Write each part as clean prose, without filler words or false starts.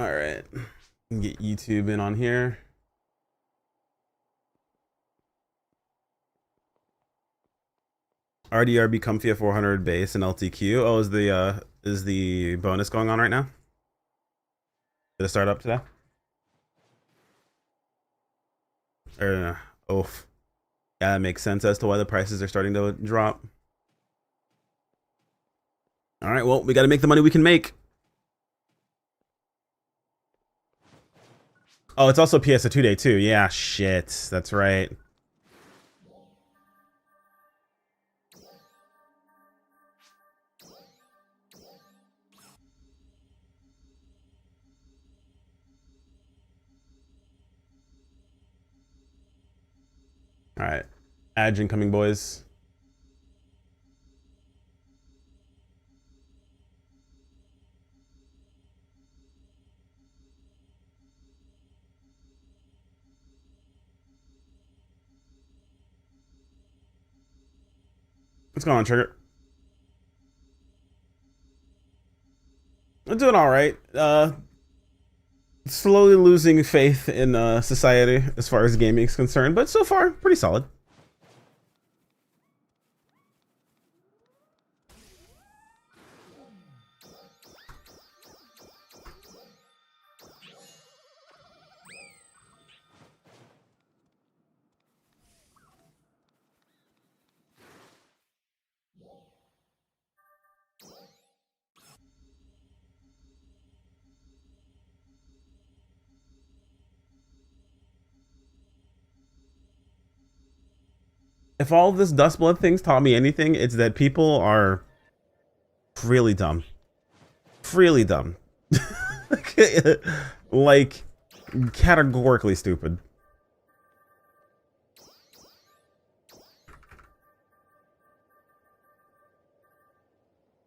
All right, get YouTube in on here. RDRB Comfy at 400 base and LTQ. Oh, is the bonus going on right now? Did it start up today? Or oh, yeah, that makes sense as to why the prices are starting to drop. All right, well, we got to make the money we can make. Oh, it's also PS a 2-day too. Yeah, shit, that's right. All right, Adge incoming, boys. What's going on, Trigger? I'm doing all right. Slowly losing faith in society as far as gaming is concerned, but so far pretty solid. If all of this Dust Blood thing's taught me anything, it's that people are really dumb. Really dumb. Like, categorically stupid.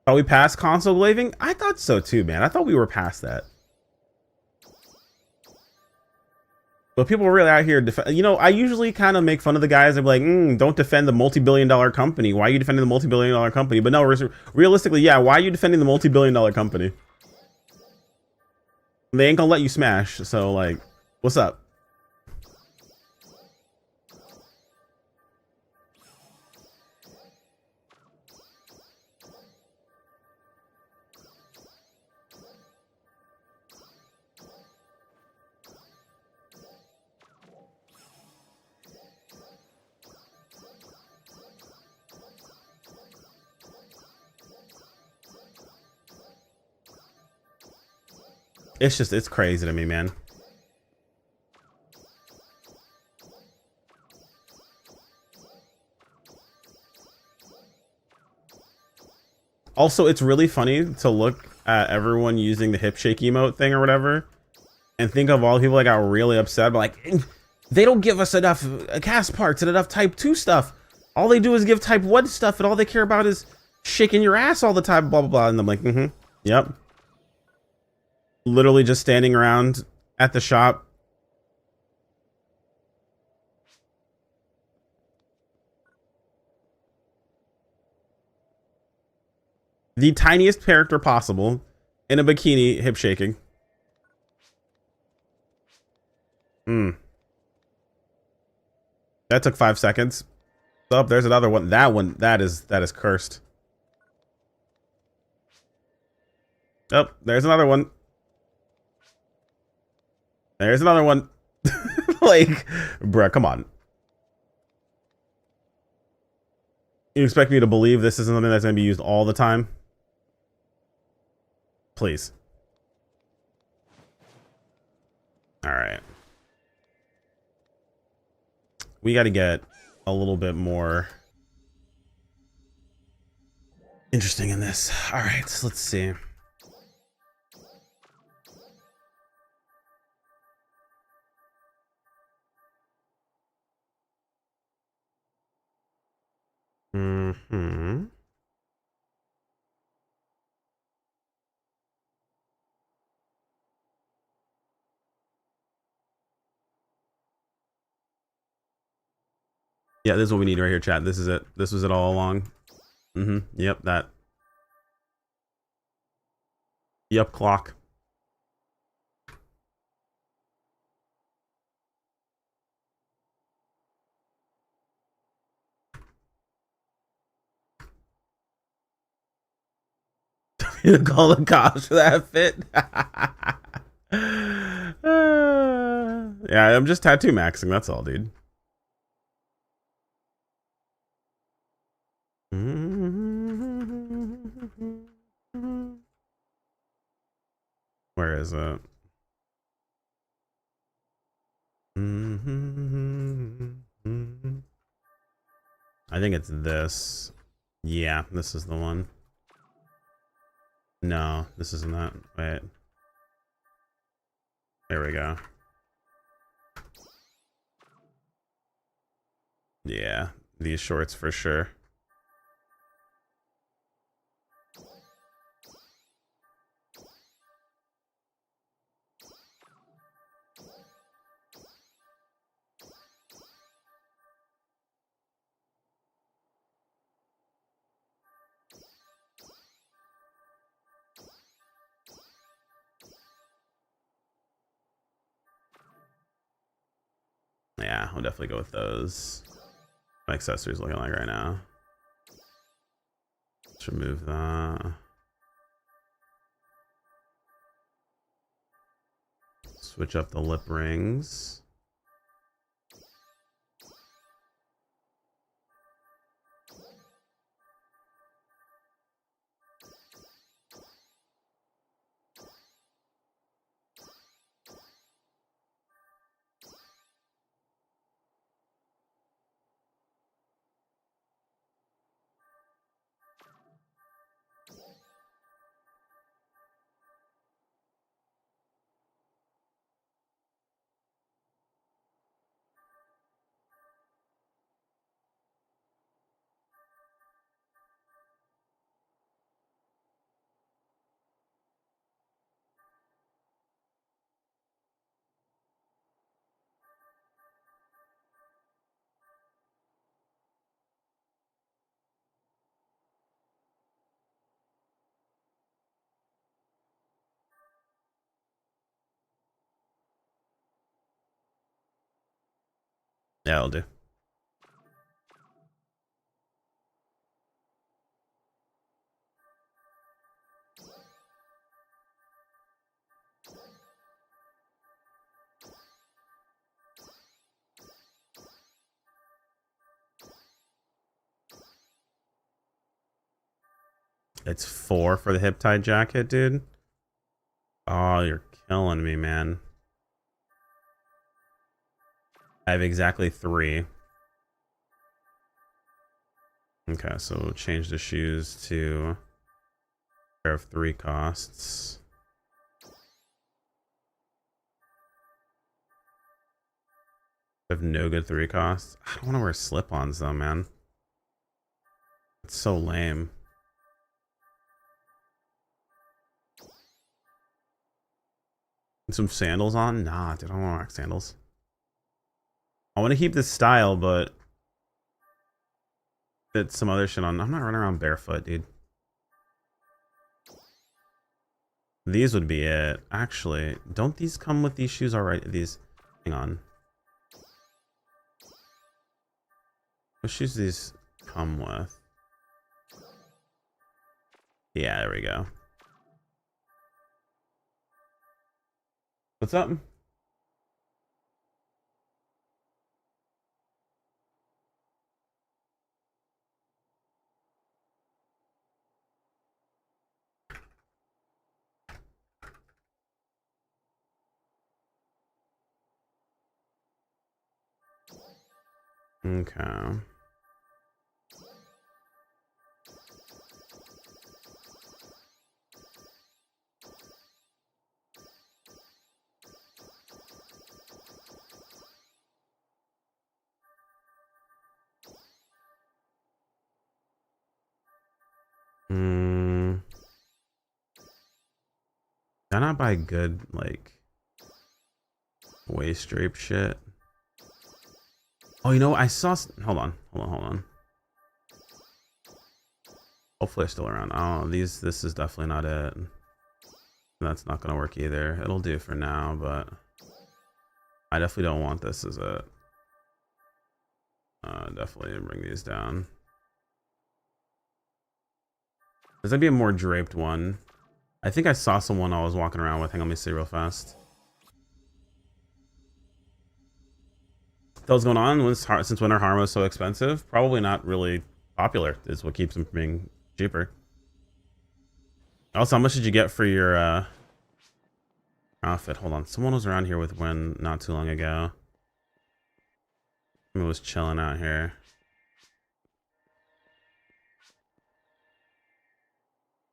Are we past console glaving? I thought so too, man. I thought we were past that. But people are really out here, you know, I usually kind of make fun of the guys. I'm like, don't defend the multi-billion-dollar company. Why are you defending the multi-billion-dollar company? But no, realistically, yeah, why are you defending the multi-billion-dollar company? They ain't gonna let you smash, so like, what's up? It's crazy to me, man. Also, it's really funny to look at everyone using the hip shake emote thing or whatever and think of all the people that got really upset, but like, they don't give us enough cast parts and enough type 2 stuff. All they do is give type 1 stuff, and all they care about is shaking your ass all the time, blah, blah, blah. And I'm like, yep. Literally just standing around at the shop. The tiniest character possible in a bikini hip shaking. That took 5 seconds. Oh, there's another one. That is cursed. Oh, there's another one. There's another one. Like, bruh, come on. You expect me to believe this is something that's going to be used all the time? Please. All right. We got to get a little bit more interesting in this. All right, let's see. Yeah, this is what we need right here, chat. This is it. This was it all along. Yep, that. Yep, clock. Call the cops for that fit. Yeah, I'm just tattoo maxing. That's all, dude. Where is it? I think it's this. Yeah, this is the one. No, this isn't that. Wait. There we go. Yeah, these shorts for sure. Yeah, I'll definitely go with those. My accessories looking like right now. Let's remove that. Switch up the lip rings. Yeah, I'll do. It's 4 for the hip tie jacket, dude. Oh, you're killing me, man. I have exactly 3. Okay, so we'll change the shoes to pair of 3 costs. I have no good 3 costs. I don't want to wear slip-ons though, man. It's so lame. Some sandals on? Nah, dude, I don't want to rock sandals. I want to keep this style, but fit some other shit on. I'm not running around barefoot, dude. These would be it. Actually, don't these come with these shoes already? These, hang on. What shoes do these come with? Yeah, there we go. What's up? Okay. Can I buy good, like, waist drape shit? Oh, you know, I saw... Hold on. Hopefully they're still around. Oh, this is definitely not it. That's not gonna work either. It'll do for now, but I definitely don't want this as it. Definitely bring these down. There's gonna be a more draped one. I think I saw someone I was walking around with. Hang on, let me see real fast. What's going on? Since when are Harmos so expensive? Probably not really popular is what keeps them from being cheaper. Also, how much did you get for your outfit? Hold on. Someone was around here with Win not too long ago. Someone was chilling out here.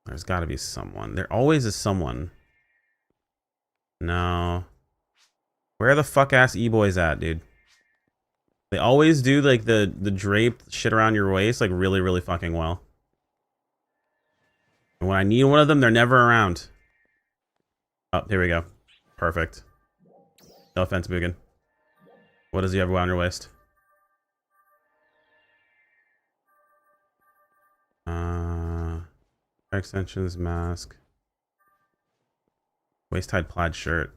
There's got to be someone. There always is someone. No. Where the fuck ass e-boys at, dude? They always do like the draped shit around your waist like really, really fucking well. And when I need one of them, they're never around. Oh, here we go. Perfect. No offense, Mugen. What does he have around your waist? Extensions, mask. Waist-tied plaid shirt.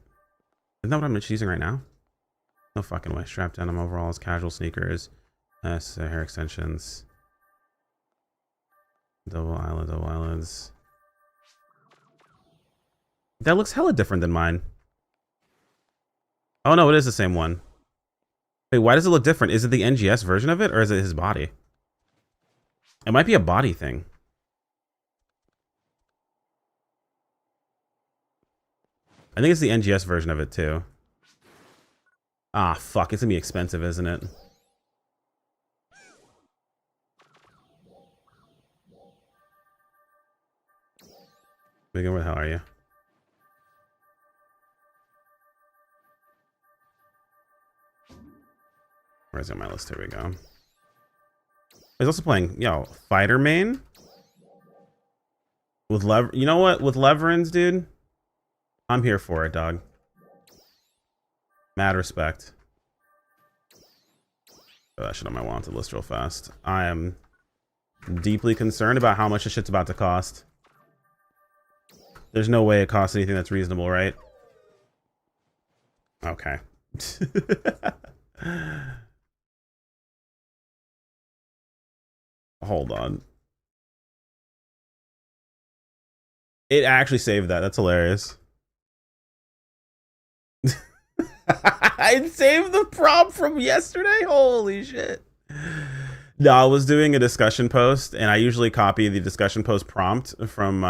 Isn't that what I'm using right now? No fucking way. Strap denim overalls, casual sneakers. Hair extensions. Double eyelids. That looks hella different than mine. Oh no, it is the same one. Wait, why does it look different? Is it the NGS version of it, or is it his body? It might be a body thing. I think it's the NGS version of it too. Ah, fuck. It's gonna be expensive, isn't it? Megan, where the hell are you? Where's it on my list? Here we go. He's also playing, Fighter main? With you know what? With Leverins, dude? I'm here for it, dog. Mad respect. Put that shit on my wanted list real fast. I am deeply concerned about how much this shit's about to cost. There's no way it costs anything that's reasonable, right? Okay. Hold on. It actually saved that. That's hilarious. I saved the prompt from yesterday. Holy shit. No, I was doing a discussion post, and I usually copy the discussion post prompt from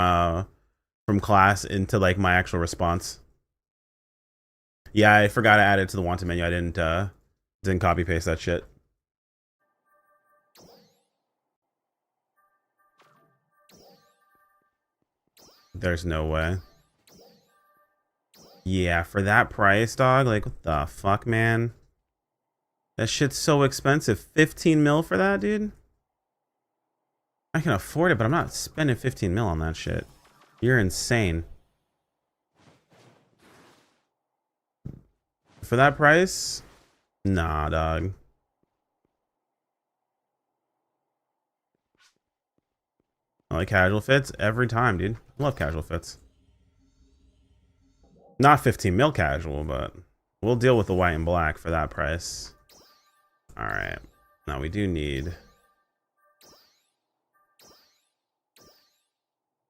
class into like my actual response. Yeah, I forgot to add it to the wanted menu. I didn't copy paste that shit. There's no way. Yeah, for that price, dog, like, what the fuck, man? That shit's so expensive. 15 mil for that, dude? I can afford it, but I'm not spending 15 mil on that shit. You're insane. For that price? Nah, dog. I like casual fits every time, dude. Love casual fits. Not 15 mil casual, but we'll deal with the white and black for that price. All right. Now we do need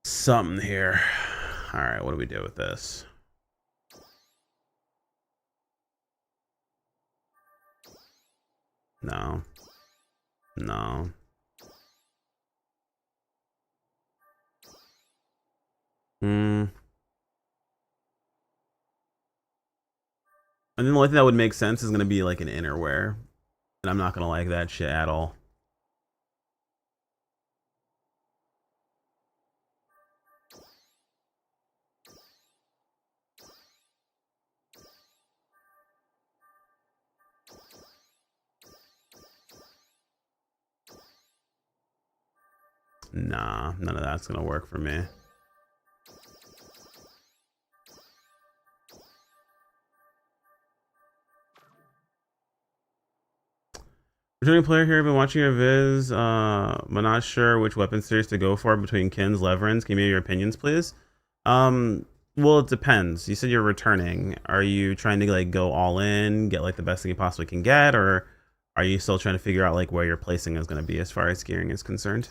something here. All right, what do we do with this? No. No. And then the only thing that would make sense is going to be like an innerwear. And I'm not going to like that shit at all. Nah, none of that's going to work for me. Returning player here, I've been watching your viz, but not sure which weapon series to go for between Kins, Leverins. Can you give me your opinions, please? Well, it depends. You said you're returning. Are you trying to like go all in, get like the best thing you possibly can get, or are you still trying to figure out like where your placing is going to be as far as gearing is concerned?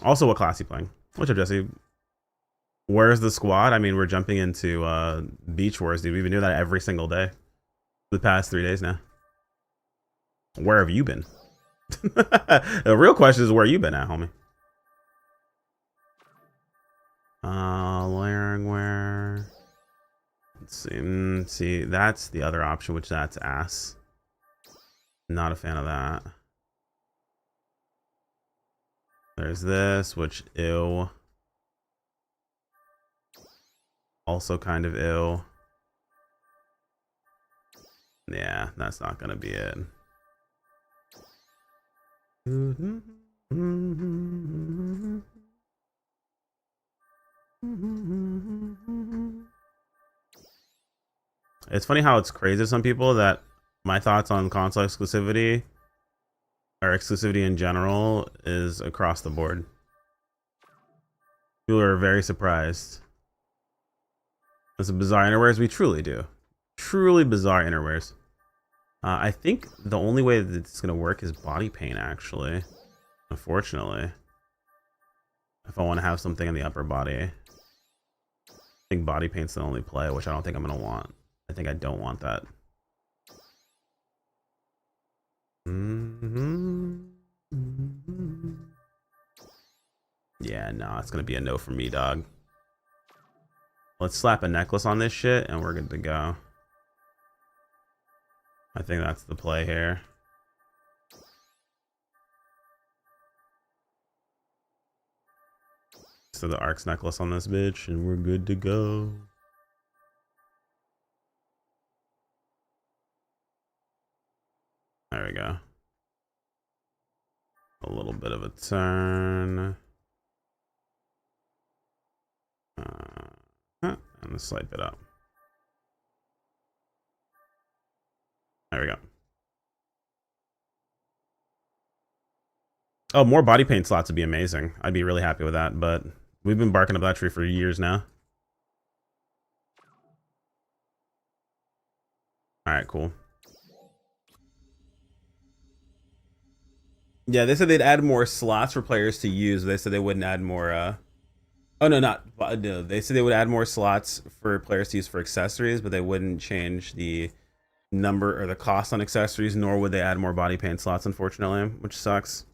Also, what class you playing? What's up, Jesse? Where's the squad? I mean, we're jumping into Beach Wars, dude. We've been doing that every single day for the past 3 days now. Where have you been? The real question is where you been at, homie. Where? Let's see. See, that's the other option, which that's ass. Not a fan of that. There's this, which ew. Also kind of ill. Yeah, that's not gonna be it. It's funny how it's crazy to some people that my thoughts on console exclusivity or exclusivity in general is across the board. People are very surprised. It's a bizarre innerwears. We truly do. Truly bizarre innerwears. I think the only way that it's going to work is body paint, actually. Unfortunately. If I want to have something in the upper body. I think body paint's the only play, which I don't think I'm going to want. I think I don't want that. Yeah, no, it's going to be a no for me, dog. Let's slap a necklace on this shit and we're good to go. I think that's the play here. So the Arcs necklace on this bitch and we're good to go. There we go. A little bit of a turn. And swipe it up. There we go. Oh, more body paint slots would be amazing. I'd be really happy with that, but we've been barking up that tree for years now. All right, cool. Yeah, they said they'd add more slots for players to use. They said they wouldn't add more oh no, no. They said they would add more slots for players to use for accessories, but they wouldn't change the number or the cost on accessories, nor would they add more body paint slots, unfortunately, which sucks.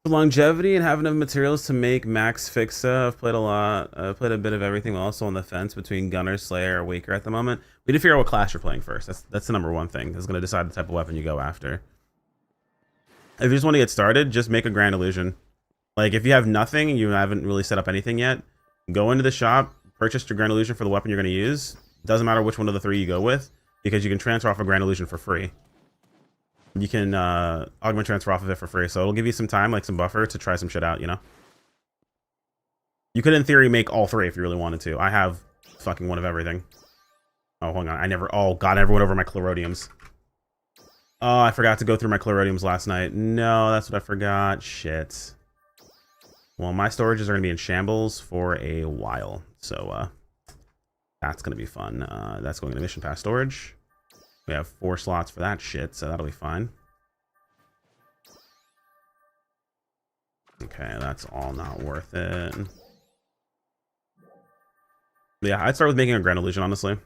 For longevity and having enough materials to make Max Fixa, I've played a lot. I've played a bit of everything, also on the fence between Gunner, Slayer, or Waker at the moment. We need to figure out what class you're playing first. That's the number one thing. That's going to decide the type of weapon you go after. If you just want to get started, just make a Grand Illusion. Like, if you have nothing and you haven't really set up anything yet, go into the shop, purchase your Grand Illusion for the weapon you're going to use. Doesn't matter which one of the three you go with, because you can transfer off a Grand Illusion for free. You can augment transfer off of it for free, so it'll give you some time, like some buffer, to try some shit out, you know? You could, in theory, make all three if you really wanted to. I have fucking one of everything. Oh, hold on. God, I never went over my Chlorodiums. Oh, I forgot to go through my Chlorodiums last night. No, that's what I forgot. Shit. Well, my storages are going to be in shambles for a while, so that's going to be fun. That's going into Mission Pass storage. We have 4 slots for that shit, so that'll be fine. Okay, that's all not worth it. But yeah, I'd start with making a Grand Illusion, honestly.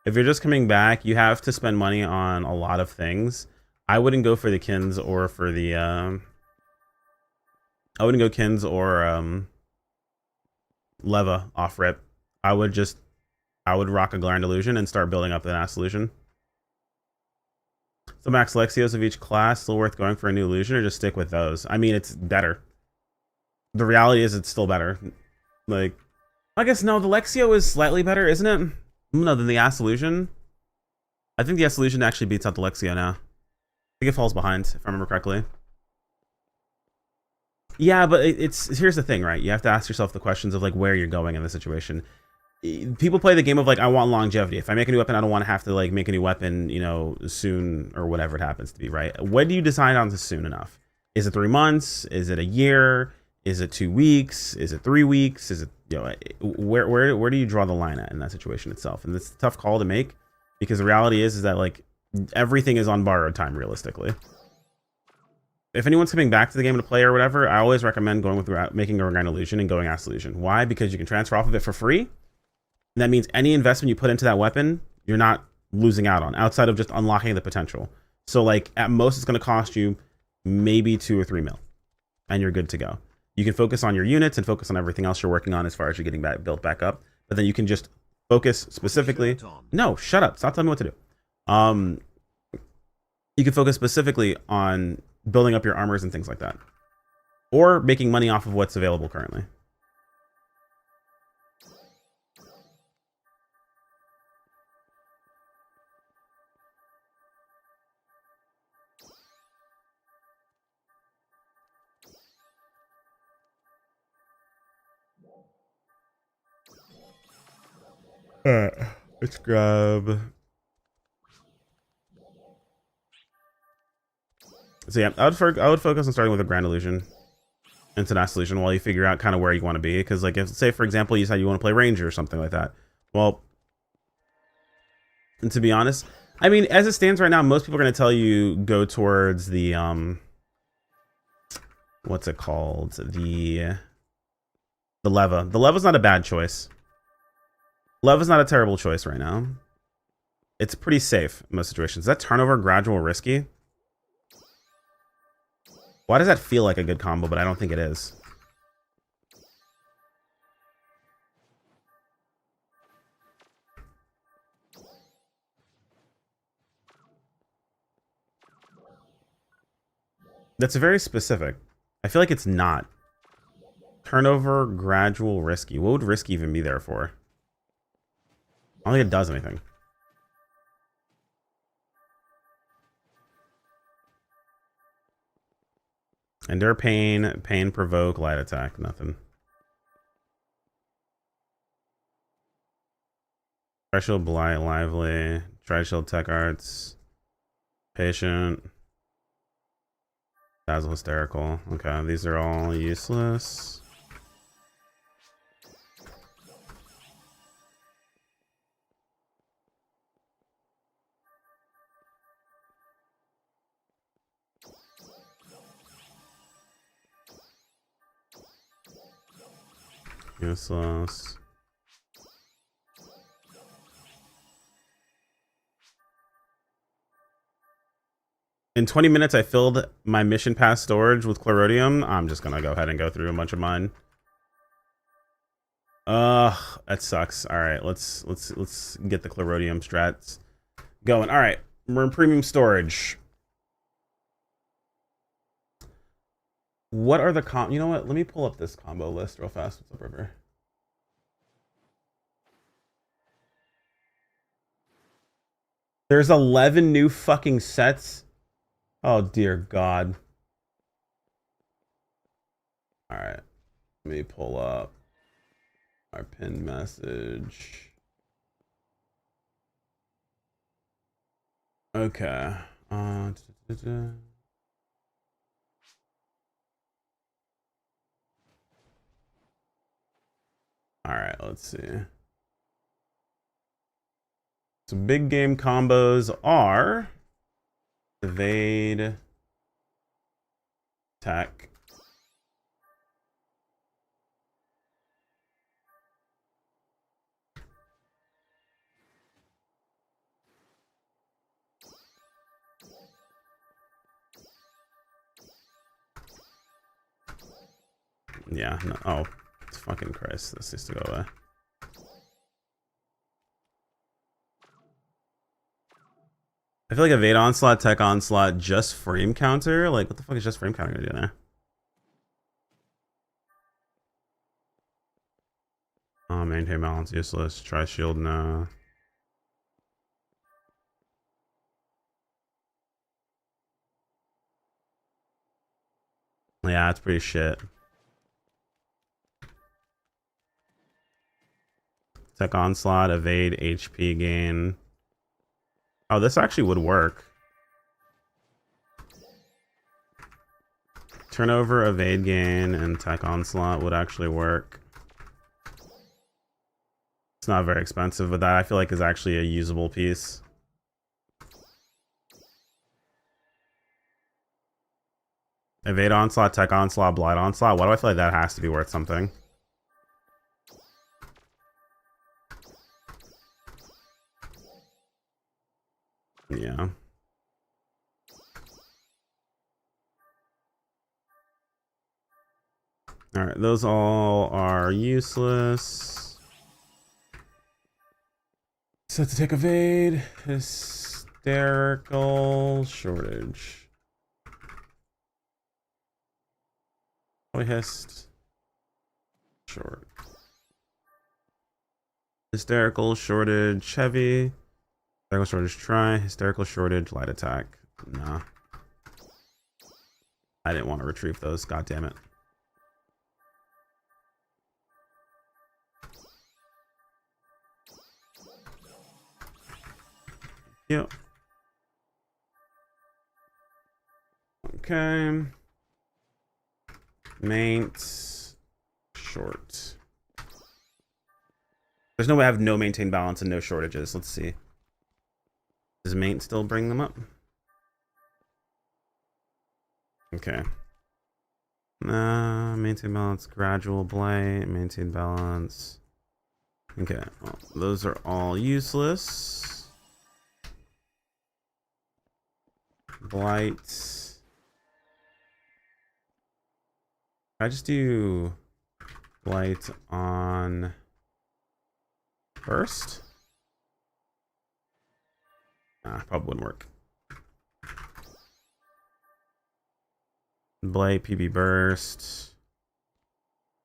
If you're just coming back, you have to spend money on a lot of things. I wouldn't go for the Kins or for the... I wouldn't go Kins or Leva off rip. I would rock a Grand Illusion and start building up the Ass Illusion. So max Lexios of each class, still worth going for a new illusion, or just stick with those? I mean, it's better. The reality is it's still better. Like, I guess no, the Lexio is slightly better, isn't it? No, than the Ass Illusion. I think the Ass Illusion actually beats out the Lexio now. I think it falls behind, if I remember correctly. Yeah, but here's the thing, right? You have to ask yourself the questions of like where you're going in the situation. People play the game of like, I want longevity. If I make a new weapon, I don't want to have to like make a new weapon, you know, soon or whatever it happens to be, right? When do you decide on this soon enough? Is it 3 months? Is it a year? Is it 2 weeks? Is it 3 weeks? Is it, you know, where do you draw the line at in that situation itself? And it's a tough call to make, because the reality is that like everything is on borrowed time realistically. if anyone's coming back to the game to play or whatever, I always recommend going with making a Grand Illusion and going Acid Illusion. Why? Because you can transfer off of it for free. And that means any investment you put into that weapon, you're not losing out on, outside of just unlocking the potential. So like at most, it's going to cost you maybe 2 or 3 mil, and you're good to go. You can focus on your units and focus on everything else you're working on as far as you're getting built back up. But then you can just focus specifically. No, shut up! Stop telling me what to do. You can focus specifically on building up your armors and things like that, or making money off of what's available currently. Alright, let's grab. So yeah, I would focus on starting with a Grand Illusion into an Acid Illusion while you figure out kind of where you want to be. Because like, if say for example you said you want to play Ranger or something like that, well, and to be honest, I mean, as it stands right now, most people are going to tell you go towards the what's it called, the Leva. The Leva's not a bad choice. Leva's not a terrible choice right now. It's pretty safe in most situations. Is that turnover gradual risky? Why does that feel like a good combo, but I don't think it is? That's very specific. I feel like it's not. Turnover gradual risky. What would risky even be there for? I don't think it does anything. Endure pain, pain provoke, light attack, nothing. Threshold, blight, lively, Tri-Shield, tech arts, patient, dazzle, hysterical. Okay, these are all useless. Useless. In 20 minutes, I filled my mission pass storage with Chlorodium. I'm just gonna go ahead and go through a bunch of mine. That sucks. All right, let's get the Chlorodium strats going. All right, we're in premium storage. What are the you know what? Let me pull up this combo list real fast. What's up, River? There's 11 new fucking sets. Oh dear God. All right, let me pull up our pinned message. Okay. All right, let's see. So big game combos are evade, attack, yeah, no, oh, fucking Christ, this needs to go away. I feel like evade onslaught, tech onslaught, just frame counter. Like, what the fuck is just frame counter gonna do there? Oh, maintain balance, useless. Try shield, no. Yeah, it's pretty shit. Tech onslaught, evade, HP gain. Oh, this actually would work. Turnover, evade gain, and tech onslaught would actually work. It's not very expensive, but that I feel like is actually a usable piece. Evade Onslaught, Tech Onslaught, Blight Onslaught. Why do I feel like that has to be worth something? Yeah. Alright, those all are useless. Set to take evade. Hysterical shortage. Hist. Short. Hysterical shortage heavy. Hysterical shortage try. Hysterical shortage light attack. Nah. I didn't want to retrieve those. God damn it. Yep. Okay. Maint. Short. There's no way I have no maintain balance and no shortages. Let's see. Does maint still bring them up? Okay. Maintain balance, gradual blight, maintain balance. Okay, well, those are all useless. Blight. I just do blight on first? Probably wouldn't work. Blight, PB burst.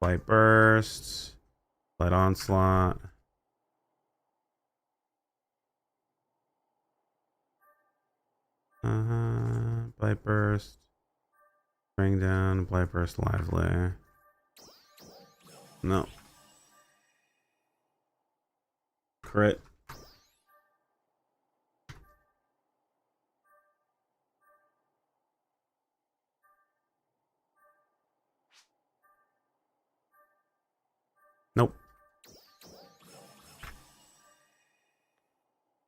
Blight burst. Blight onslaught. Blight burst. Bring down. Blight burst lively. No. Crit. Nope.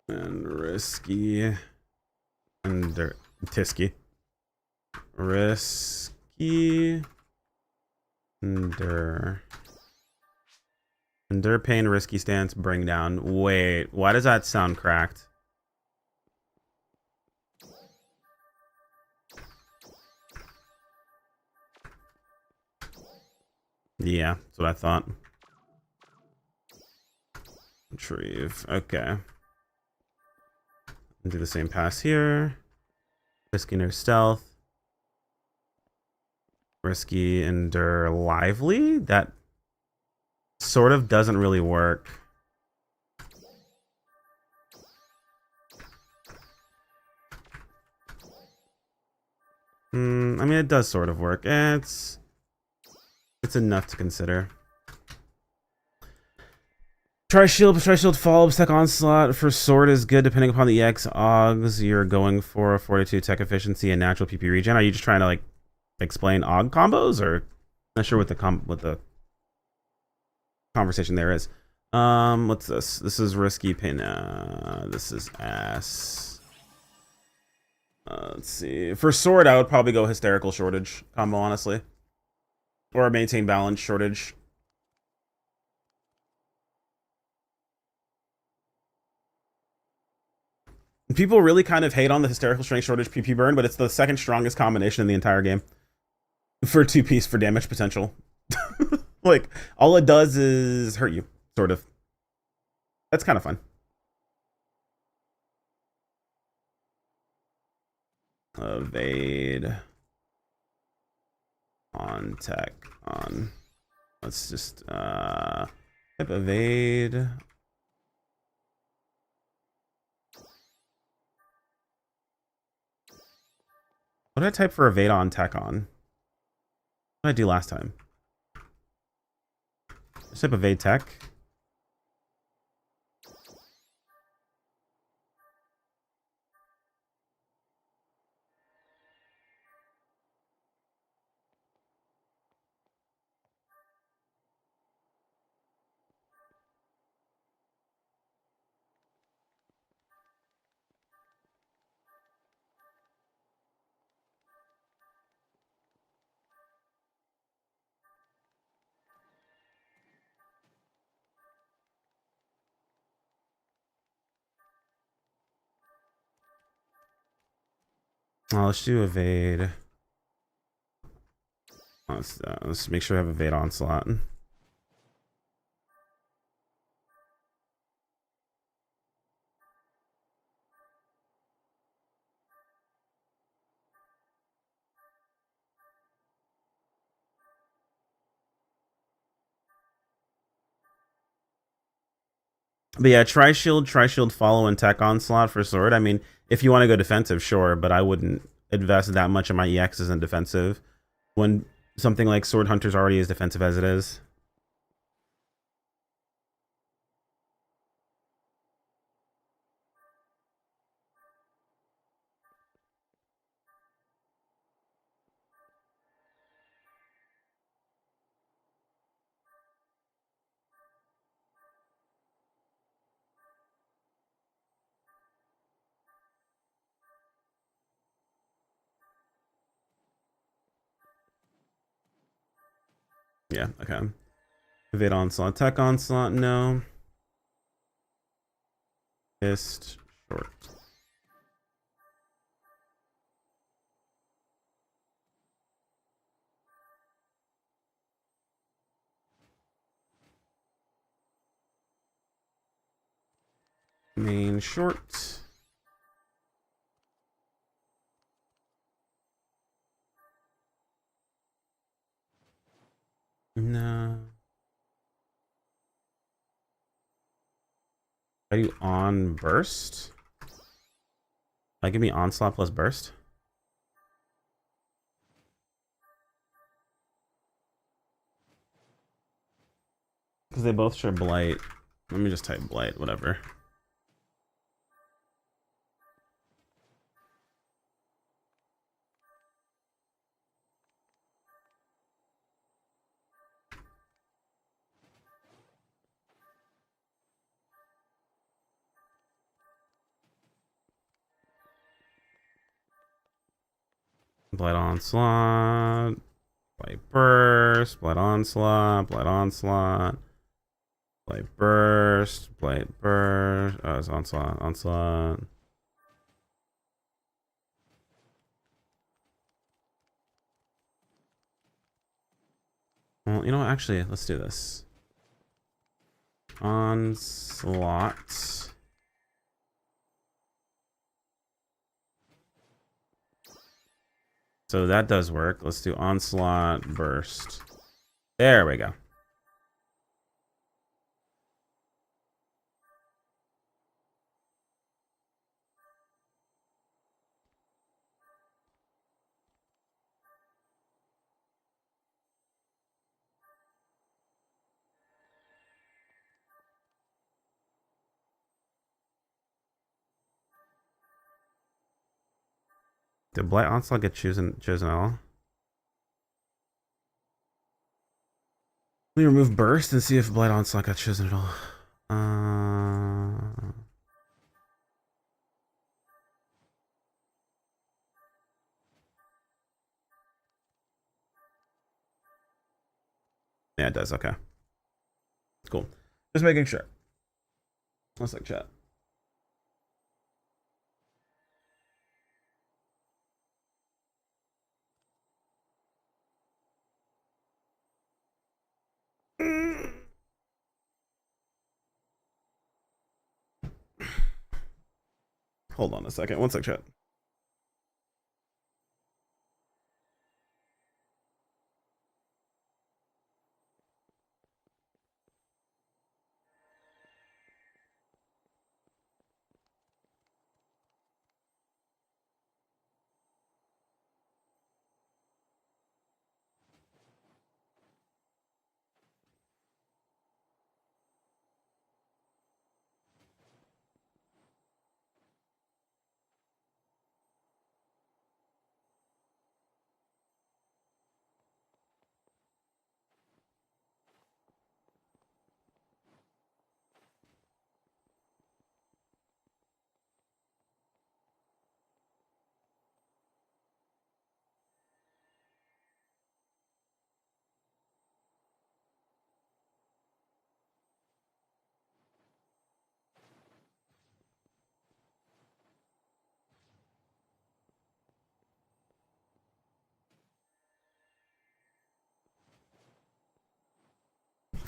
And risky. And Tisky. Risky. Endure. Endure pain, risky stance, bring down. Wait, why does that sound cracked? Yeah, that's what I thought. Retrieve. Okay. Do the same pass here. Risky near stealth. Risky endure lively? That sort of doesn't really work. I mean, it does sort of work. It's enough to consider. Tri-shield fall, tech onslaught for sword is good depending upon the EX OGs you're going for. 42 tech efficiency and natural PP regen. Are you just trying to like explain OG combos, or not sure what the conversation there is? What's this? This is risky pain. This is ass. Let's see. For sword, I would probably go hysterical shortage combo, honestly, or maintain balance shortage. People really kind of hate on the hysterical strength shortage PP burn, but it's the second strongest combination in the entire game for 2-piece for damage potential. Like, all it does is hurt you, sort of. That's kind of fun. Evade. On tech. On. Let's just, type evade. What did I type for evade on tech on? What did I do last time? Just type evade tech. Let's do evade. Let's make sure we have evade onslaught. But yeah, tri-shield follow and tech onslaught for sword. I mean, if you want to go defensive, sure, but I wouldn't invest that much of my EXs in defensive when something like Sword Hunter's already as defensive as it is. Yeah, okay. Evade onslaught, tech onslaught, no. Fist, short. Main short. No. Are you on burst? Like, give me onslaught plus burst. Because they both share blight. Let me just type blight, whatever. Blight onslaught. Blight burst. Blight onslaught. Blight onslaught. Blight burst. Blight burst. Oh, it's onslaught. Onslaught. Well, you know what? Actually, let's do this. Onslaught. So that does work. Let's do onslaught burst. There we go. Did Blight Onslaught get chosen at all? Let me remove Burst and see if Blight Onslaught got chosen at all. Yeah, it does. Okay. Cool. Just making sure. Let's like chat. Hold on a second. One sec, chat.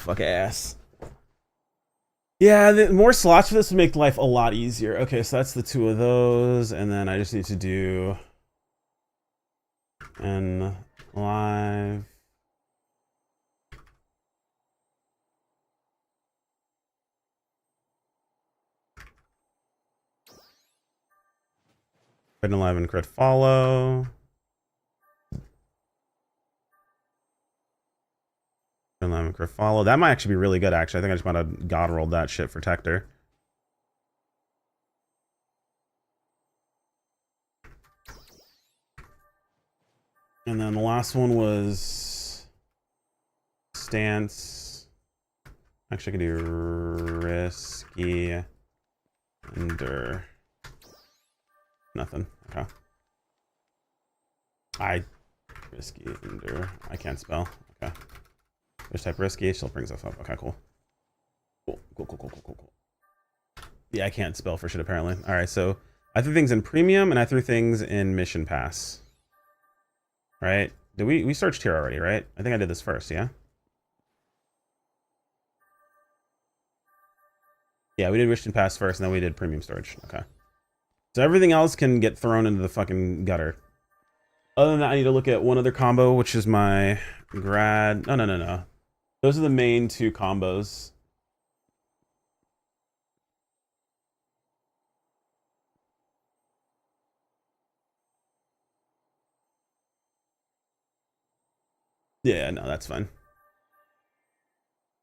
Fuck ass. Yeah, the more slots for this would make life a lot easier. Okay, so that's the two of those, and then I just need to do and live. Crit and live and crit follow. And live and crit follow. That might actually be really good. Actually, I think I just might have god rolled that shit for Tector. And then the last one was stance. Actually, I could do risky, endure. Nothing. Okay. Risky, endure. I can't spell. Okay. Just type risky. Still brings us up. Okay, cool. Cool. Yeah, I can't spell for shit apparently. All right, so I threw things in premium and I threw things in mission pass. Right? Did we searched here already, right? I think I did this first, yeah? Yeah, we did mission pass first and then we did premium storage. Okay. So everything else can get thrown into the fucking gutter. Other than that, I need to look at one other combo, which is my grad. No. Those are the main two combos. Yeah, no, that's fine.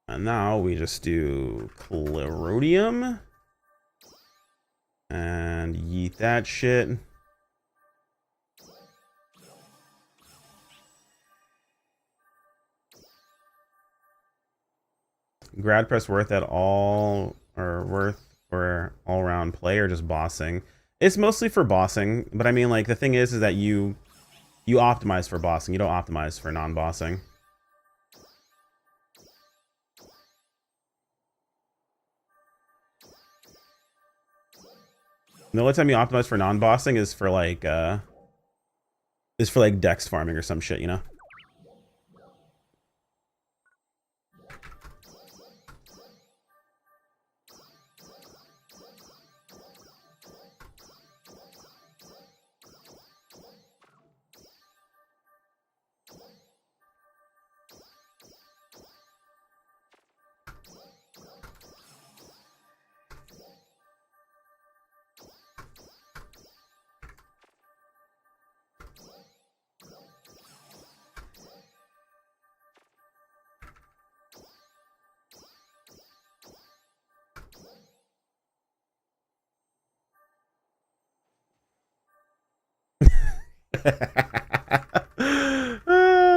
And now we just do Clerodium. And yeet that shit. Grad press worth at all, or worth for all round play, or just bossing? It's mostly for bossing, but I mean, like, the thing is that you optimize for bossing. You don't optimize for non-bossing. The only time you optimize for non-bossing is for like dex farming or some shit, you know?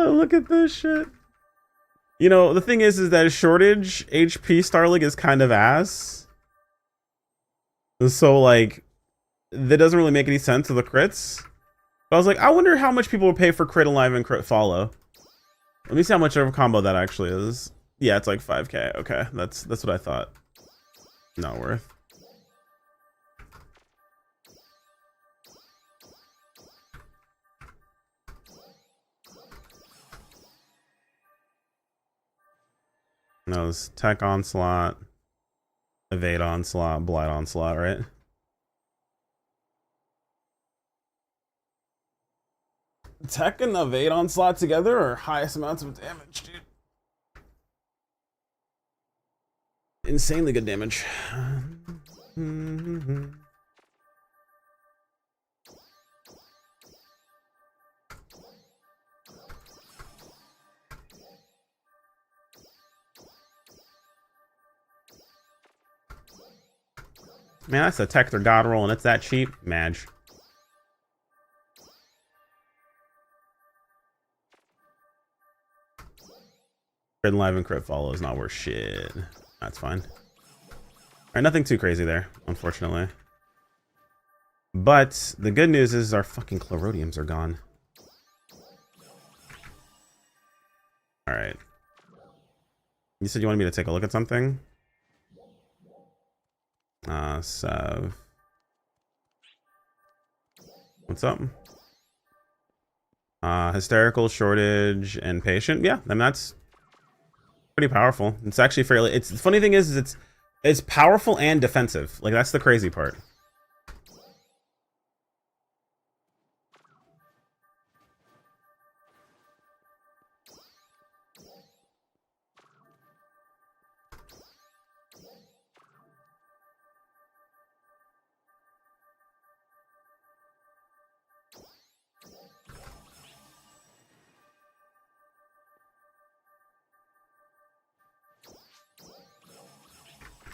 Look at this shit. You know, the thing is that shortage HP Starling is kind of ass. So, like, that doesn't really make any sense with the crits. But I was like, I wonder how much people would pay for crit alive and crit follow. Let me see how much of a combo that actually is. Yeah, it's like 5k. Okay, that's what I thought. Not worth. No, it's tech onslaught, evade onslaught, blight onslaught, right? Tech and evade onslaught together are highest amounts of damage, dude. Insanely good damage. Man, that's a tech or god roll and it's that cheap. Madge. Crit live and crit follow is not worth shit. That's fine. Alright, nothing too crazy there, unfortunately. But the good news is our fucking Clerodiums are gone. Alright. You said you wanted me to take a look at something? Sev. What's up? Hysterical, shortage, and patient. Yeah, then that's Pretty powerful. It's actually fairly. It's the funny thing is it's powerful and defensive. Like that's the crazy part.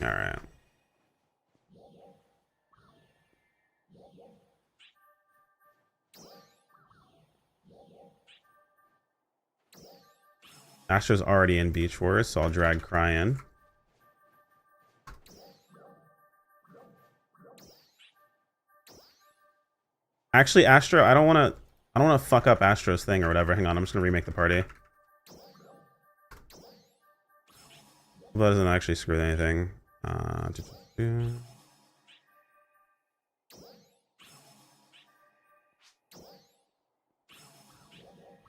All right. Astro's already in Beach Wars, so I'll drag Cry in. Actually, Astro, I don't want to fuck up Astro's thing or whatever. Hang on, I'm just gonna remake the party. That doesn't actually screw anything.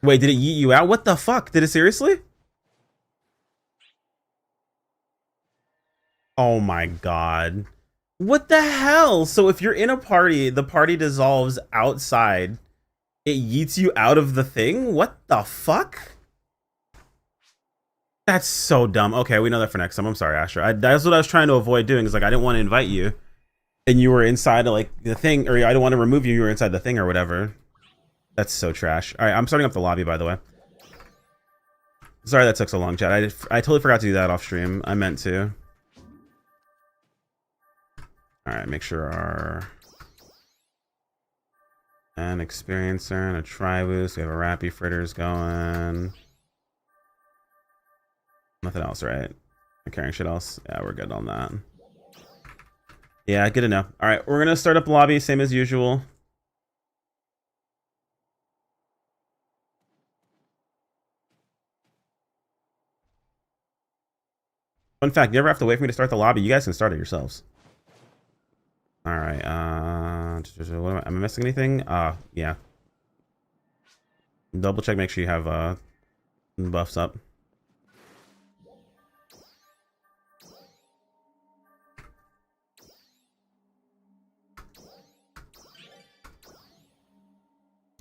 Wait, did it yeet you out? What the fuck? Did it seriously? Oh my god. What the hell? So if you're in a party, the party dissolves outside, it yeets you out of the thing? What the fuck? That's so dumb. Okay, we know that for next time. I'm sorry, Astro. That's what I was trying to avoid doing. Is like I didn't want to invite you, and you were inside of like the thing, or I didn't want to remove you. You were inside the thing or whatever. That's so trash. All right, I'm starting up the lobby, by the way. Sorry that took so long, chat. I totally forgot to do that off stream. I meant to. All right, make sure our an experiencer and a Triboost. We have a Rappy Fritters going. Nothing else, right? I'm carrying shit else. Yeah, we're good on that. Yeah, good to know. All right, we're gonna start up lobby, same as usual. Fun fact: you never have to wait for me to start the lobby. You guys can start it yourselves. All right. What am I missing anything? Yeah. Double check. Make sure you have buffs up.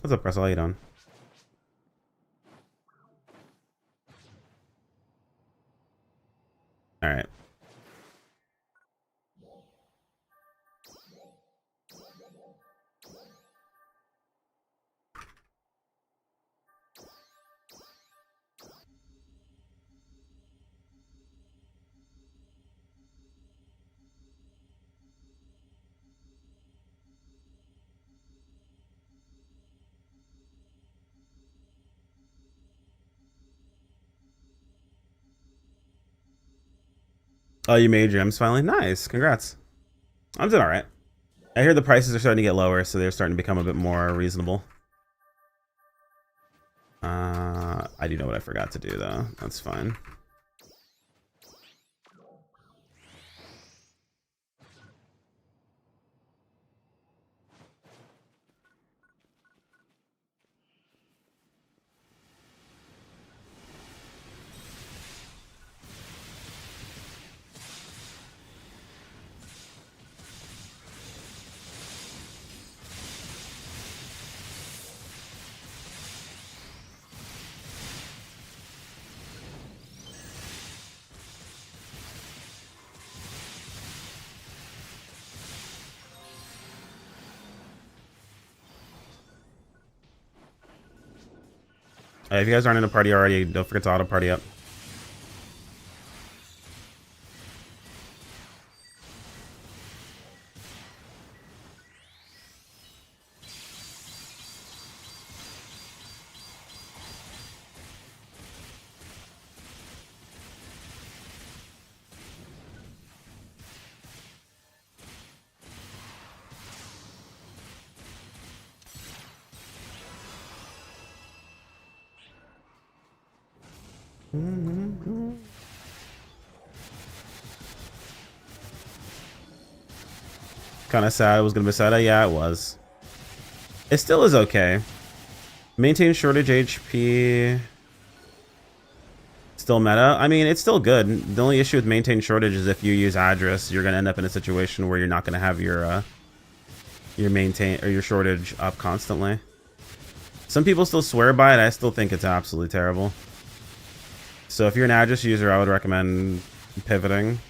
What's up, Russell? How you doing? All right. Oh, you made gems finally? Nice. Congrats. I'm doing all right. I hear the prices are starting to get lower, so they're starting to become a bit more reasonable. I do know what I forgot to do, though. That's fine. If you guys aren't in a party already, don't forget to auto party up. Kind of sad it was gonna be sad. Yeah, it was. It still is okay. Maintain shortage HP. Still meta. I mean, it's still good. The only issue with maintain shortage is if you use address, you're gonna end up in a situation where you're not gonna have your maintain or your shortage up constantly. Some people still swear by it. I still think it's absolutely terrible. So if you're an address user, I would recommend pivoting.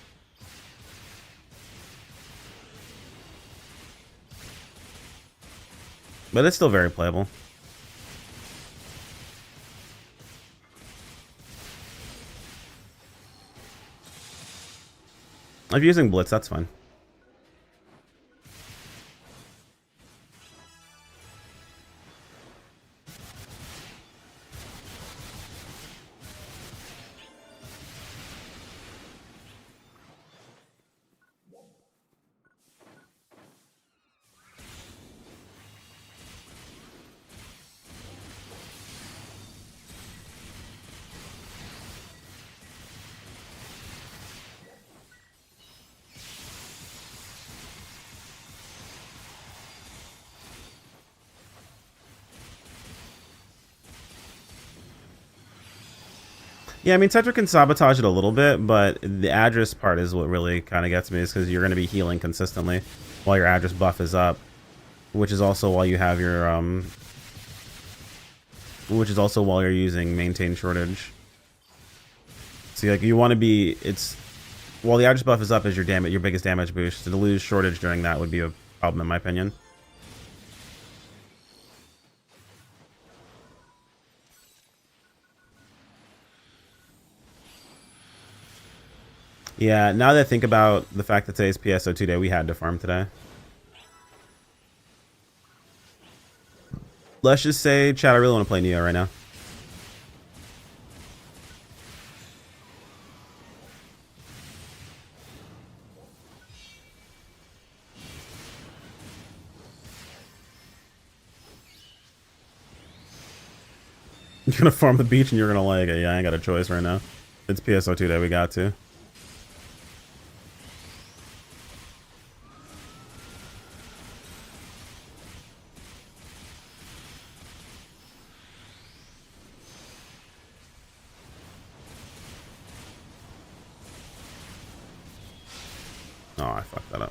But it's still very playable. If you're using Blitz, that's fine. Yeah, I mean, Tetra can sabotage it a little bit, but the address part is what really kind of gets me, is because you're going to be healing consistently while your address buff is up, which is also while you have your, which is also while you're using maintain shortage. See, like, you want to be, while the address buff is up is your biggest damage boost. To lose shortage during that would be a problem, in my opinion. Yeah, now that I think about the fact that today's PSO2 day, we had to farm today. Let's just say, chat, I really want to play Neo right now. You're gonna farm the beach and you're gonna like it. Yeah, I ain't got a choice right now. It's PSO2 day, we got to. Oh, I fucked that up.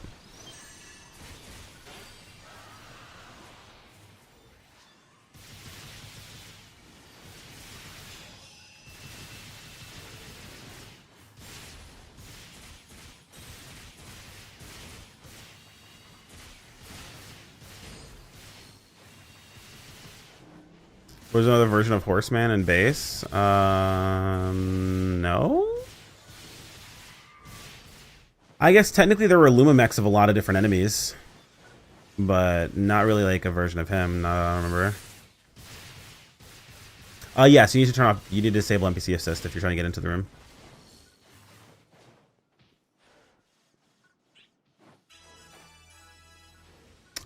Was another version of Horseman and base? No? I guess technically there were Lumamechs of a lot of different enemies, but not really like a version of him. No, I don't remember. Yeah, so you need to turn off, you need to disable NPC assist if you're trying to get into the room.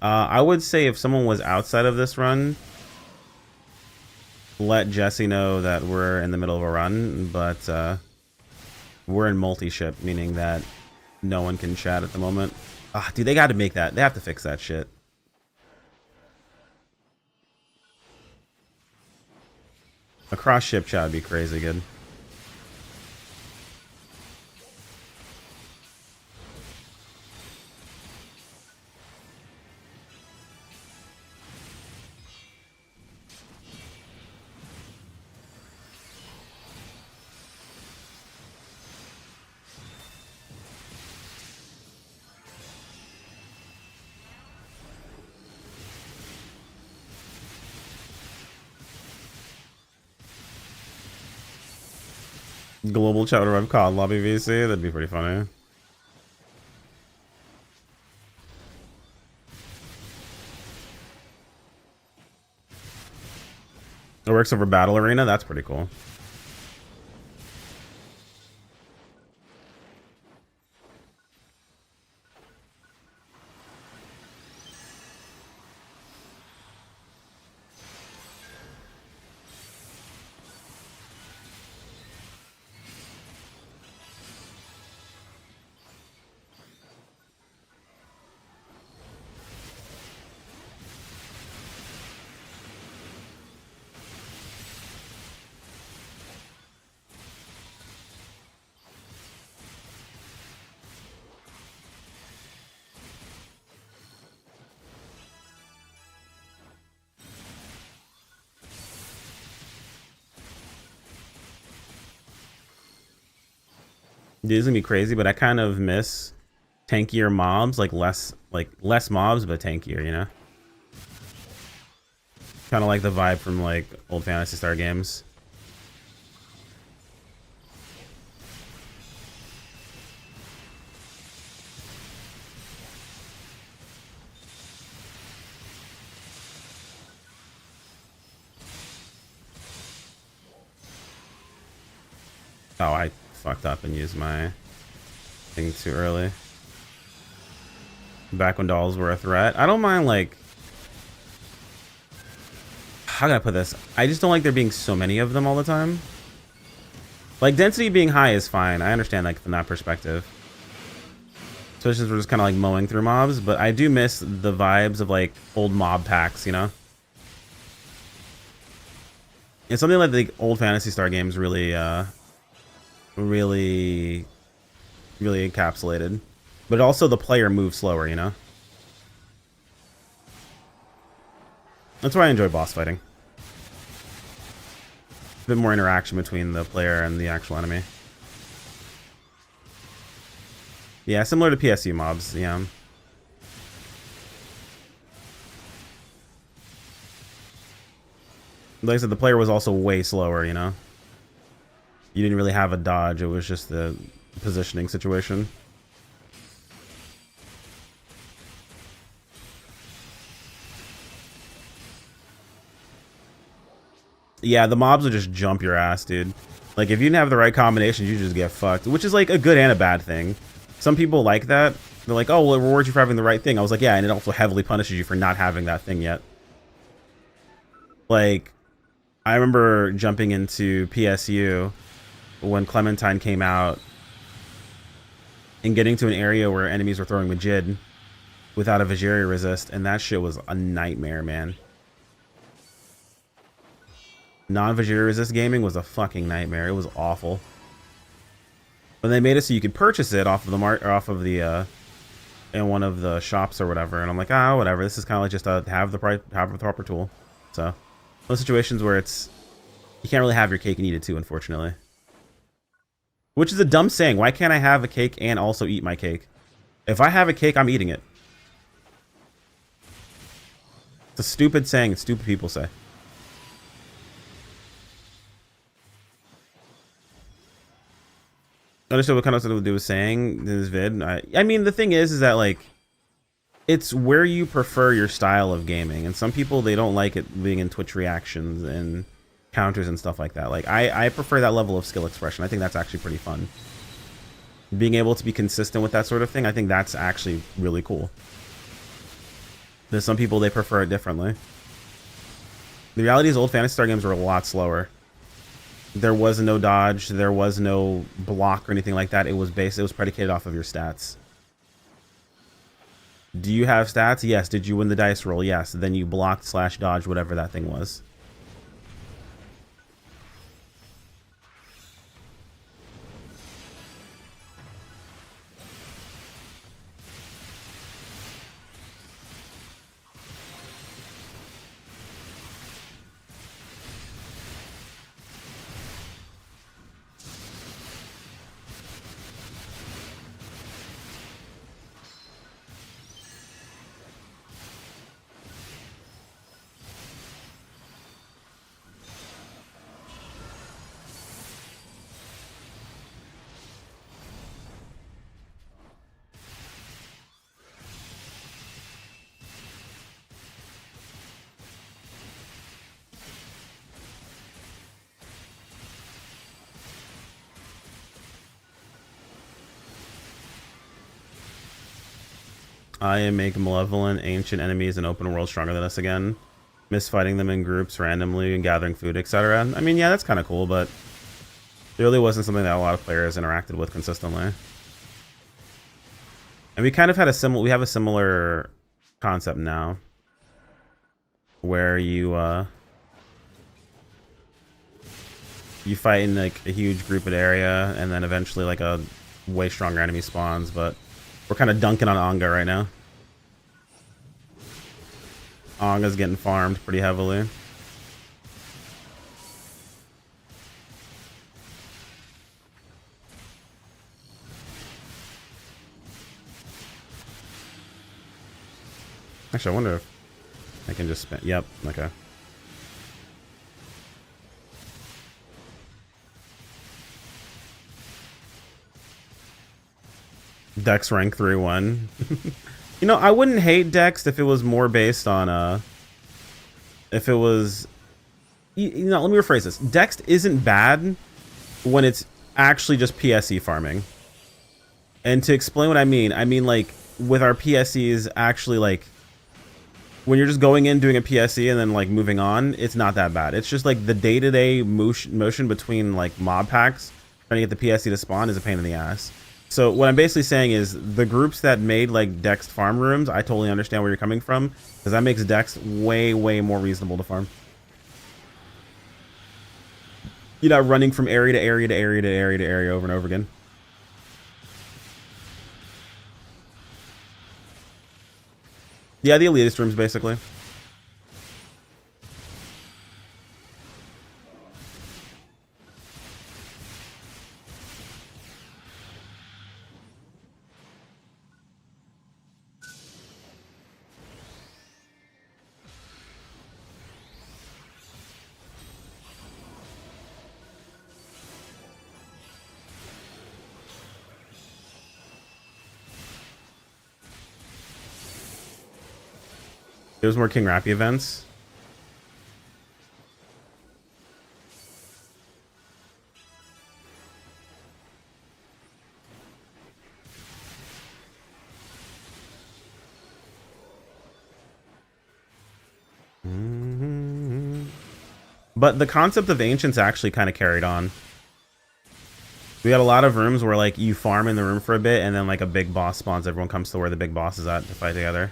I would say if someone was outside of this run, let Jesse know that we're in the middle of a run, but we're in multi-ship, meaning that no one can chat at the moment. Ah, dude, they got to make that. They have to fix that shit. A cross-ship chat would be crazy good. Global chat revive COD lobby VC, that'd be pretty funny. It works over Battle Arena, that's pretty cool. Dude, this is gonna be crazy, but I kind of miss tankier mobs, like less mobs, but tankier, you know? Kind of like the vibe from like old Phantasy Star games. Oh, I fucked up and used my thing too early. Back when dolls were a threat. I don't mind, like... How can I put this? I just don't like there being so many of them all the time. Like, density being high is fine. I understand, like, from that perspective. Especially since we're just kind of, like, mowing through mobs. But I do miss the vibes of, like, old mob packs, you know? It's something like the old Phantasy Star games really, really encapsulated. But also the player moves slower, you know? That's why I enjoy boss fighting. A bit more interaction between the player and the actual enemy. Yeah, similar to PSU mobs, yeah. Like I said, the player was also way slower, you know? You didn't really have a dodge, it was just the positioning situation. Yeah, the mobs would just jump your ass, dude. Like, if you didn't have the right combinations, you just get fucked. Which is, like, a good and a bad thing. Some people like that. They're like, oh, well, it rewards you for having the right thing. I was like, yeah, and it also heavily punishes you for not having that thing yet. Like, I remember jumping into PSU when Clementine came out and getting to an area where enemies were throwing Majid without a Vajiri resist, and that shit was a nightmare, man. Non-Vajiri resist gaming was a fucking nightmare. It was awful. But they made it so you could purchase it off of the in one of the shops or whatever, and I'm like, ah, whatever. This is kind of like just have the proper tool. So those situations where it's you can't really have your cake and eat it too, unfortunately. Which is a dumb saying. Why can't I have a cake and also eat my cake? If I have a cake, I'm eating it. It's a stupid saying. Stupid people say. I understood what kind of stuff they was saying in this vid. I mean, the thing is that, like, it's where you prefer your style of gaming. And some people, they don't like it being in Twitch reactions and counters and stuff like that. Like, I prefer that level of skill expression. I think that's actually pretty fun. Being able to be consistent with that sort of thing, I think that's actually really cool. There's some people, they prefer it differently. The reality is old Phantasy Star games were a lot slower. There was no dodge, there was no block or anything like that. It was predicated off of your stats. Do you have stats? Yes. Did you win the dice roll? Yes. Then you blocked / dodge whatever that thing was. I make malevolent ancient enemies in open world stronger than us again. Miss fighting them in groups randomly and gathering food, etc. I mean, yeah, that's kind of cool, but it really wasn't something that a lot of players interacted with consistently. And we kind of had we have a similar concept now, where you fight in like a huge grouped area, and then eventually like a way stronger enemy spawns, but we're kind of dunking on Anga right now. Anga's getting farmed pretty heavily. Actually, I wonder if I can just spend. Yep. Okay. Dex rank 3-1. You know, I wouldn't hate Dex if it was more based on if it was, you know, let me rephrase this. Dex isn't bad when it's actually just PSE farming. And to explain what I mean like with our PSEs actually, like when you're just going in doing a PSE and then like moving on, it's not that bad. It's just like the day-to-day motion between like mob packs trying to get the PSE to spawn is a pain in the ass. So what I'm basically saying is the groups that made like Dex farm rooms, I totally understand where you're coming from, because that makes Dex way, way more reasonable to farm. You're not running from area to area to area to area to area over and over again. Yeah, the elitist rooms basically. There's more King Rappy events. But the concept of Ancients actually kind of carried on. We had a lot of rooms where like you farm in the room for a bit and then like a big boss spawns. Everyone comes to where the big boss is at to fight together.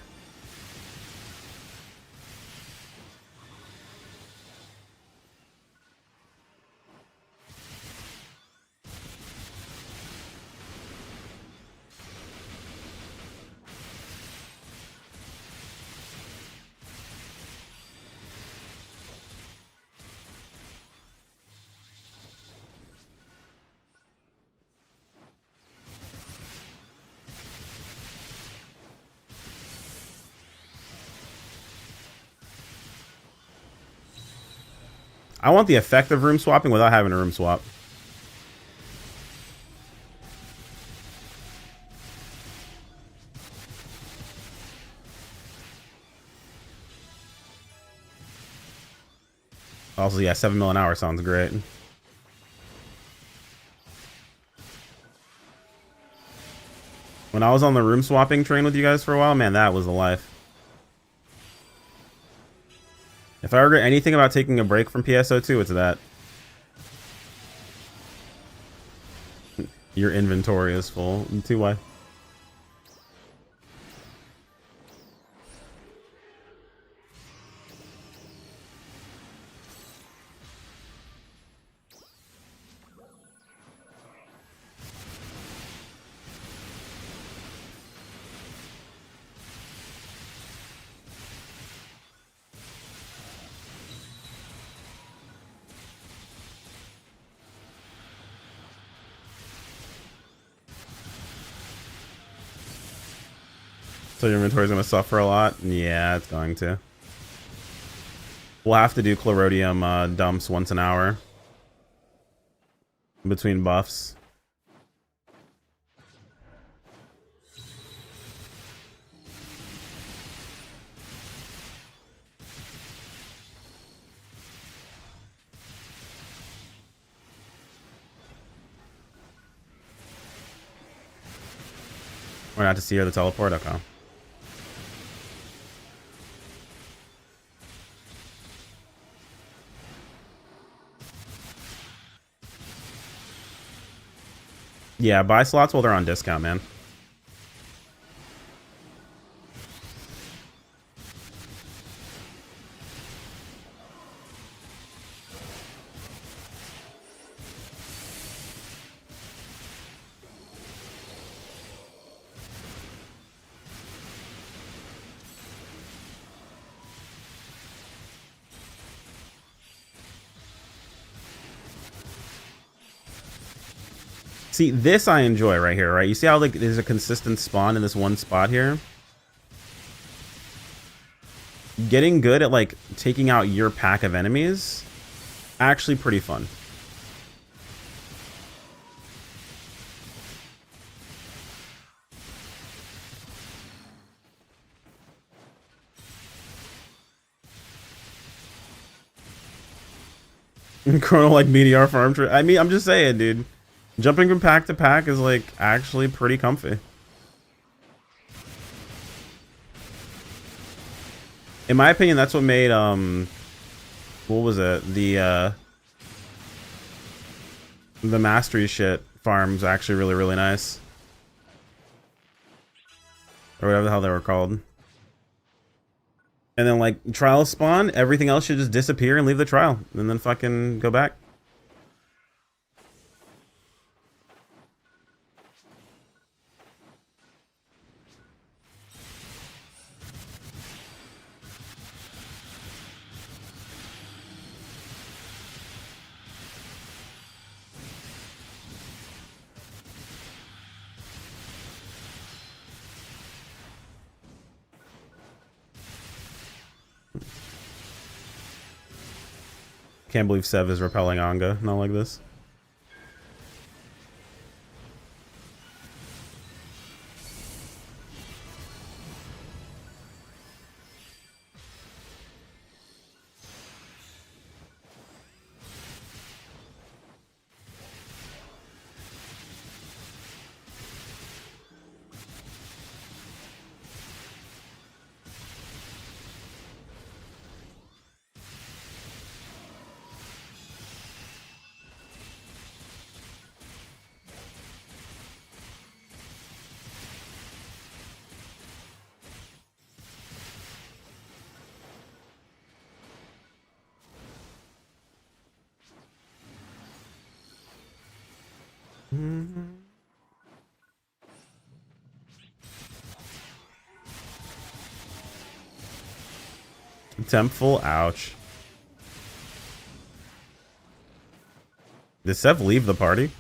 I want the effect of room swapping without having a room swap. Also, yeah, 7 mil an hour sounds great. When I was on the room swapping train with you guys for a while, man, that was the life. If I regret anything about taking a break from PSO2, it's that. Your inventory is full. 2Y. So your inventory is going to suffer a lot? Yeah, it's going to. We'll have to do Chlorodium dumps once an hour. Between buffs. We're not to see her the teleport? Okay. Yeah, buy slots while they're on discount, man. See, this I enjoy right here, right? You see how like there's a consistent spawn in this one spot here? getting good at like taking out your pack of enemies, actually pretty fun. Chrono like meteor farm tree. I mean, I'm just saying, dude. Jumping from pack to pack is like actually pretty comfy. In my opinion, that's what made what was it? The mastery shit farms actually really nice. Or whatever the hell they were called. And then like trial spawn, everything else should just disappear and leave the trial. And then fucking go back. Can't believe Sev is repelling Anga. Not like this. Tempful, ouch. Did Sev leave the party?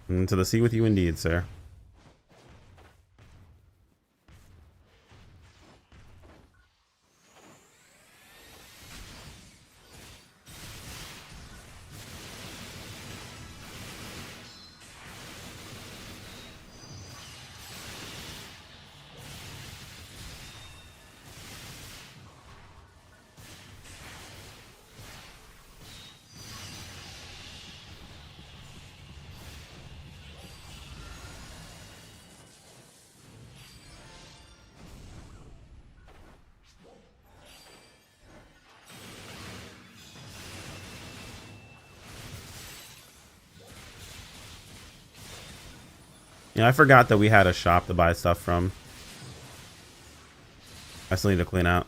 To the sea with you indeed, sir. Yeah, I forgot that we had a shop to buy stuff from. I still need to clean out.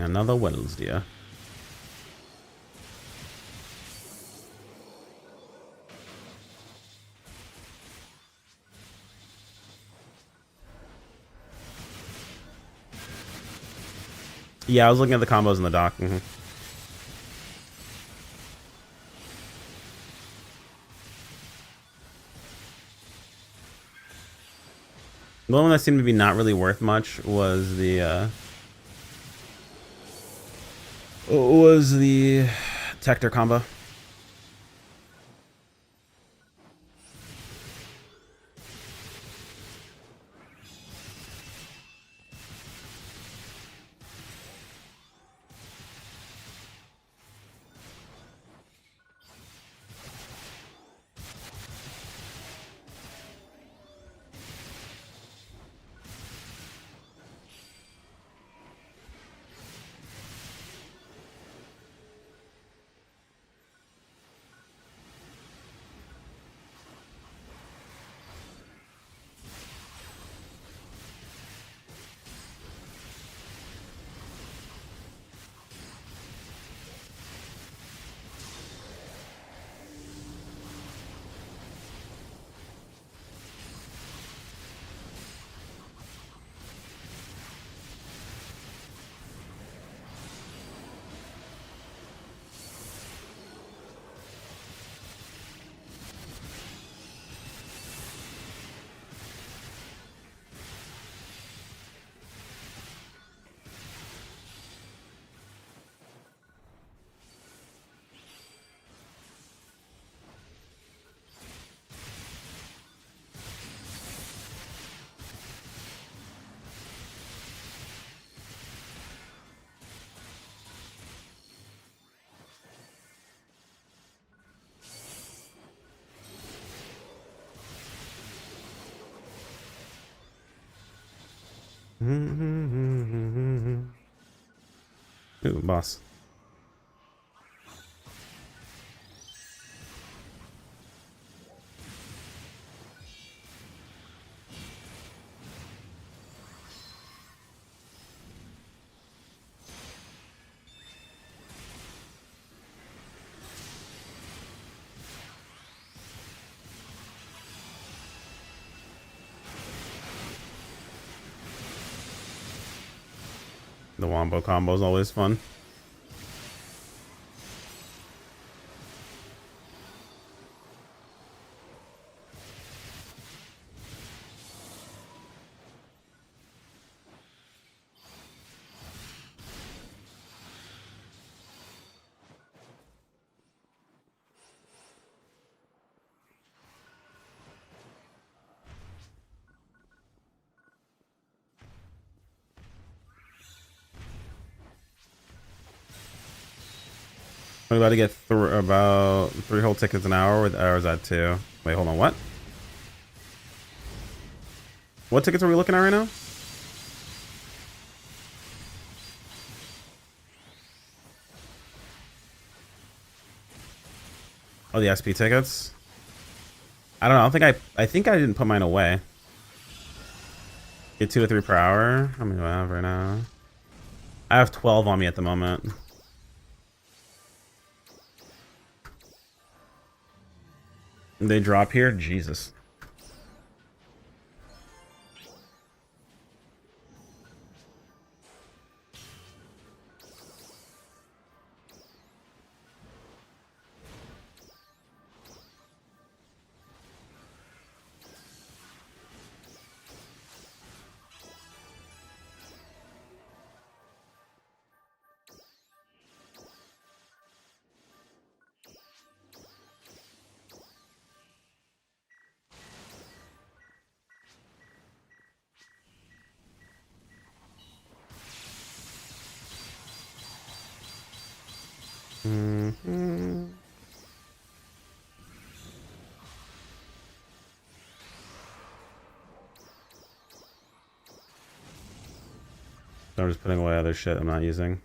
Another Wednesday. Yeah, I was looking at the combos in the dock. The one that seemed to be not really worth much was the Tector combo. Ooh, boss. The wombo combo is always fun. We're about to get about 3 whole tickets an hour with hours at 2. Wait, hold on, what? What tickets are we looking at right now? Oh, the SP tickets? I don't know. I think I didn't put mine away. Get 2 to 3 per hour. How many do I have right now? I have 12 on me at the moment. They drop here? Jesus. So I'm just putting away other shit I'm not using.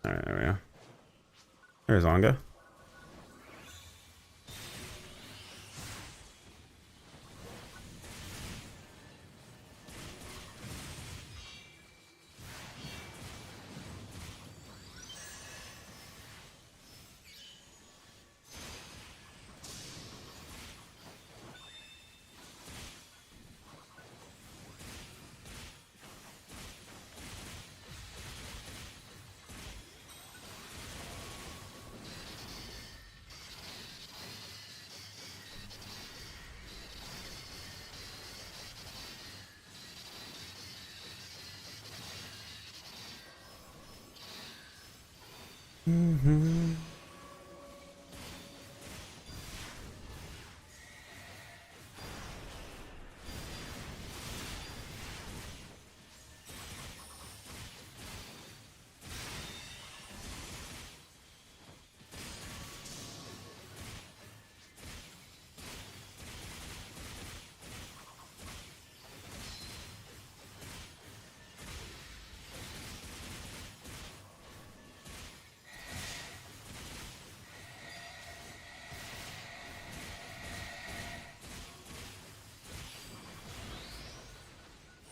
Alright, there we go. There's Onga.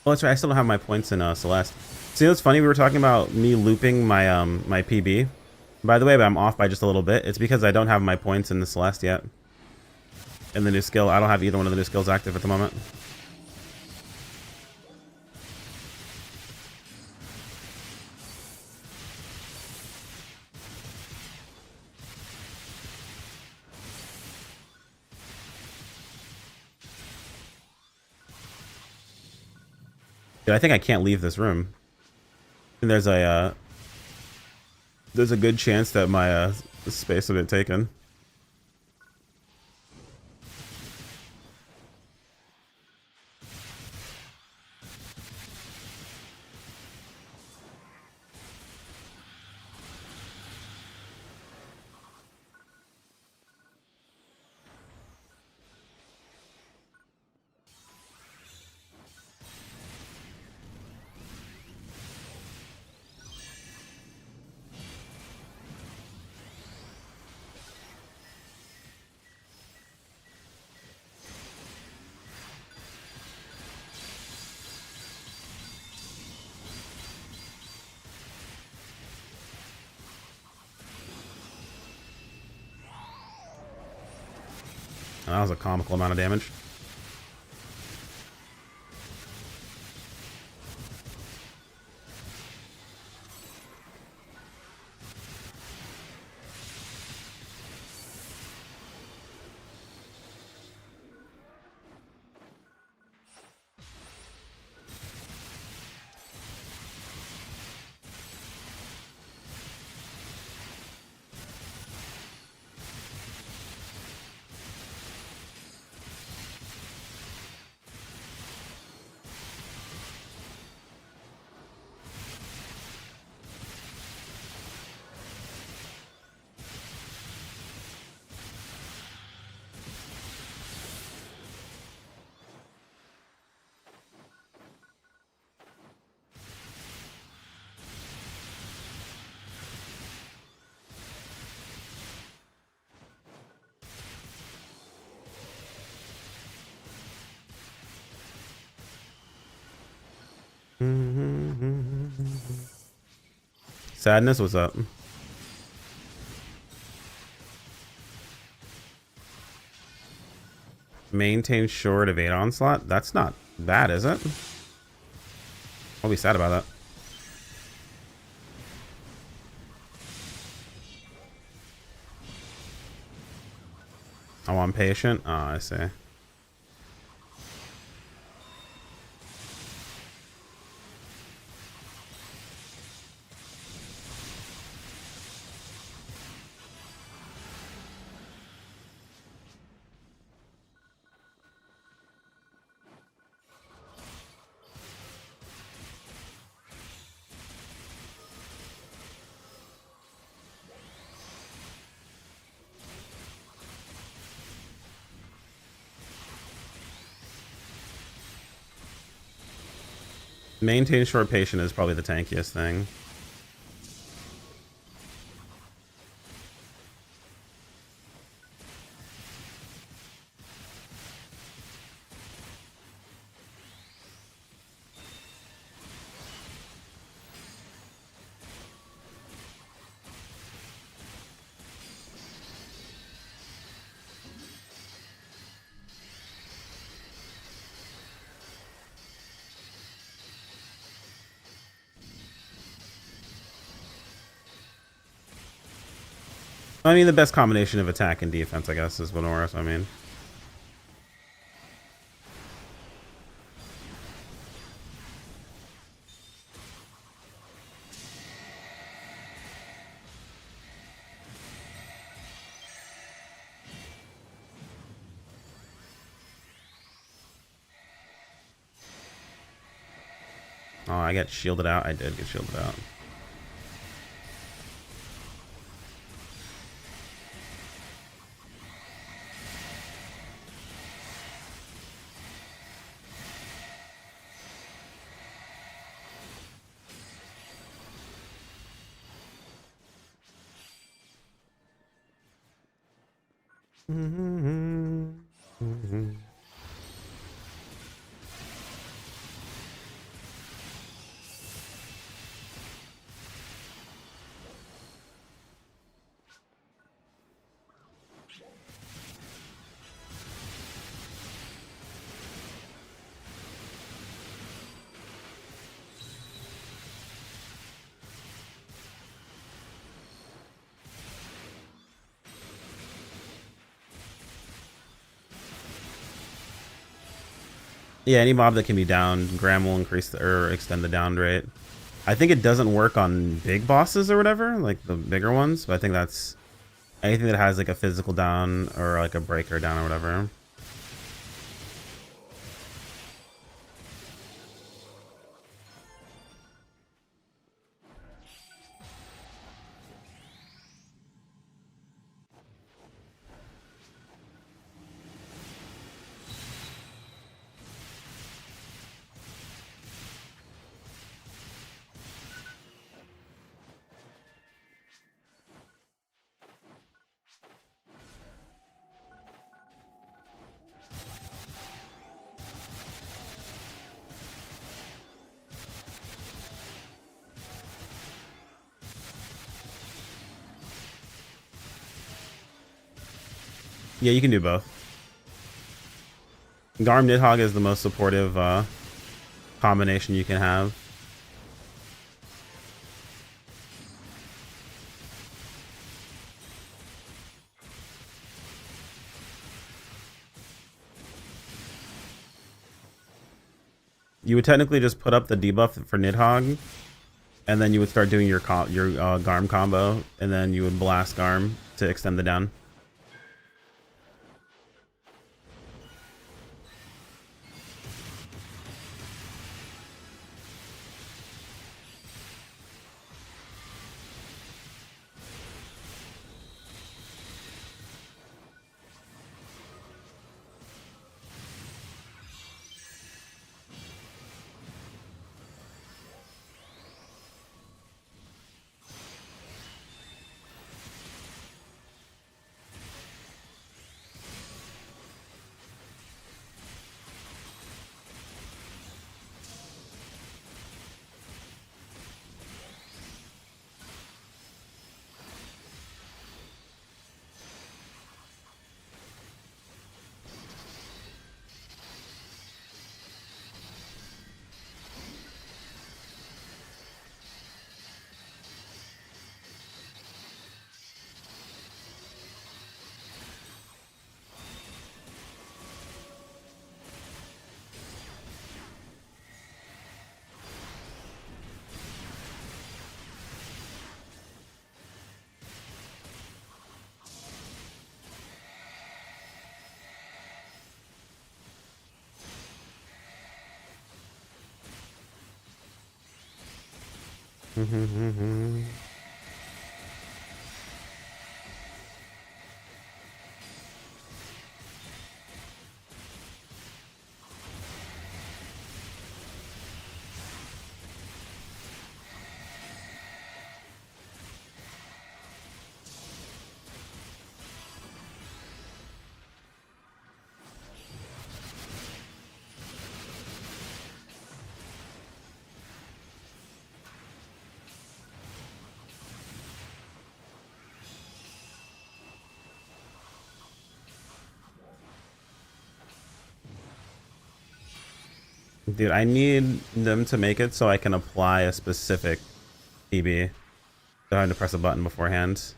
Well, that's right. I still don't have my points in Celeste. See, what's funny? We were talking about me looping my my PB. By the way, but I'm off by just a little bit. It's because I don't have my points in the Celeste yet. In the new skill, I don't have either one of the new skills active at the moment. Dude, I think I can't leave this room. And there's a good chance that my space will get taken. That was a comical amount of damage. Sadness, what's up? Maintain short of 8 onslaught? That's not bad, is it? I'll be sad about that. Oh, I'm patient? Oh, I see. Maintain short patient is probably the tankiest thing. I mean, the best combination of attack and defense, I guess, is Venoris, I mean. Oh, I get shielded out. I did get shielded out. Yeah, any mob that can be downed, Graham will increase the, or extend the down rate. I think it doesn't work on big bosses or whatever, like the bigger ones, but I think that's anything that has like a physical down or like a breaker down or whatever. Yeah, you can do both. Garm Nidhogg is the most supportive combination you can have. You would technically just put up the debuff for Nidhogg, and then you would start doing your Garm combo, and then you would blast Garm to extend the down. Dude, I need them to make it so I can apply a specific PB. So I had to press a button beforehand.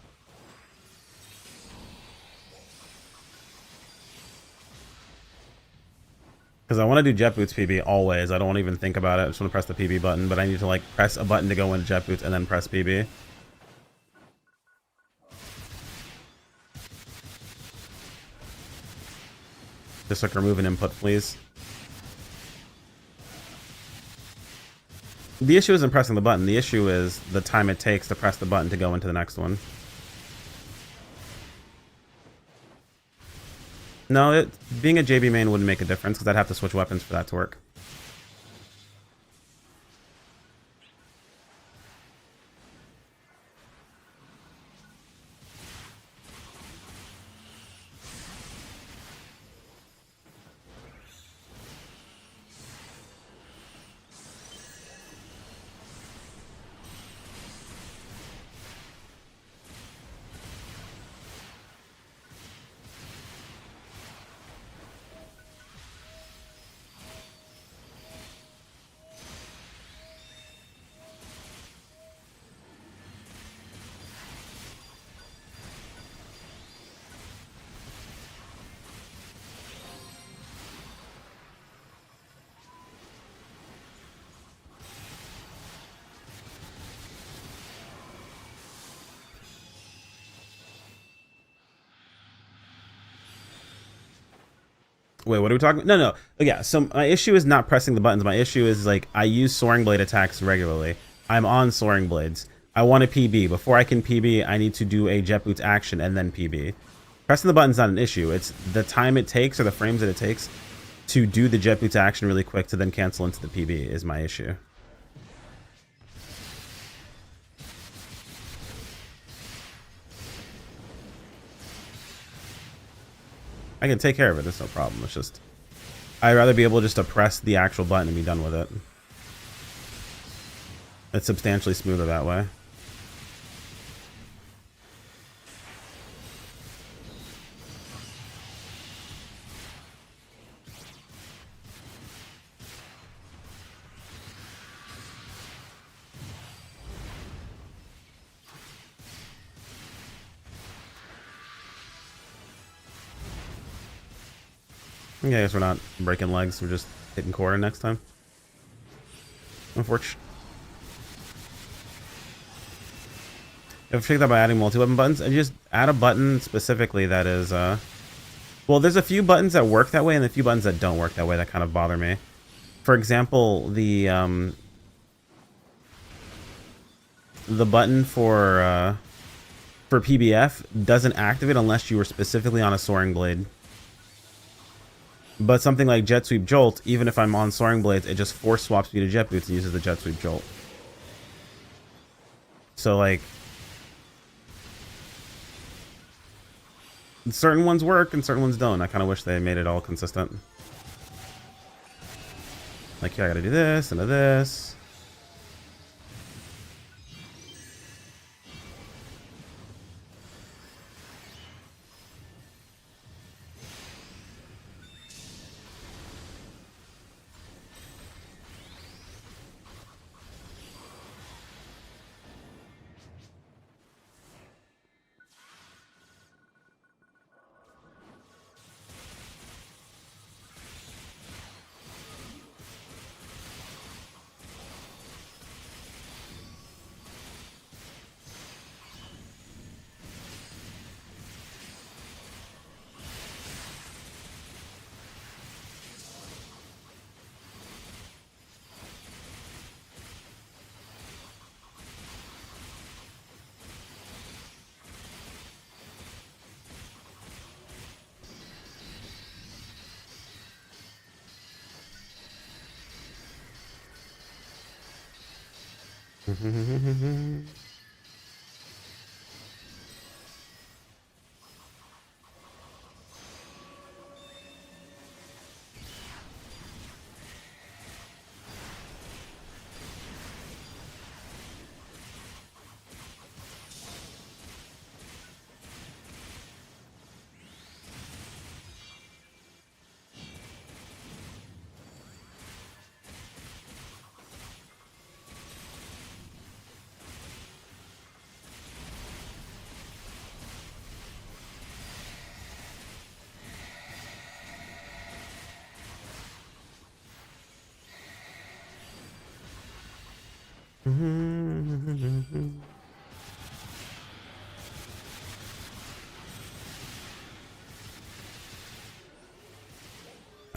Because I want to do Jet Boots PB always. I don't want to even think about it. I just want to press the PB button, but I need to like press a button to go into Jet Boots and then press PB. Just like remove an input, please. The issue isn't pressing the button. The issue is the time it takes to press the button to go into the next one. No, being a JB main wouldn't make a difference because I'd have to switch weapons for that to work. Wait, what are we talking about? No. Yeah, so my issue is not pressing the buttons. My issue is, like, I use Soaring Blade attacks regularly. I'm on Soaring Blades. I want a PB. Before I can PB, I need to do a Jet Boots action and then PB. Pressing the button's not an issue. It's the time it takes or the frames that it takes to do the Jet Boots action really quick to then cancel into the PB is my issue. I can take care of it. It's no problem. It's just I'd rather be able just to press the actual button and be done with it. It's substantially smoother that way. Okay, I guess we're not breaking legs. We're just hitting quarter next time. Unfortunately. If you check that by adding multi-weapon buttons, and just add a button specifically that is, well, there's a few buttons that work that way and a few buttons that don't work that way that kind of bother me. For example, the button for PBF doesn't activate unless you were specifically on a Soaring Blade. But something like Jet Sweep Jolt, even if I'm on Soaring Blades, it just force swaps me to Jet Boots and uses the Jet Sweep Jolt. So, like, certain ones work and certain ones don't. I kind of wish they made it all consistent. Like, yeah, I gotta do this and this.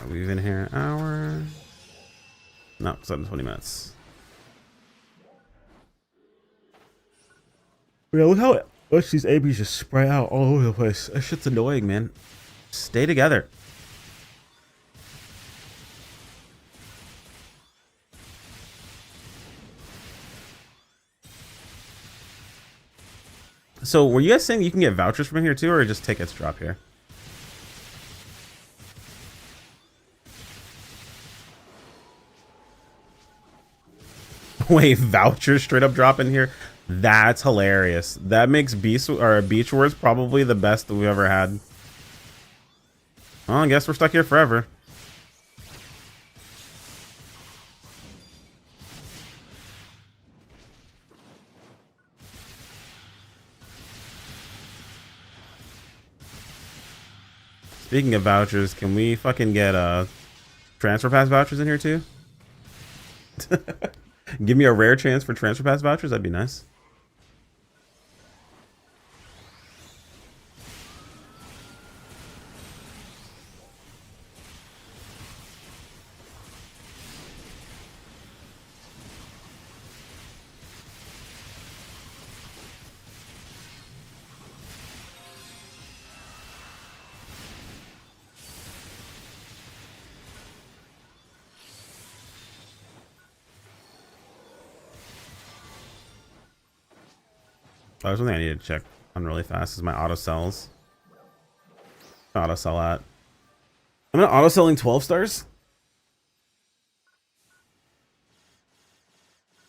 We've been here an hour. No, 20 minutes. Yeah, look how much these ABs just spray out all over the place. That shit's annoying, man. Stay together. So, were you guys saying you can get vouchers from here too, or just tickets drop here? Wait, vouchers straight up drop in here? That's hilarious. That makes Beach Wars probably the best that we've ever had. Well, I guess we're stuck here forever. Speaking of vouchers, can we fucking get transfer pass vouchers in here too? Give me a rare chance for transfer pass vouchers, that'd be nice. Oh, there's something I need to check on really fast is my auto sells. Auto sell at. I'm not auto selling 12 stars.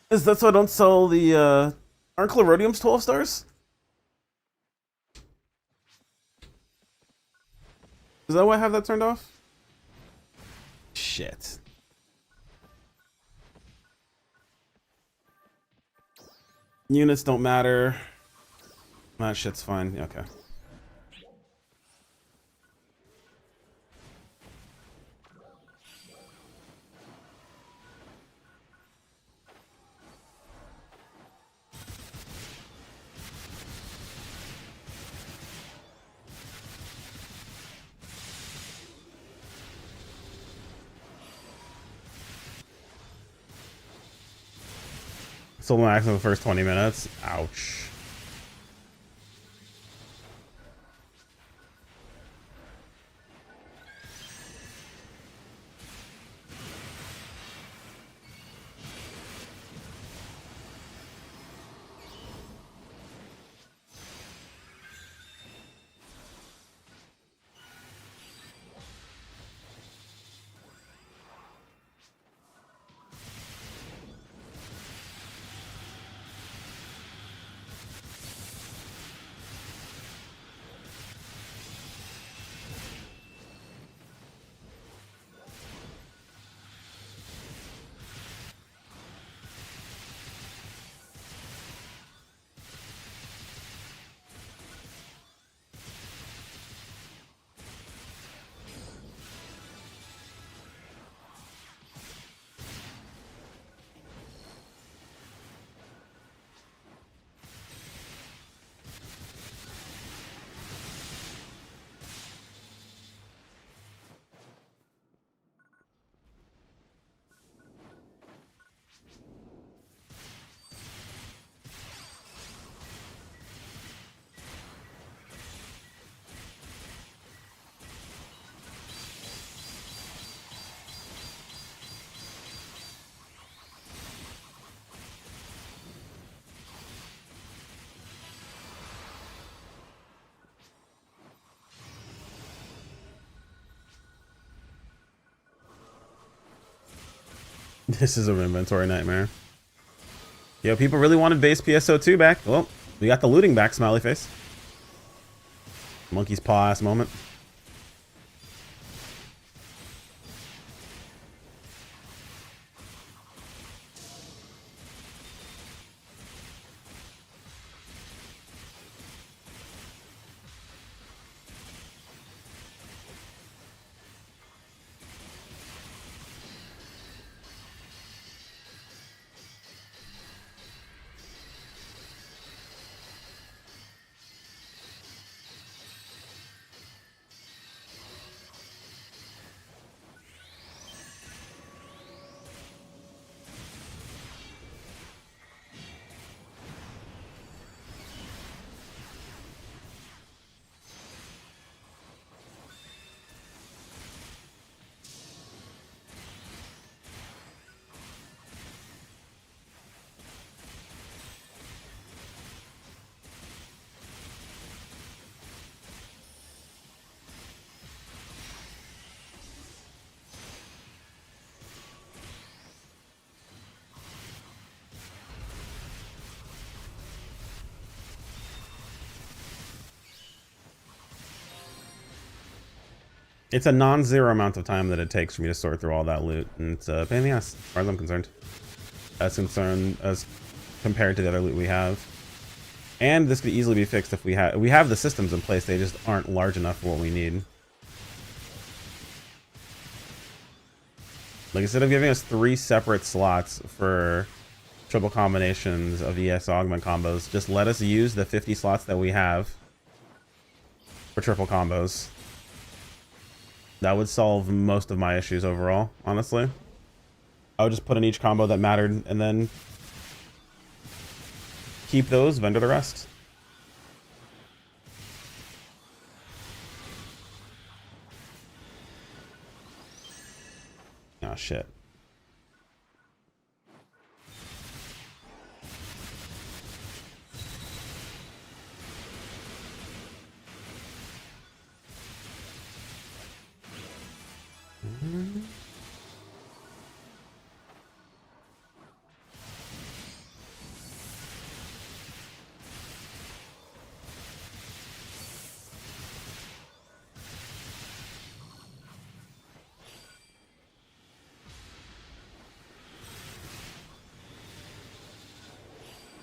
Is that so I don't sell the aren't Clarodium's 12 stars? Is that why I have that turned off? Shit. Units don't matter. That shit's fine. Okay. Still max in the first 20 minutes. Ouch. This is an inventory nightmare. Yo, people really wanted base PSO2 back. Well, we got the looting back, smiley face. Monkey's paw ass moment. It's a non-zero amount of time that it takes for me to sort through all that loot, and it's a pain in the ass, as far as I'm concerned. As compared to the other loot we have. And this could easily be fixed if we have the systems in place, they just aren't large enough for what we need. Like, instead of giving us 3 separate slots for triple combinations of ES augment combos, just let us use the 50 slots that we have for triple combos. That would solve most of my issues overall, honestly. I would just put in each combo that mattered and then keep those, vendor the rest. Oh shit.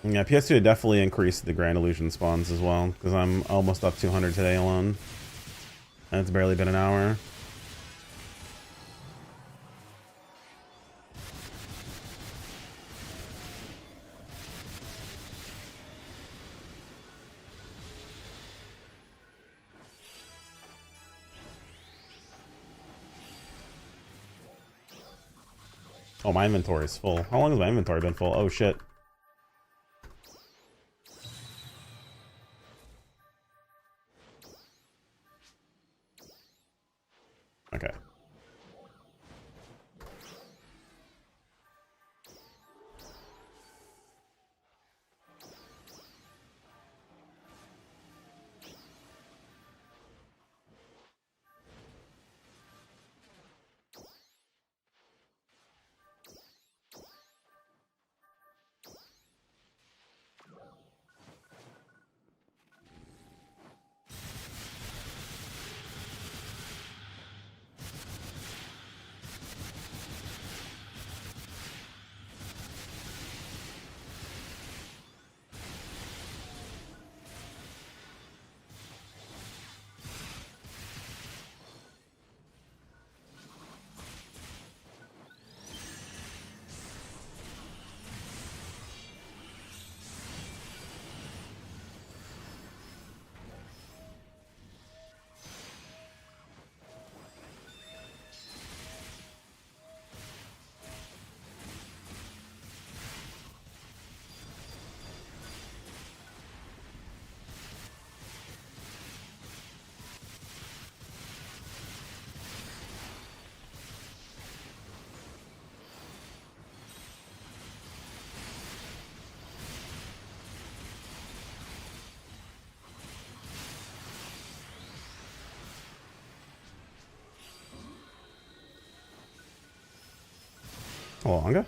Yeah, PS2 definitely increased the Grand Illusion spawns as well, because I'm almost up 200 today alone. And it's barely been an hour. Oh, my inventory is full. How long has my inventory been full? Oh, shit. Oh, Anga?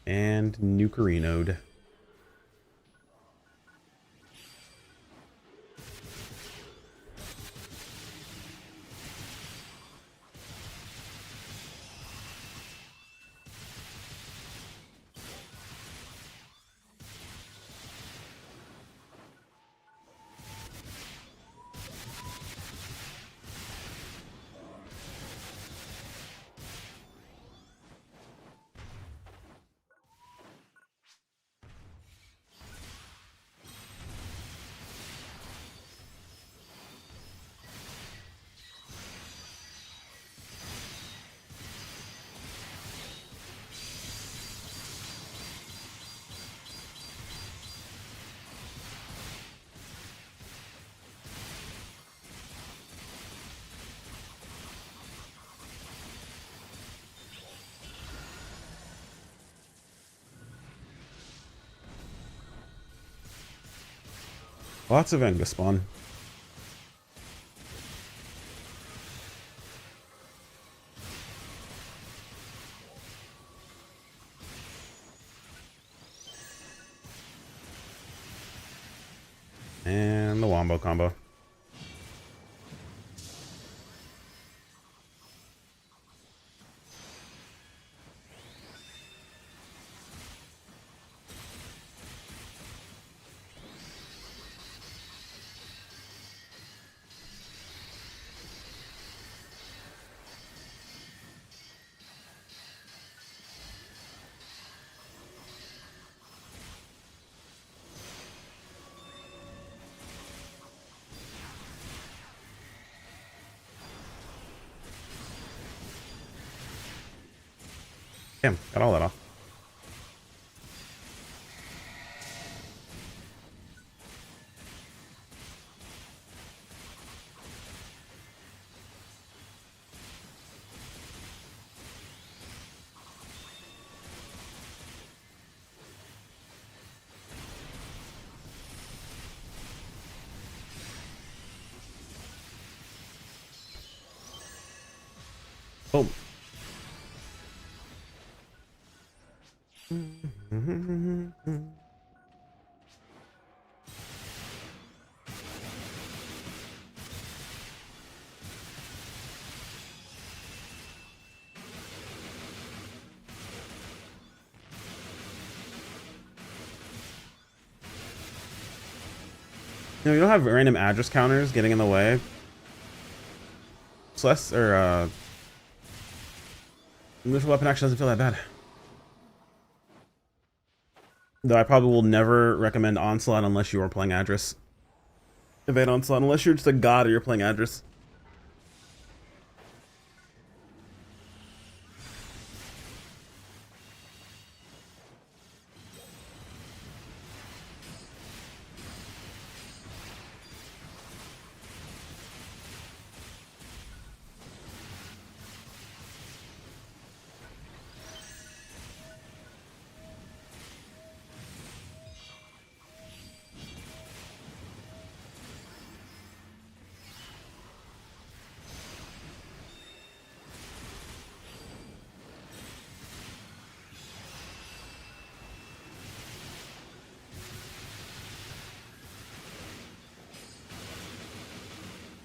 And Nukerinoed. Lots of Anga spawn. And the Wombo combo. Damn, got all that off. Boom. You don't have random address counters getting in the way. Celeste or Lethal Weapon actually doesn't feel that bad. Though I probably will never recommend Onslaught unless you are playing Address. Evade Onslaught unless you're just a god or you're playing Address.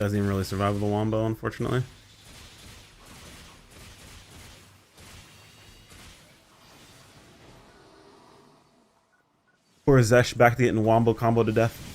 Doesn't even really survive with the Wombo, unfortunately. Poor Zesh back to getting Wombo combo to death.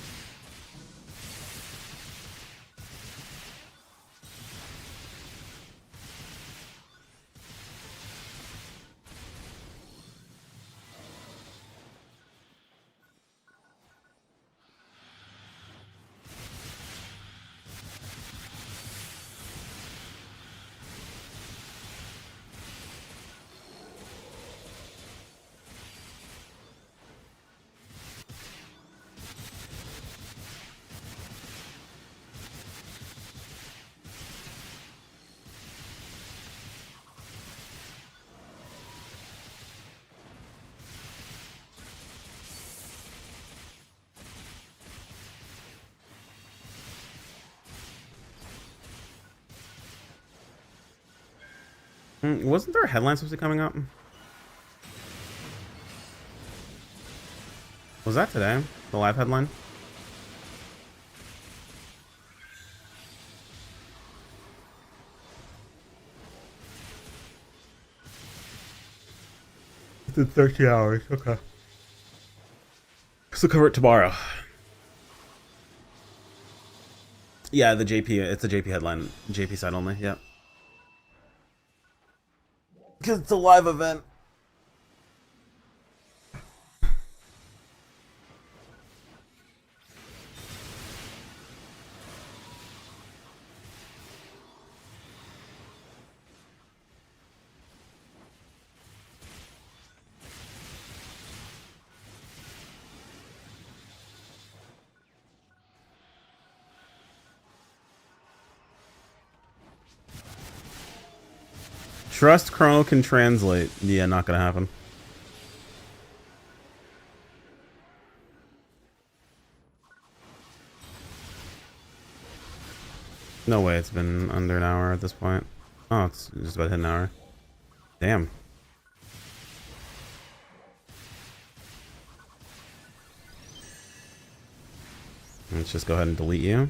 Wasn't there a headline supposed to be coming up? Was that today? The live headline? Within 30 hours, okay. So cover it tomorrow. Yeah, the JP, it's a JP headline. JP side only, yeah. Because it's a live event. Trust Chrono can translate. Yeah, not gonna happen. No way, it's been under an hour at this point. Oh, it's just about hit an hour. Damn. Let's just go ahead and delete you.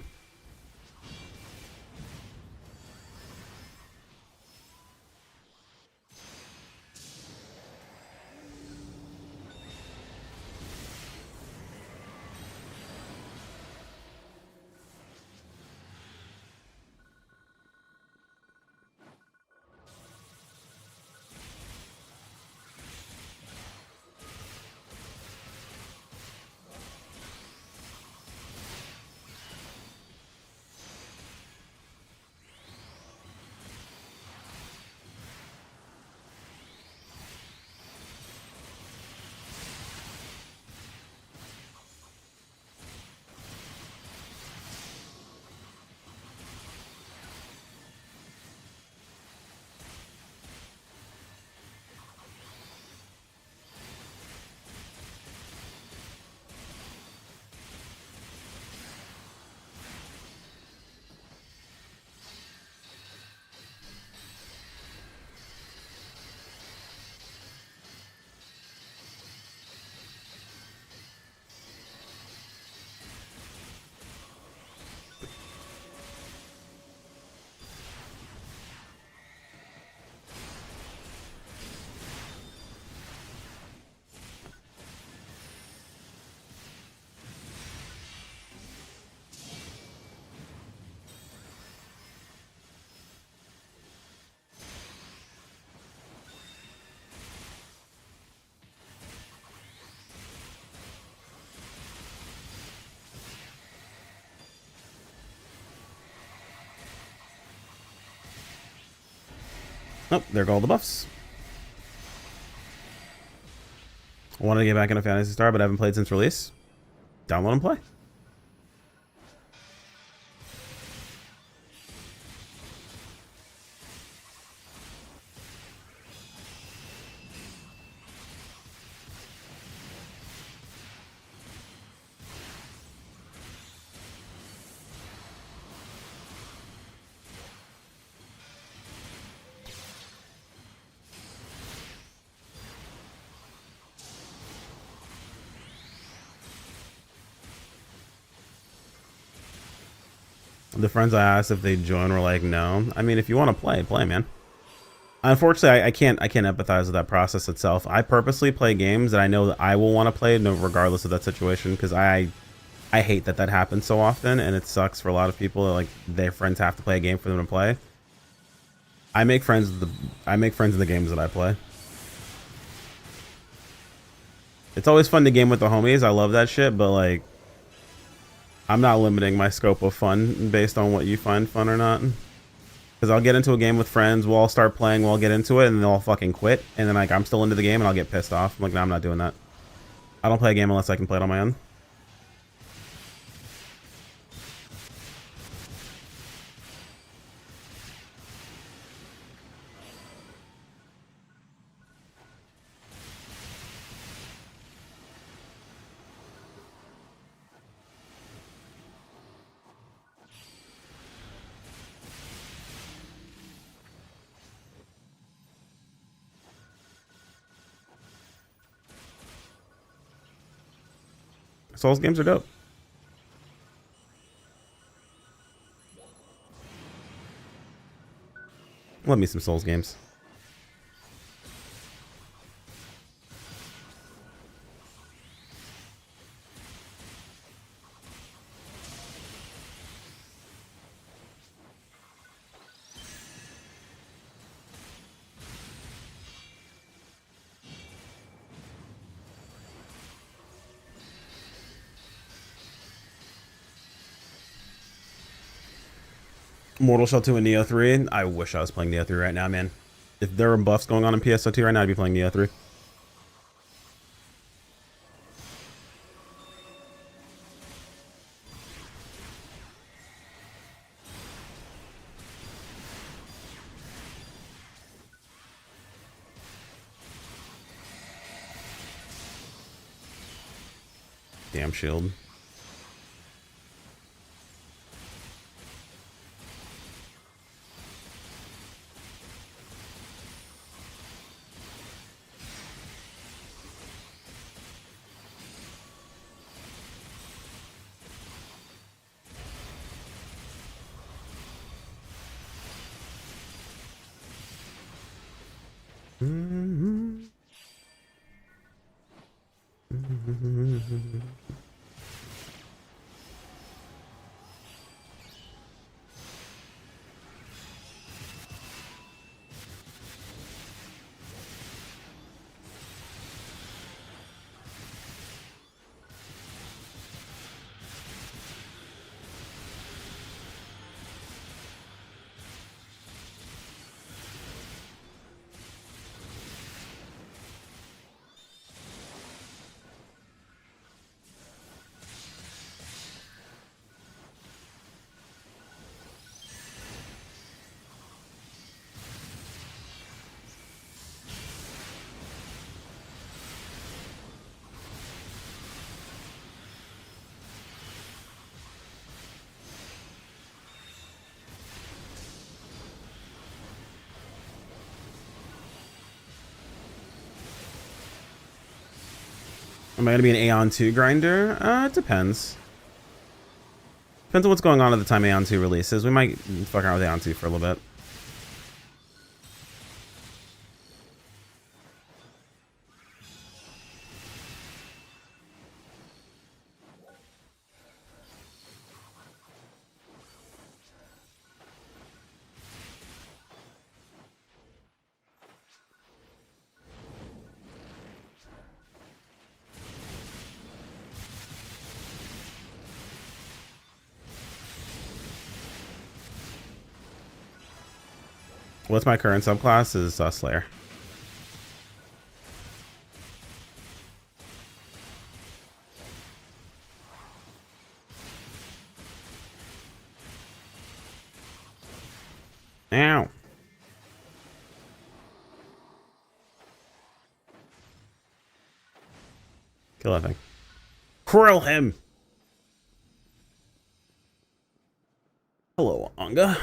Oh, there go all the buffs. I wanted to get back into Phantasy Star, but I haven't played since release. Download and play. The friends I asked if they'd join were like, no. I mean, if you want to play, play, man. Unfortunately, I can't empathize with that process itself. I purposely play games that I know that I will want to play, no, regardless of that situation, because I hate that happens so often, and it sucks for a lot of people that, like, their friends have to play a game for them to play. I make friends in the games that I play. It's always fun to game with the homies. I love that shit, but like, I'm not limiting my scope of fun based on what you find fun or not. Because I'll get into a game with friends, we'll all start playing, we'll all get into it, and they'll all fucking quit. And then like I'm still into the game and I'll get pissed off. I'm like, no, I'm not doing that. I don't play a game unless I can play it on my own. Souls games are dope. Love me some Souls games. Mortal Shell 2 and Neo 3. I wish I was playing Neo 3 right now, man. If there were buffs going on in PSO2 right now, I'd be playing Neo 3. Damn shield. Am I going to be an Aeon 2 grinder? It depends. Depends on what's going on at the time Aeon 2 releases. We might fuck around with Aeon 2 for a little bit. What's my current subclass is Slayer. Ow. Kill that thing. Krill him. Hello, Anga.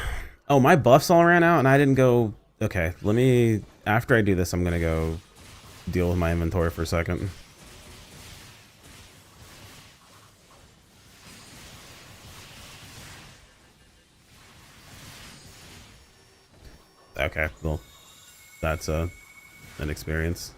Oh, my buffs all ran out and I didn't go... Okay, let me... After I do this, I'm gonna go deal with my inventory for a second. Okay, well, that's an experience.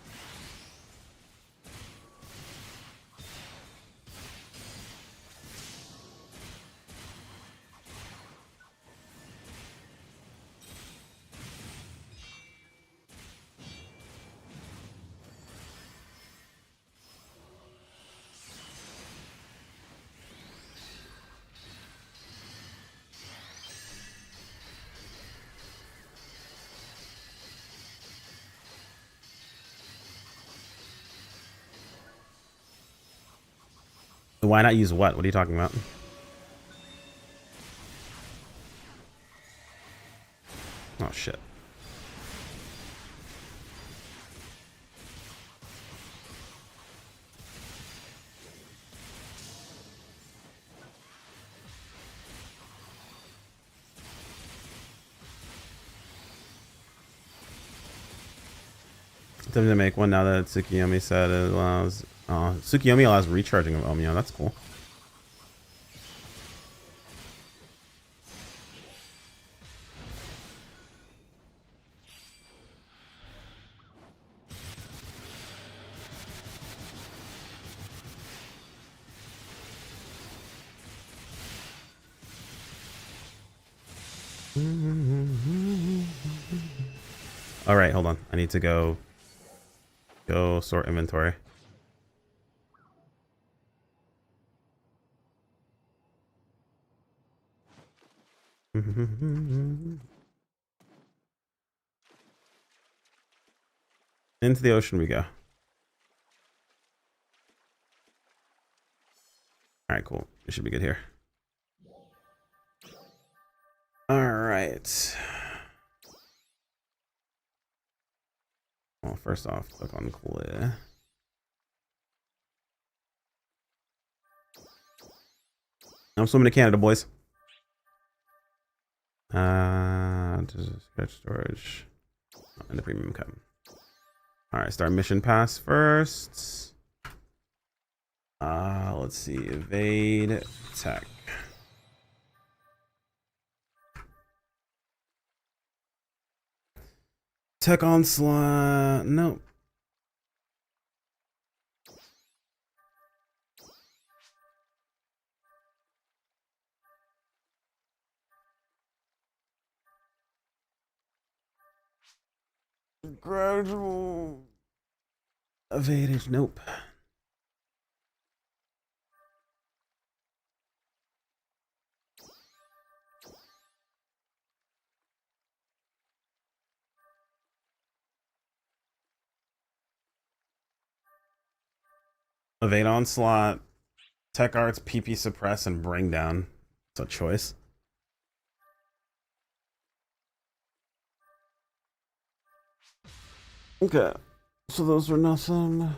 Why not use what? What are you talking about? Oh shit. Attempting to make one now that Tsukiyomi said it allows. Tsukiyomi allows recharging of Omio. That's cool. All right, hold on. I need to go sort inventory. Into the ocean we go. All right, cool. We should be good here. All right. Well, first off, click on clear. I'm swimming to Canada, boys. Sketch storage and the premium cup. All right, start mission pass first. Let's see, evade tech. Tech onslaught. Nope. Gradual evaded. Nope. Evade onslaught. Tech arts, PP suppress, and bring down. It's a choice. Okay. So those are nothing.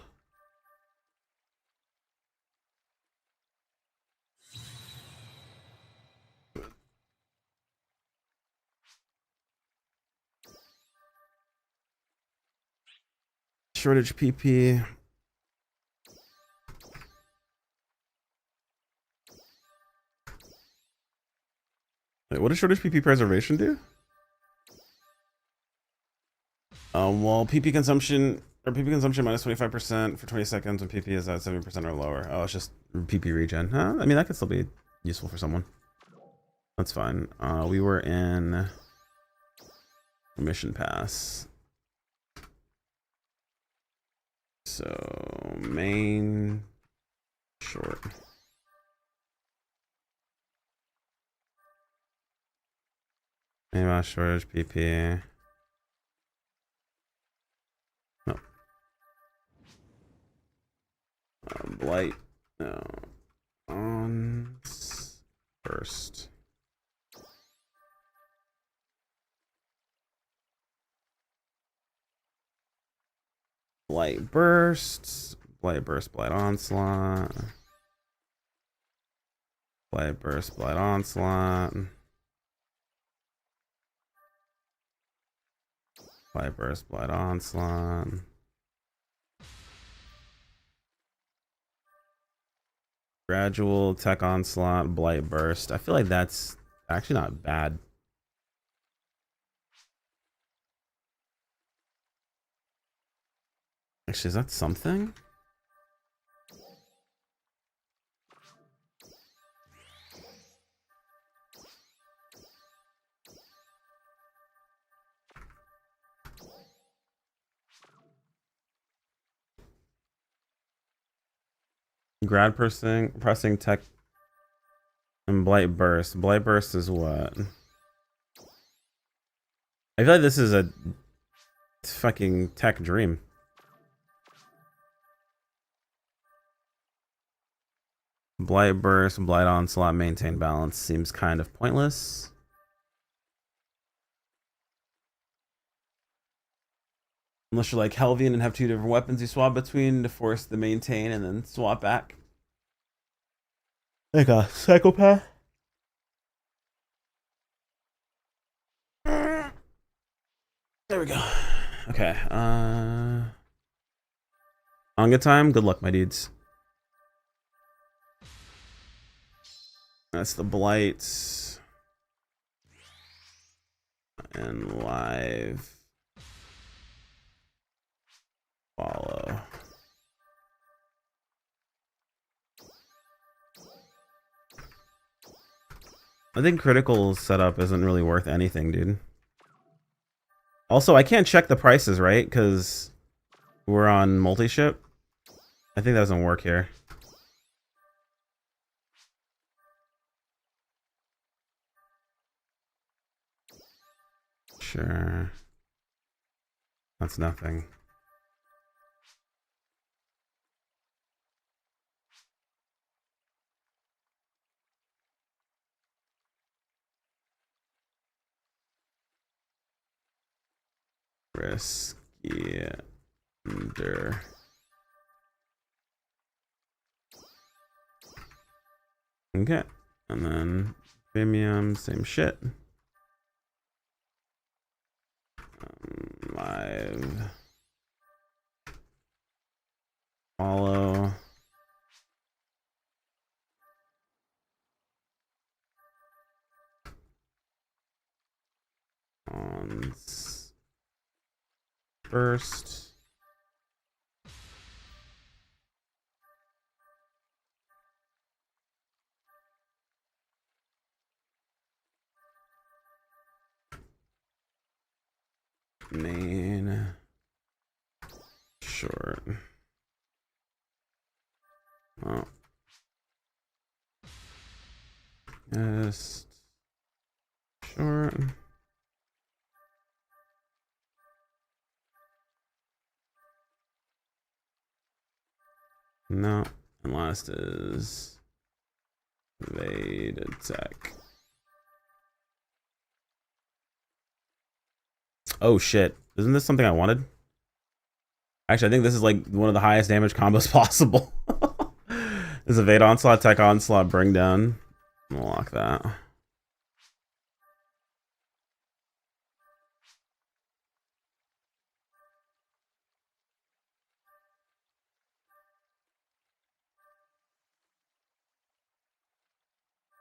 Shortage PP. Wait, what does shortage PP preservation do? Well, PP consumption minus 25% for 20 seconds when PP is at 70% or lower. Oh, it's just PP regen. Huh? I mean, that could still be useful for someone. That's fine. We were in mission pass. So main short. Main shortage PP. No. Blight. No. On first. Blight bursts. Blight burst. Blight onslaught. Blight burst. Blight onslaught. Blight burst. Blight onslaught. Gradual tech onslaught. Blight burst. I feel like that's actually not bad. Actually, is that something? Grad pressing tech and blight burst. Blight burst is what? I feel like this is a fucking tech dream. Blight burst, blight onslaught, maintain balance seems kind of pointless. Unless you're like Helvian and have two different weapons you swap between to force the maintain and then swap back. Like a psychopath. There we go. Okay. Anga time. Good luck, my dudes. That's the blight. And live. Follow. I think critical setup isn't really worth anything, dude. Also, I can't check the prices, right? Because we're on multi-ship. I think that doesn't work here. Sure. That's nothing. Risky under. Okay. And then premium, same shit. Live. Follow. On first. Main. Short. Oh. Just short. No. And last is evade attack. Oh shit. Isn't this something I wanted? Actually, I think this is like one of the highest damage combos possible. This is evade onslaught, tech onslaught, bring down. I'm gonna lock that.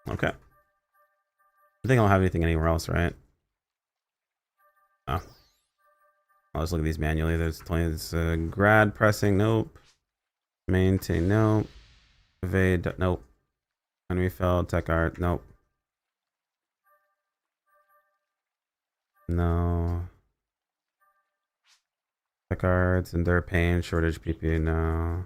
Okay. I think I don't have anything anywhere else, right? Oh. I'll just look at these manually. There's grad pressing, nope. Maintain, nope. Evade, nope. Enemy fell, tech art, nope. No. Tech arts, endure pain, shortage PP, no.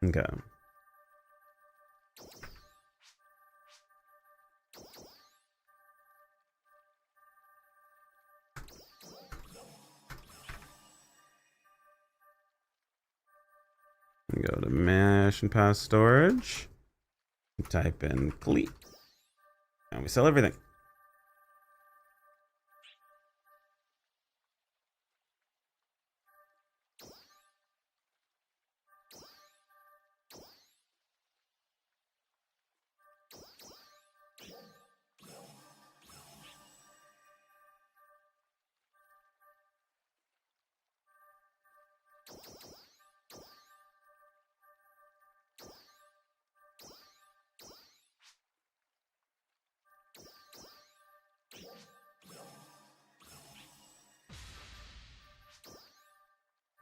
Okay. Go to mesh and pass storage. Type in cleat. And we sell everything.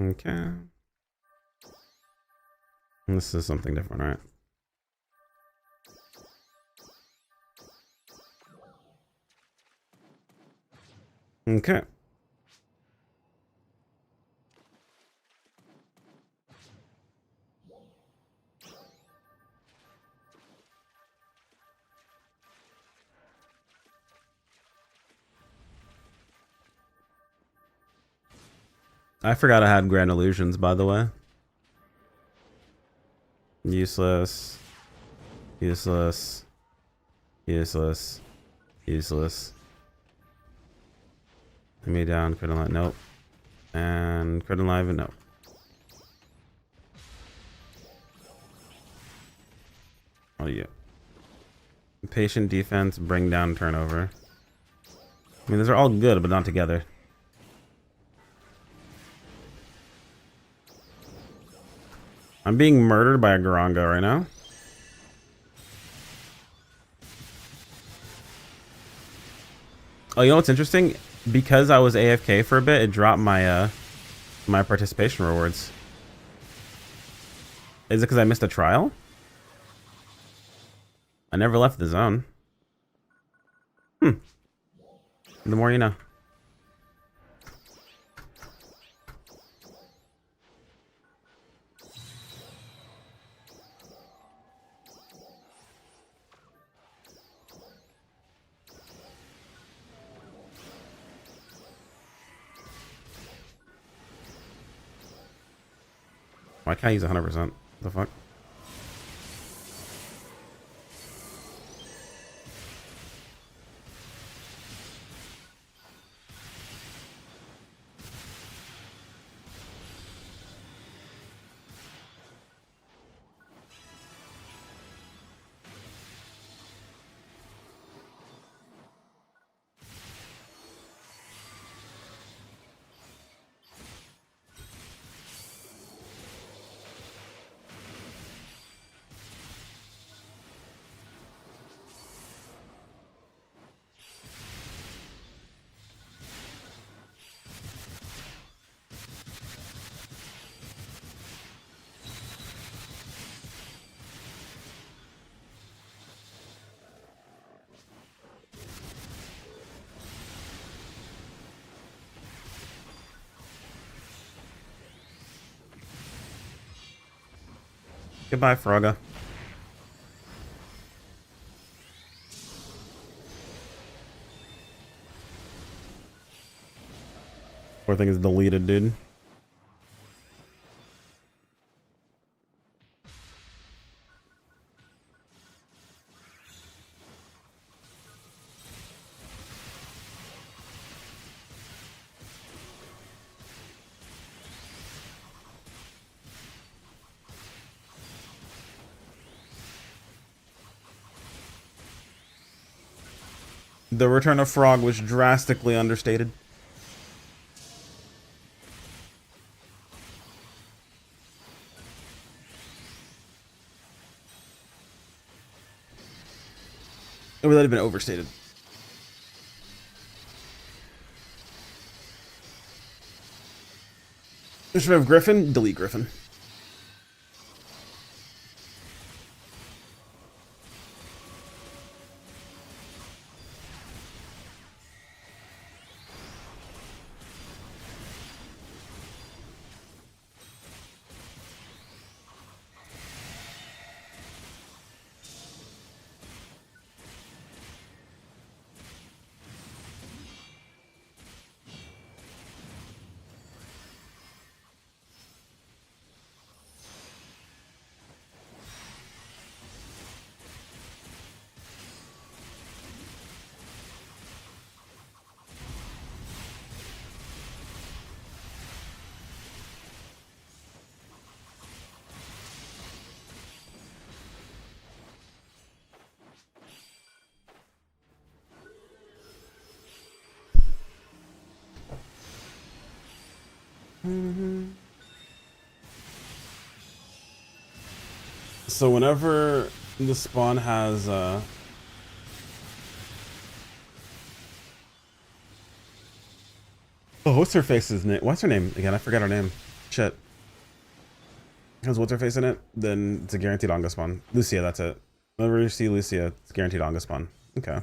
Okay. This is something different, right? Okay. I forgot I had Grand Illusions, by the way. Useless. Useless. Useless. Useless. Let me down. Couldn't let. Nope. And couldn't live and nope. What are you? Patient defense, bring down turnover. I mean, those are all good, but not together. I'm being murdered by a Garanga right now. Oh, you know what's interesting? Because I was AFK for a bit, it dropped my my participation rewards. Is it because I missed a trial? I never left the zone. The more you know. Why can't I use 100%? The fuck? Goodbye, Frogga. Poor thing is deleted, dude. The return of Frog was drastically understated. It would have been overstated. Should we have Griffin? Delete Griffin. So whenever the spawn has oh, what's her face's name? What's her name again? I forgot her name. Shit. Has what's her face in it? Then it's a guaranteed Onga spawn. Lucia, that's it. Whenever you see Lucia, it's guaranteed Onga spawn. Okay.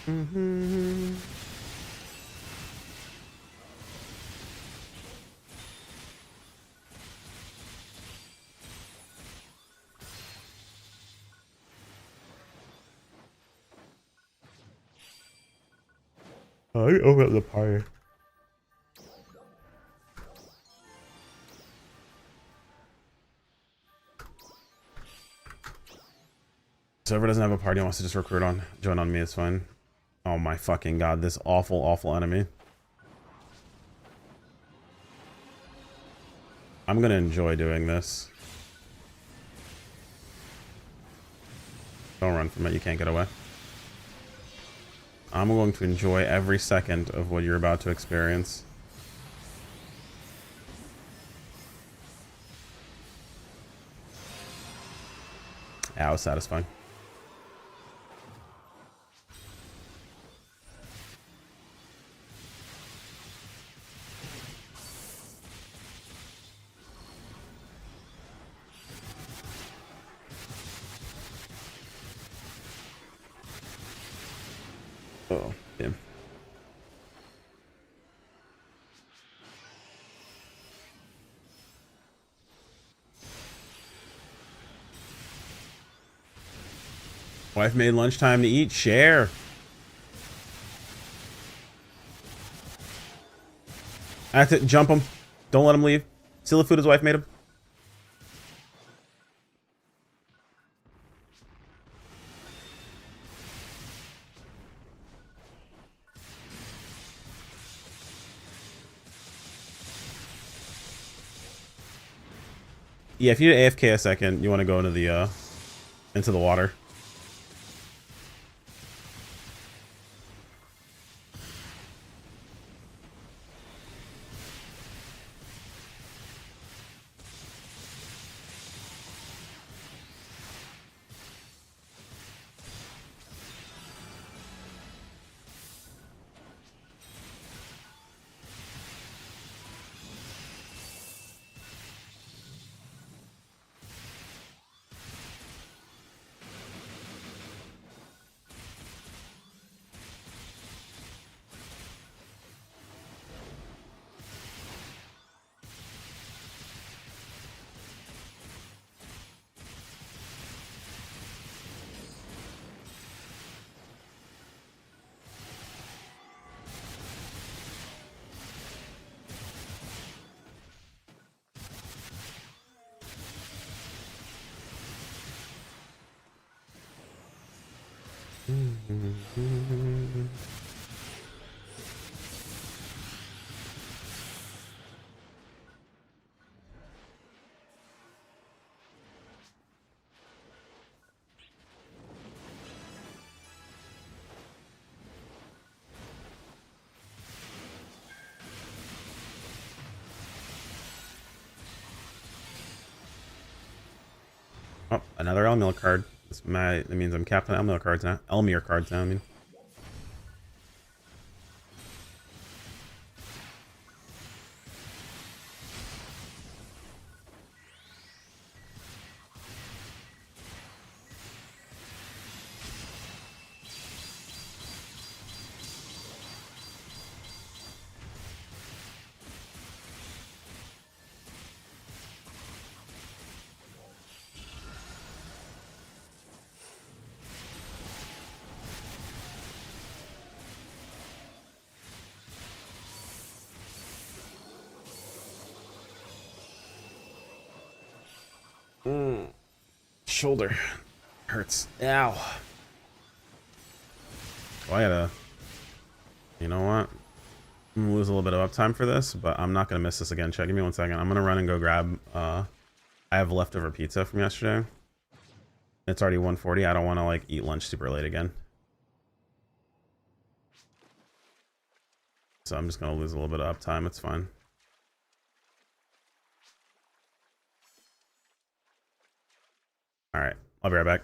Mm-hmm. I open up the party. Server doesn't have a party, wants to just recruit on. Join on me, it's fine. Oh my fucking god, this awful, awful enemy. I'm gonna enjoy doing this. Don't run from it, you can't get away. I'm going to enjoy every second of what you're about to experience. Yeah, it was satisfying. Oh, damn. Wife made lunchtime to eat. Share. I have to jump him. Don't let him leave. Steal the food his wife made him. Yeah, if you AFK a second, you want to go into the water. Oh, another Elmir card. That means I'm Captain Elmir cards now. Elmir cards now, I mean. Shoulder hurts. Ow. Well, I gotta. You know what? I'm gonna lose a little bit of uptime for this, but I'm not gonna miss this again. Check, give me 1 second. I'm gonna run and go grab. I have leftover pizza from yesterday. It's already 1:40. I don't want to like eat lunch super late again. So I'm just gonna lose a little bit of uptime. It's fine. All right, I'll be right back.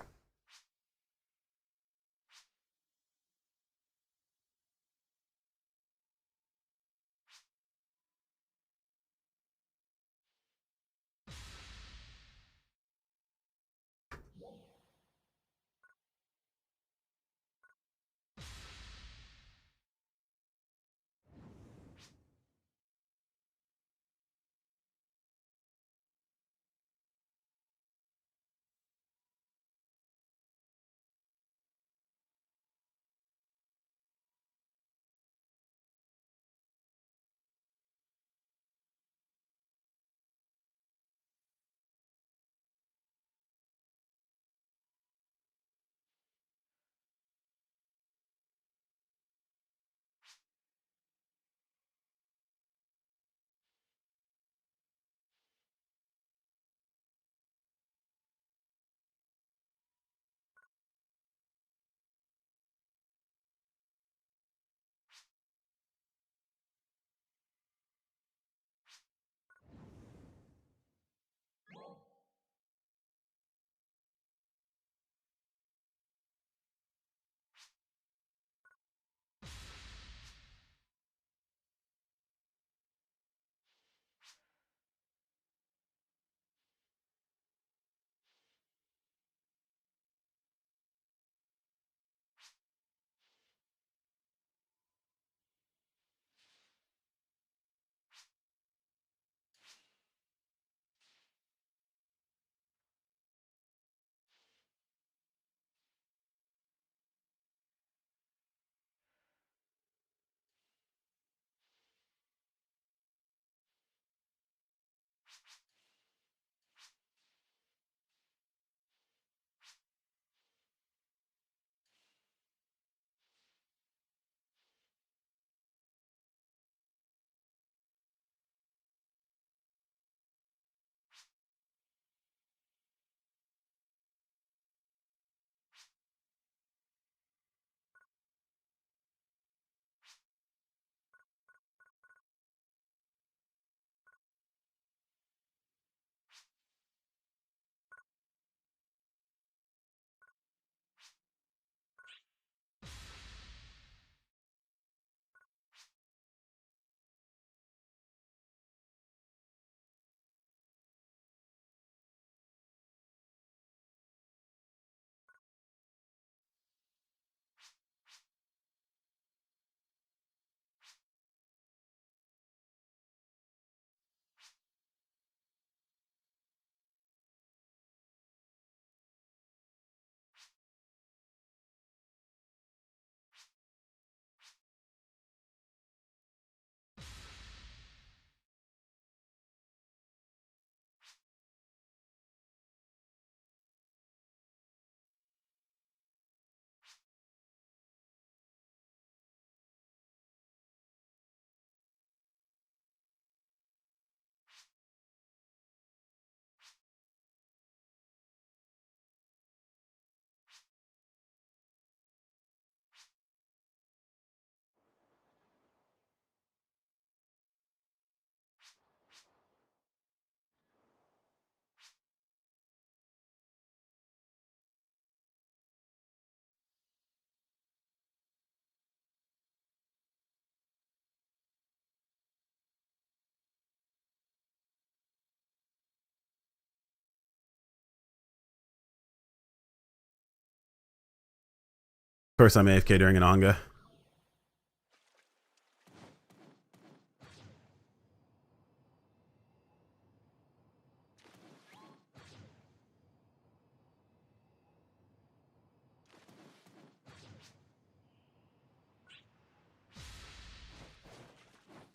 Of course, I'm AFK during an Anga.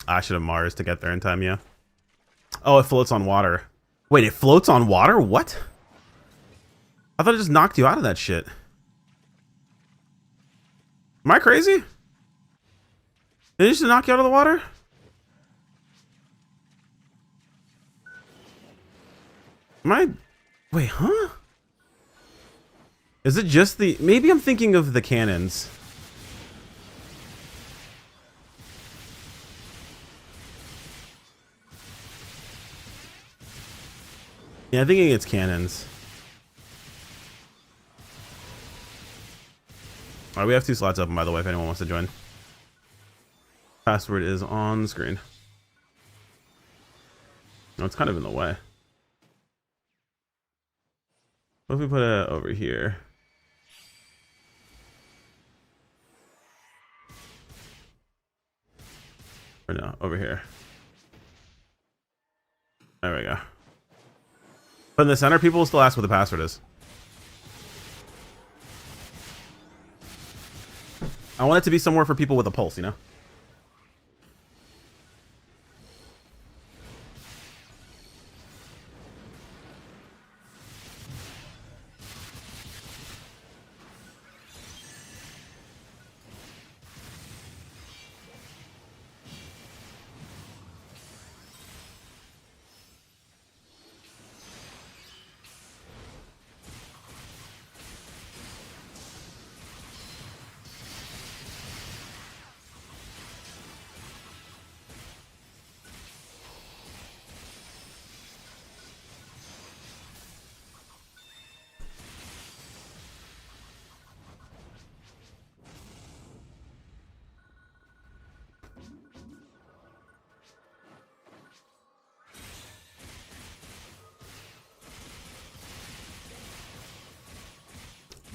I should have Mars to get there in time, yeah. Oh, it floats on water. Wait, it floats on water? What? I thought it just knocked you out of that shit. Am I crazy? Did it just knock you out of the water? Am I... Wait, huh? Is it just the... Maybe I'm thinking of the cannons. Yeah, I'm thinking it's cannons. Alright, we have 2 slots open, by the way, if anyone wants to join. Password is on screen. No, it's kind of in the way. What if we put it over here? Or no, over here. There we go. But in the center, people will still ask what the password is. I want it to be somewhere for people with a pulse, you know?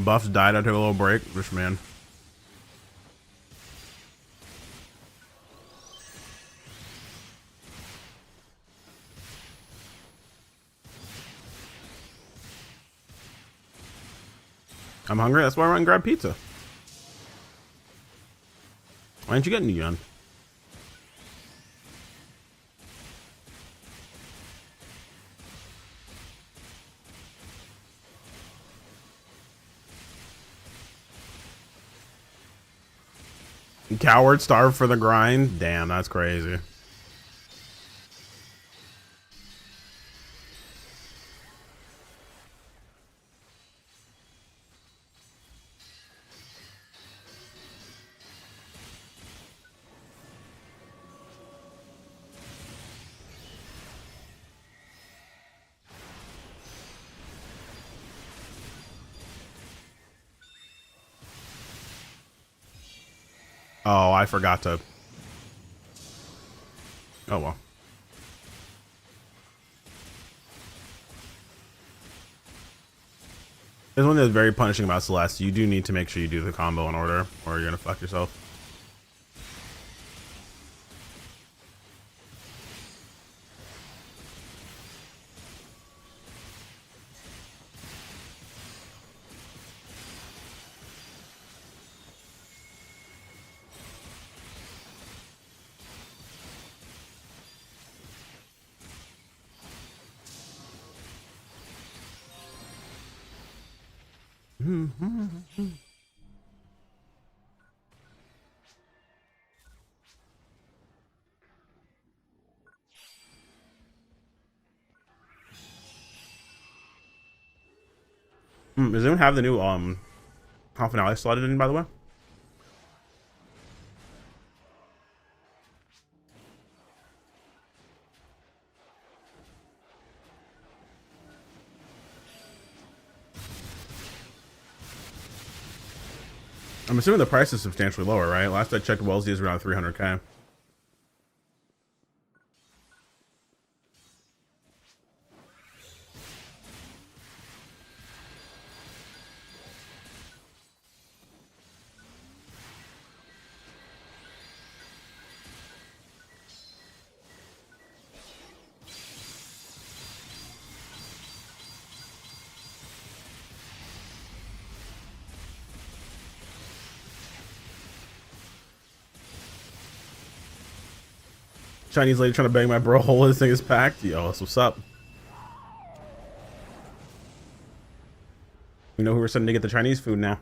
Buffs died. I took a little break. Rich man. I'm hungry. That's why I went and grabbed pizza. Why didn't you get any gun? Coward starved for the grind? Damn, that's crazy. Oh, I forgot to. Oh, well. There's one that's very punishing about Celeste. You do need to make sure you do the combo in order, or you're going to fuck yourself. Does anyone have the new half an hour slotted in, by the way? I'm assuming the price is substantially lower, right? Last I checked, Wellesley is around 300k. Chinese lady trying to bang my bro hole. This thing is packed. Yo, that's what's up. We know who we're sending to get the Chinese food now.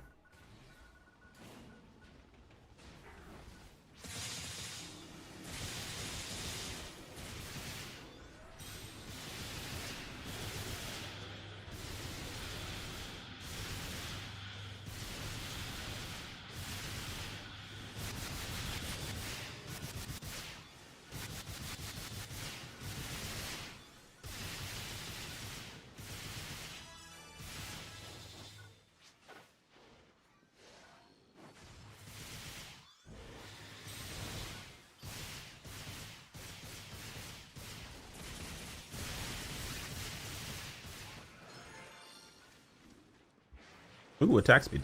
Ooh, attack speed.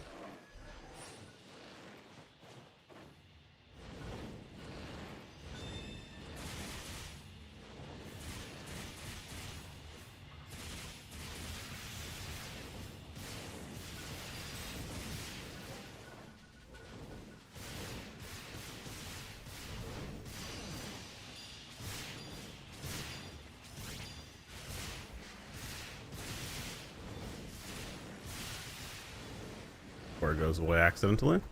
Or it goes away accidentally.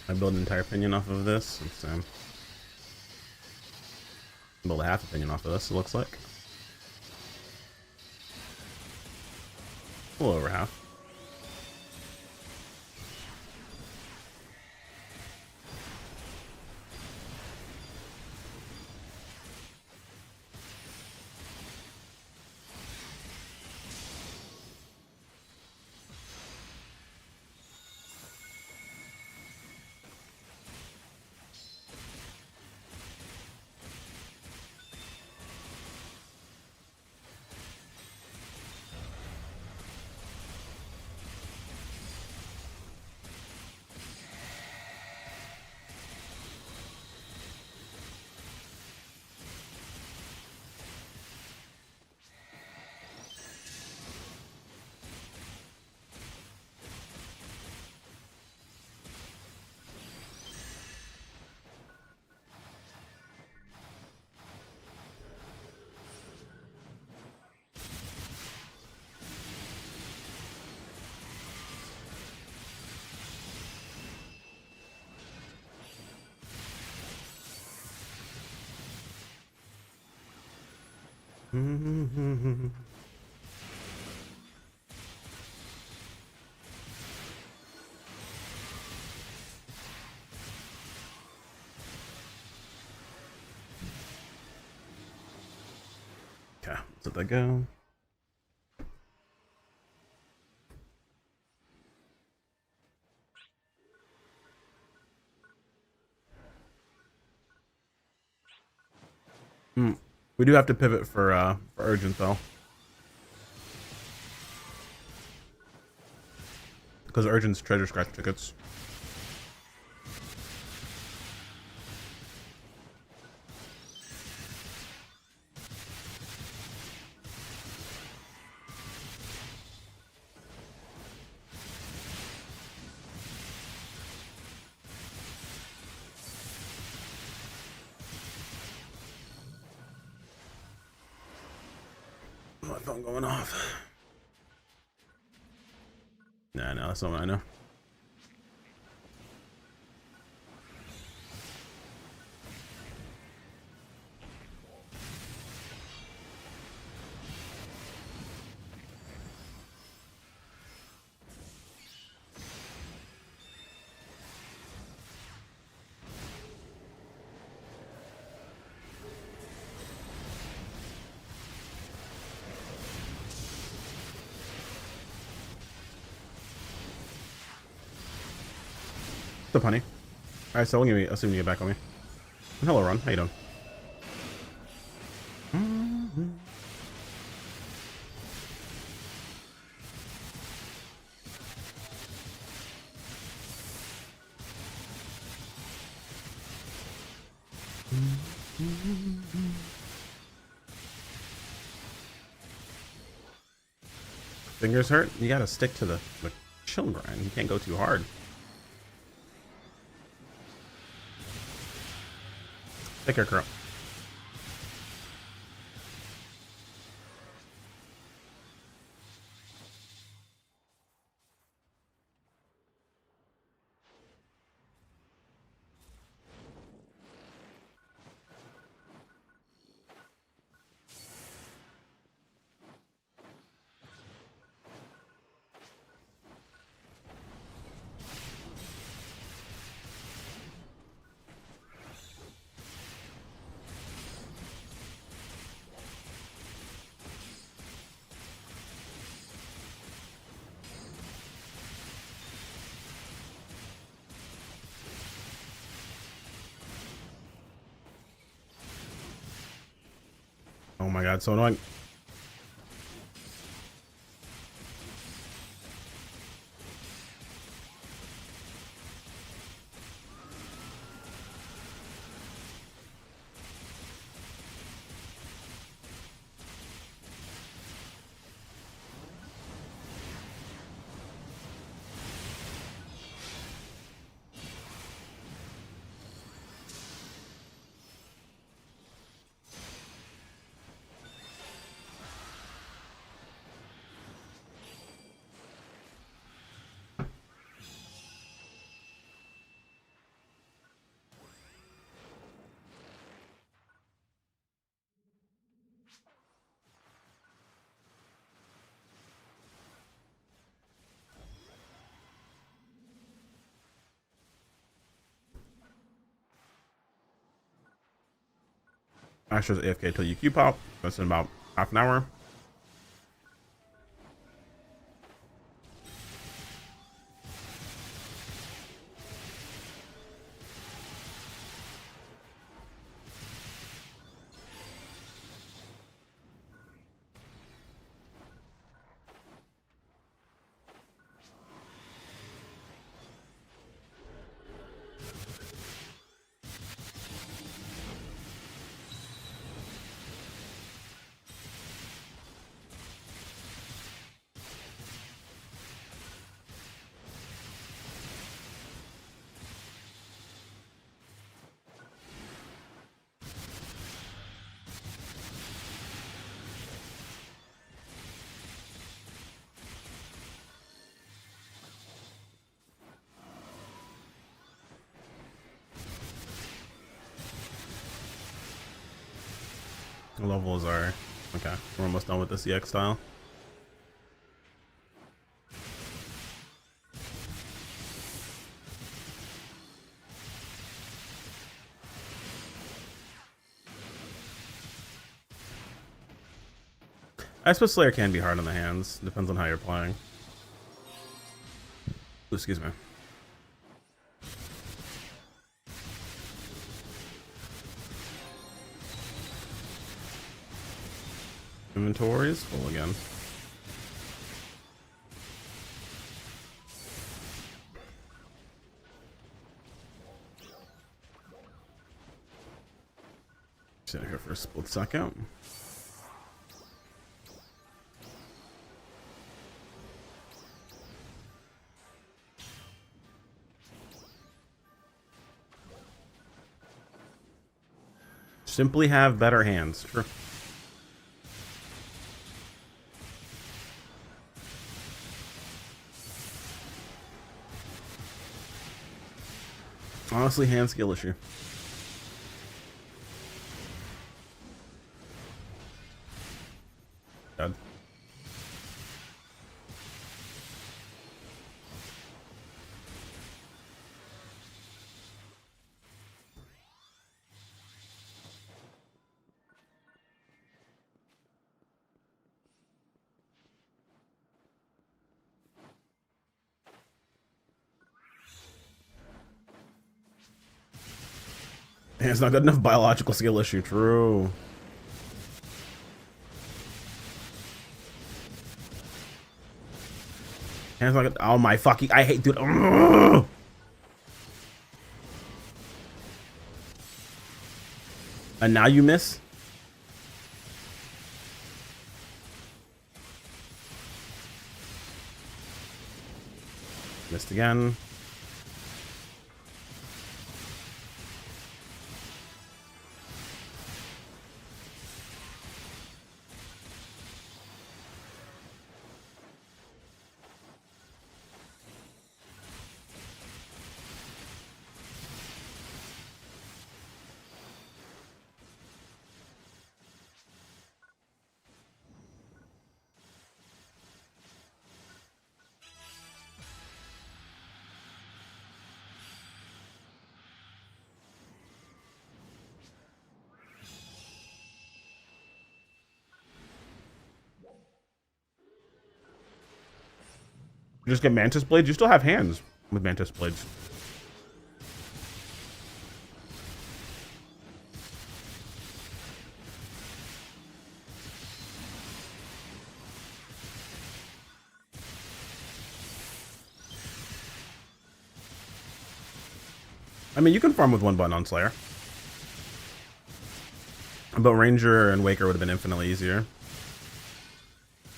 I build an entire opinion off of this. It's build a half opinion off of this, it looks like. A little over half. Okay, let that go. We do have to pivot for urgent though, because urgent's treasure scratch tickets. My phone going off. Nah, no, that's not what I know. What's up, honey? Alright, so I'll assume you get back on me. Hello, Ron. How you doing? Fingers hurt? You gotta stick to the chill grind. You can't go too hard. Take care, girl. Oh my god, so annoying. Asher's AFK till you Q pop. That's in about half an hour. The levels are okay. We're almost done with the CX style. I suppose Slayer can be hard on the hands. Depends on how you're playing. Ooh, excuse me. Inventory is full again. Sit here for a split second. Simply have better hands. Sure. Honestly, hand skill issue. Dead. And it's not good enough biological skill issue. True. And it's not good. Oh my fucking! I hate, dude. Ugh! And now you miss. Missed again. just get Mantis Blades. You still have hands with Mantis Blades. I mean, you can farm with one button on Slayer. But Ranger and Waker would have been infinitely easier.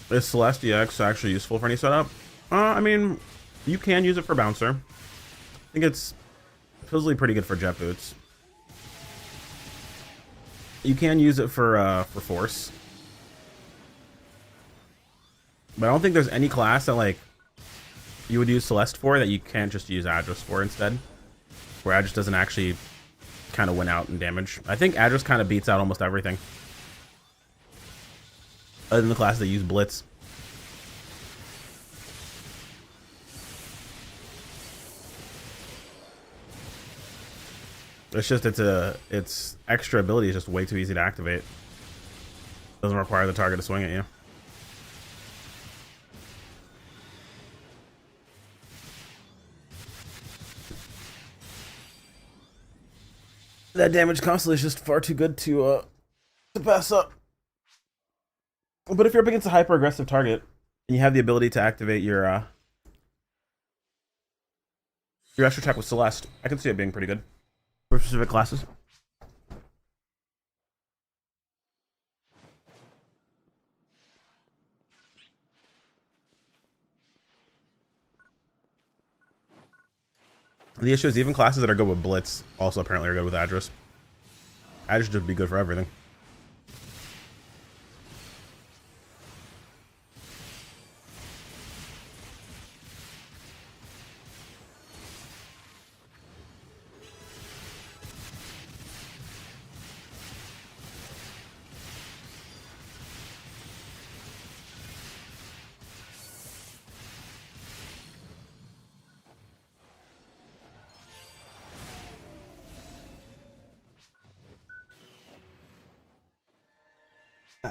Is Celeste EX actually useful for any setup? I mean, you can use it for Bouncer. I think it's supposedly pretty good for Jet Boots. You can use it for Force. But I don't think there's any class that, like, you would use Celeste for that you can't just use Address for instead. Where Address doesn't actually kind of win out in damage. I think Address kind of beats out almost everything. Other than the classes that use Blitz. It's just its extra ability is just way too easy to activate. Doesn't require the target to swing at you. That damage constantly is just far too good to pass up. But if you're up against a hyper aggressive target and you have the ability to activate your extra attack with Celeste, I can see it being pretty good for specific classes. The issue is even classes that are good with Blitz also apparently are good with Address. Address should be good for everything.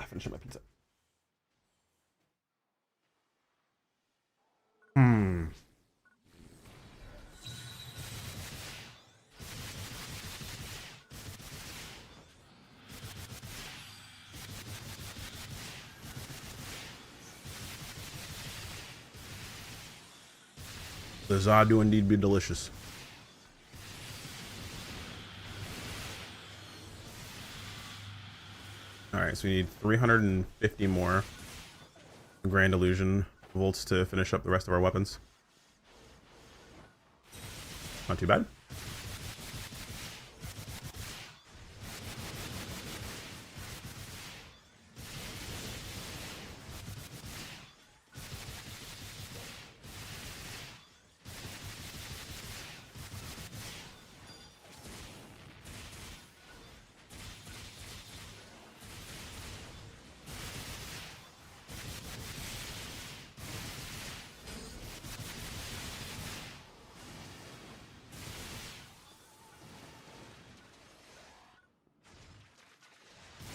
Finishing my pizza. The Zod do indeed be delicious. Alright, so we need 350 more Grand Illusion volts to finish up the rest of our weapons. Not too bad.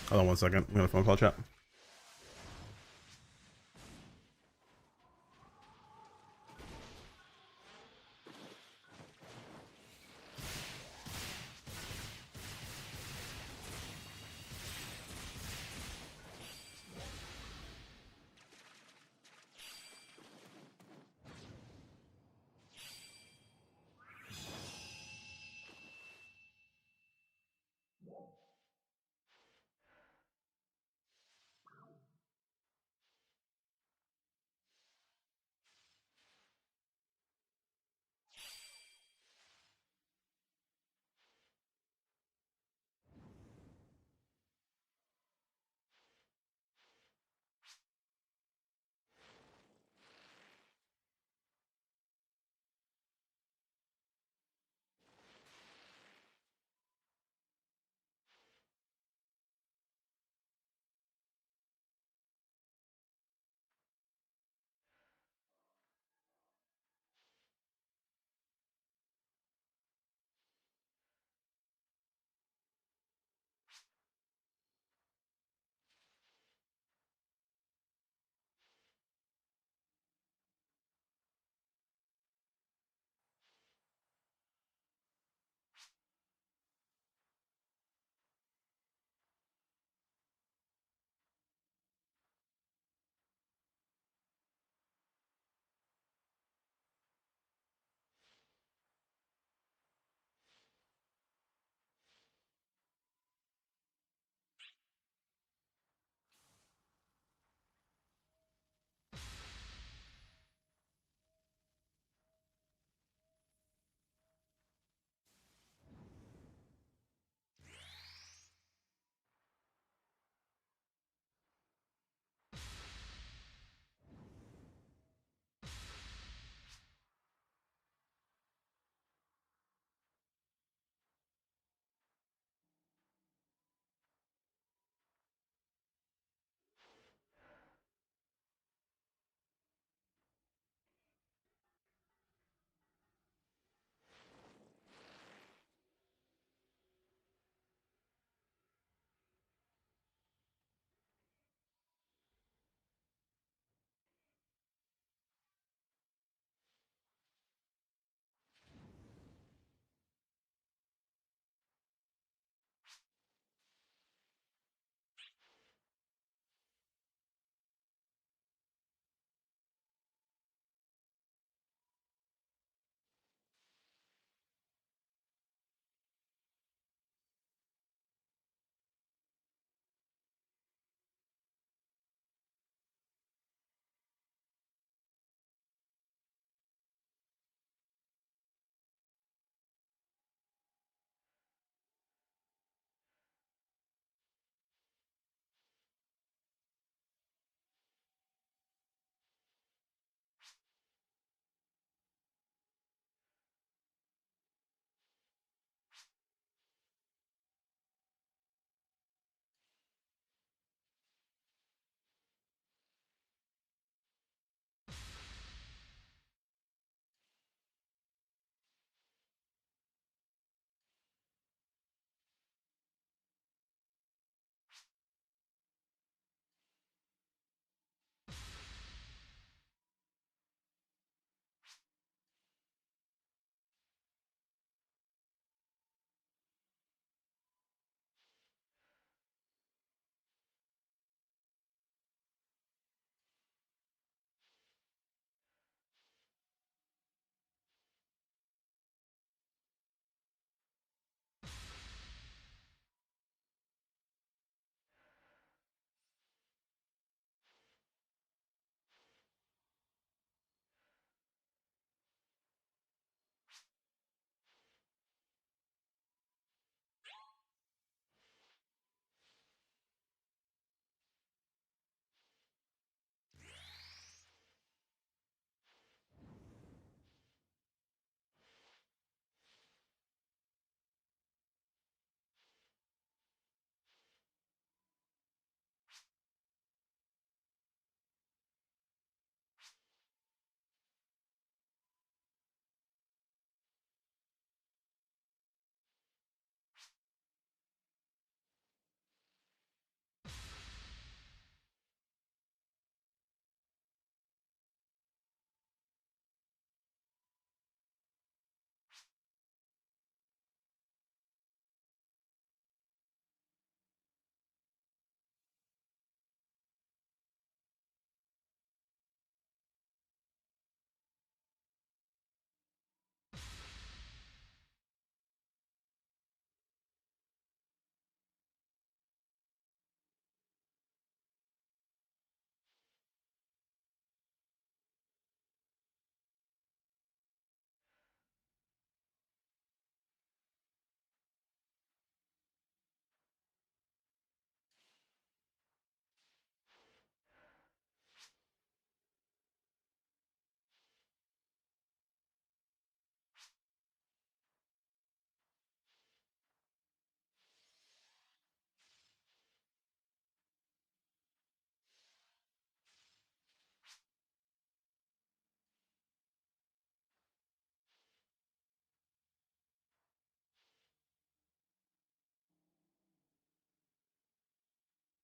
Hold on 1 second. I'm gonna phone call chat.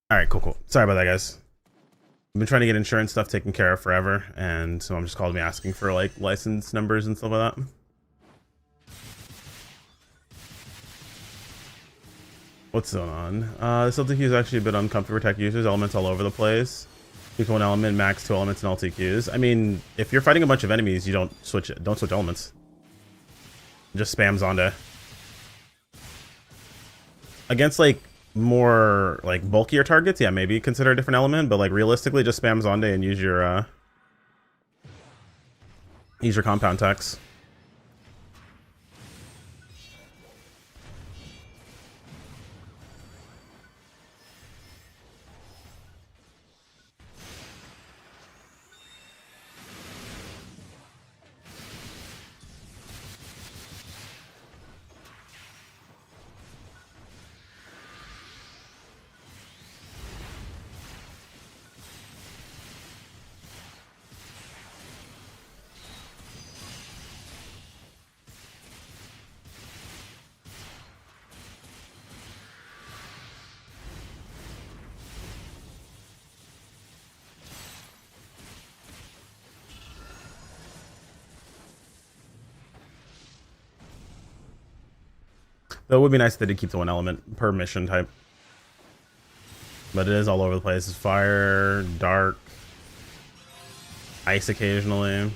All right, cool. Sorry about that, guys. I've been trying to get insurance stuff taken care of forever, and so I'm just called me asking for like license numbers and stuff like that. What's going on? This LTQ is actually a bit uncomfortable for tech users. Elements all over the place. Pick one element, max 2 elements in LTQs. I mean, if you're fighting a bunch of enemies, you don't switch elements. It just spams onto. Against like more like bulkier targets, yeah, maybe consider a different element, but like realistically just spams onto and use your compound techs. Though it would be nice if they did keep the one element per mission type. But it is all over the place. It's fire, dark, ice occasionally.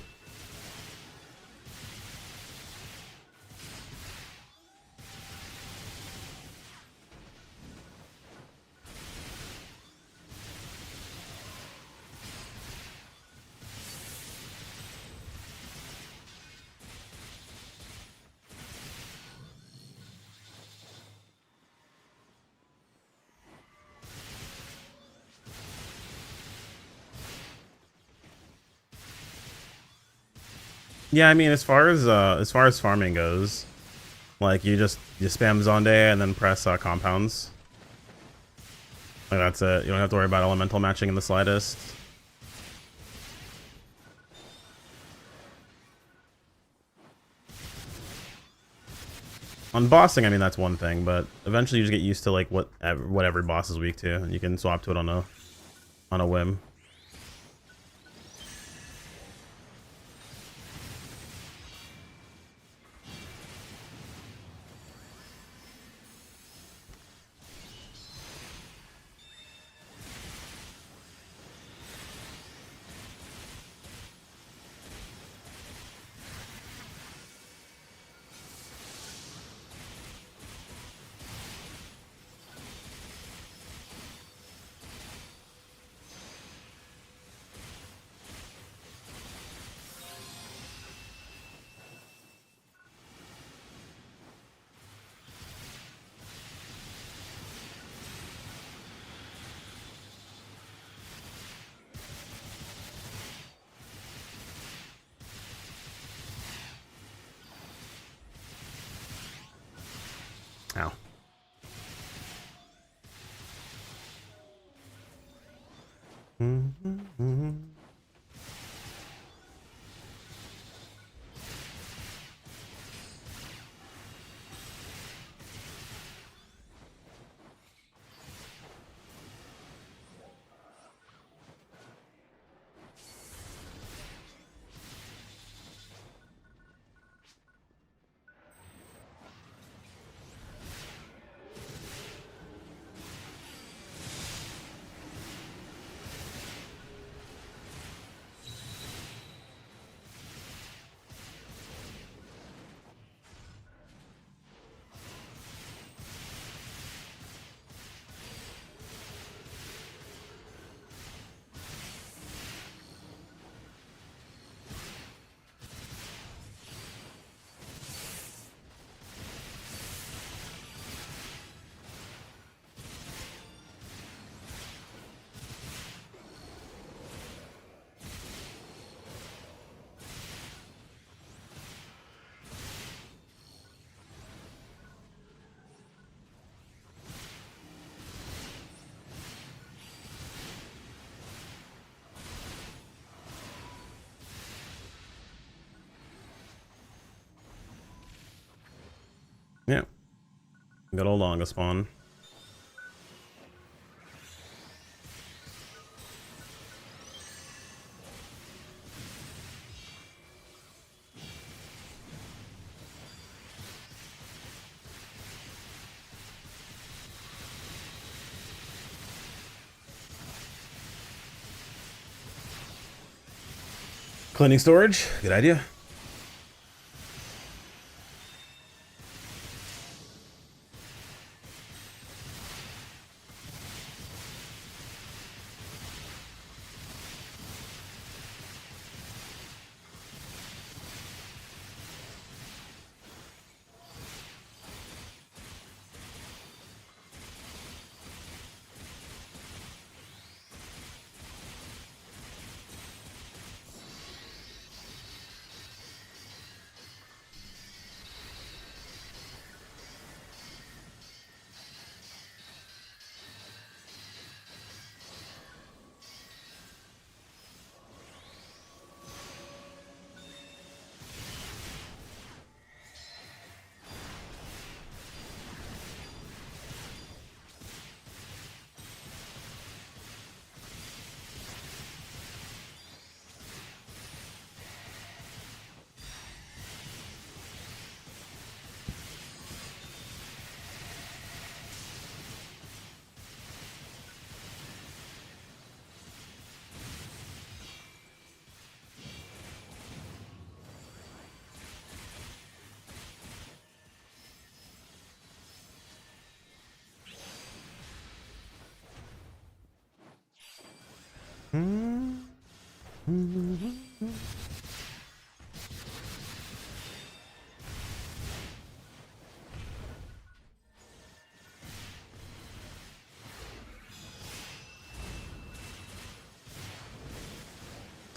Yeah, I mean, as far as farming goes, like you spam Zonde and then press compounds. Like that's it. You don't have to worry about elemental matching in the slightest. On bossing, I mean that's one thing, but eventually you just get used to like what every boss is weak to, and you can swap to it on a whim. Ow. Yeah. Good old Longa spawn. Cleaning storage, good idea.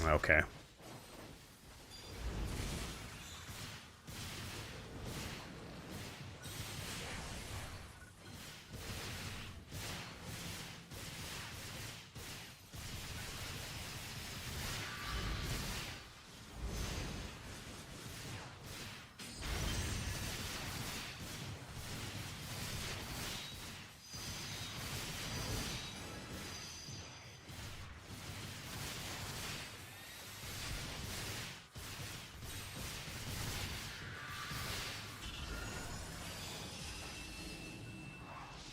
Okay.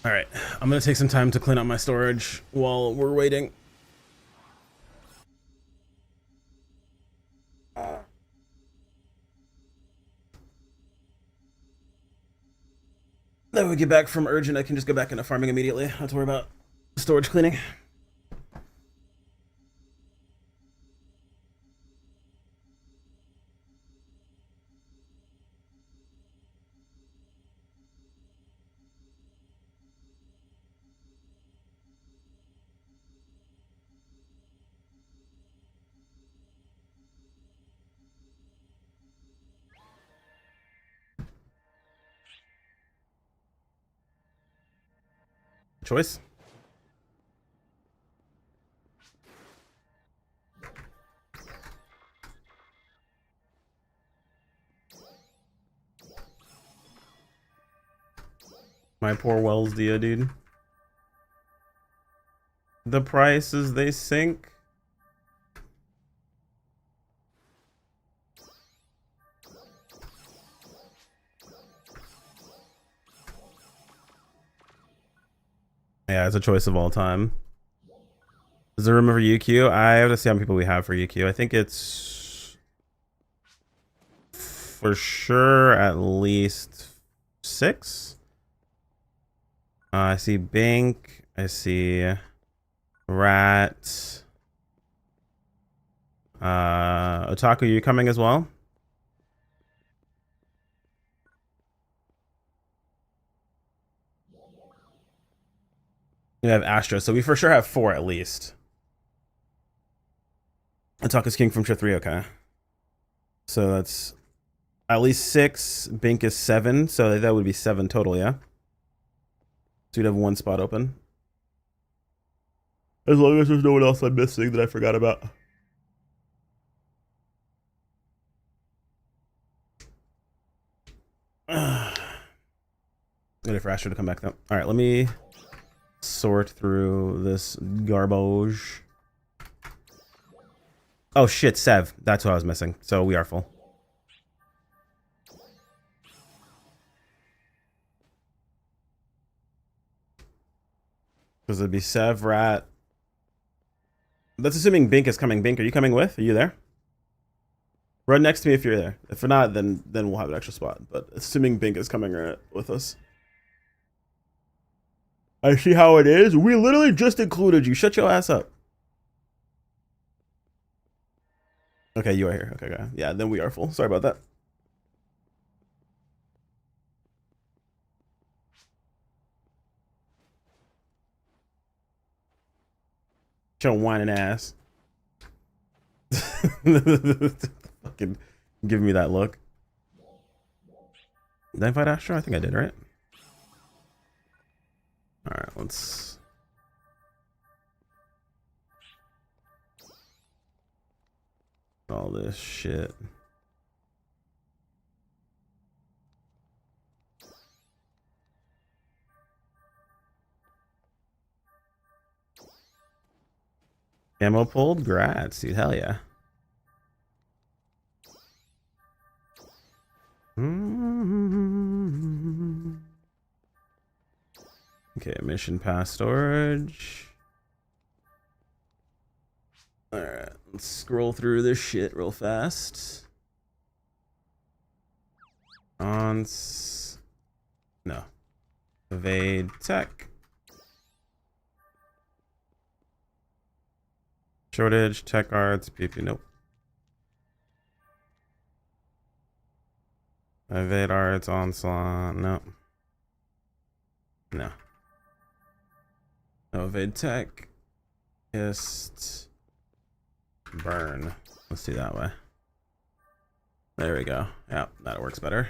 All right, I'm gonna take some time to clean up my storage while we're waiting. Then we get back from urgent, I can just go back into farming immediately. Not to worry about storage cleaning. Choice. My poor Wells Dia, dude. The prices they sink. Yeah, it's a choice of all time. Is there room for UQ? I have to see how many people we have for UQ. I think it's for sure at least 6. I see Bink. I see Rat. Otaku, you coming as well? We have Astro, so we for sure have 4 at least. Otaku's King from Tier 3, okay. So that's at least 6. Bink is 7, so that would be 7 total, yeah? So you'd have 1 spot open. As long as there's no one else I'm missing that I forgot about. Ready for Astro to come back though. Alright, let me sort through this garbage. Oh shit, Sev. That's what I was missing. So we are full. Because it'd be Sev, Rat. That's assuming Bink is coming. Bink, are you coming with? Are you there? Run next to me if you're there. If not, then we'll have an extra spot. But assuming Bink is coming with us. I see how it is. We literally just included you. Shut your ass up. Okay, you are here. Okay, okay. Yeah, then we are full. Sorry about that. Your whining ass. Fucking give me that look. Did I fight Astro? I think I did, right? Alright, let's... all this shit. Ammo pulled? Grats, dude. Hell yeah. Okay, mission pass storage. Alright, let's scroll through this shit real fast. No. Evade tech. Shortage, tech arts, PP, nope. Evade arts, onslaught, no. No. No evade tech. Just burn. Let's do that way. There we go. Yeah, that works better.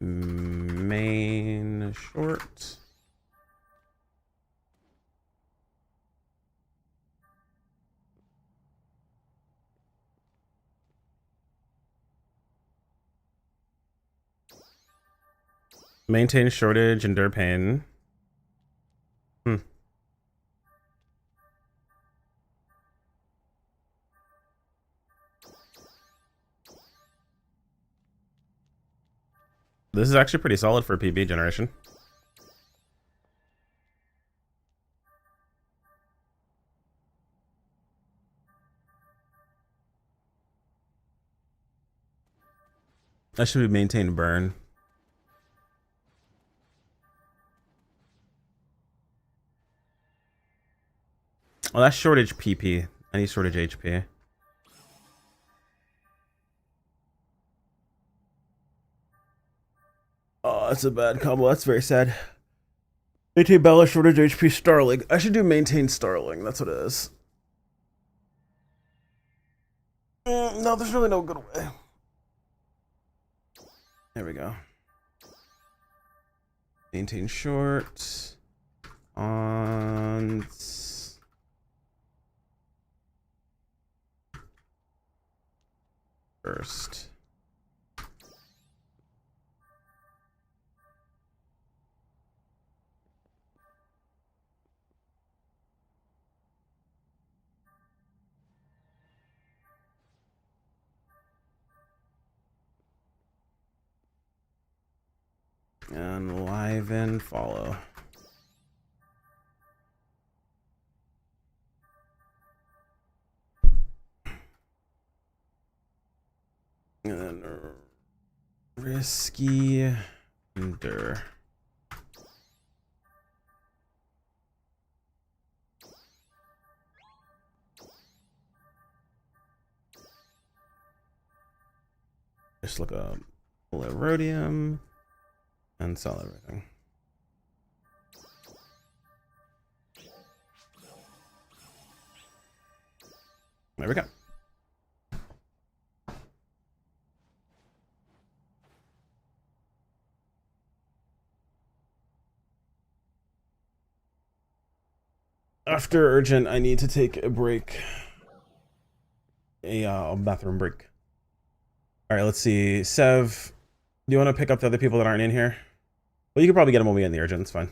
Main short. Maintain shortage, endure pain. This is actually pretty solid for PB generation. That should be maintained burn. Oh, that's shortage PP. I need shortage HP. Oh, that's a bad combo. That's very sad. Maintain Bella, shortage HP, Starling. I should do maintain Starling. That's what it is. No, there's really no good way. There we go. Maintain short. On. First. And live and follow. And then risky endure. Just look up Rhodium and sell everything. There we go. After urgent, I need to take a break. A bathroom break. All right, let's see. Sev, do you want to pick up the other people that aren't in here? Well, you can probably get them when we get in the urgent. It's fine.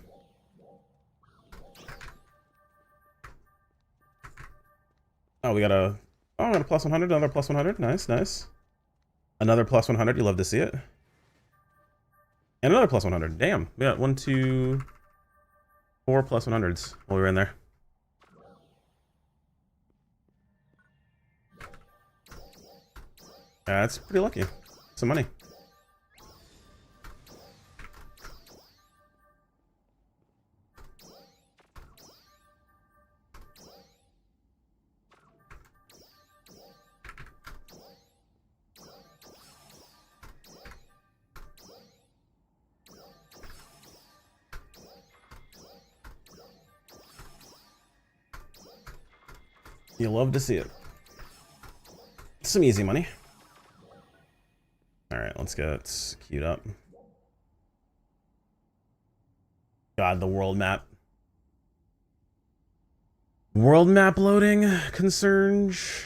Oh, we got a... oh, we got a plus 100. Another plus 100. Nice, nice. Another plus 100. You love to see it. And another plus 100. Damn. We got 1, 2, 4 plus 100s while we were in there. That's pretty lucky. Some money. You love to see it. Some easy money. All right, let's get it queued up. God, the world map. World map loading concerns.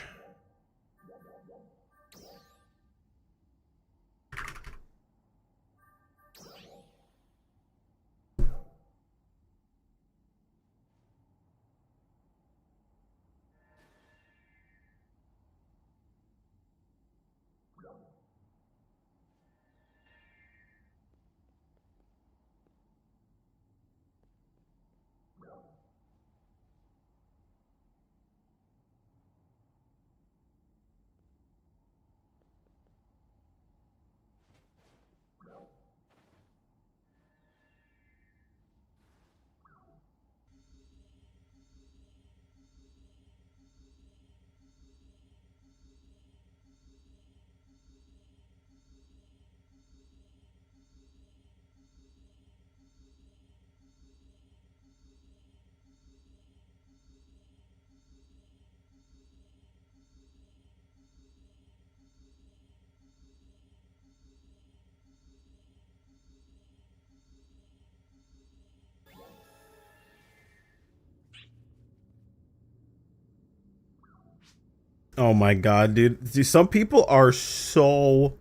Oh my god, dude. Dude, some people are so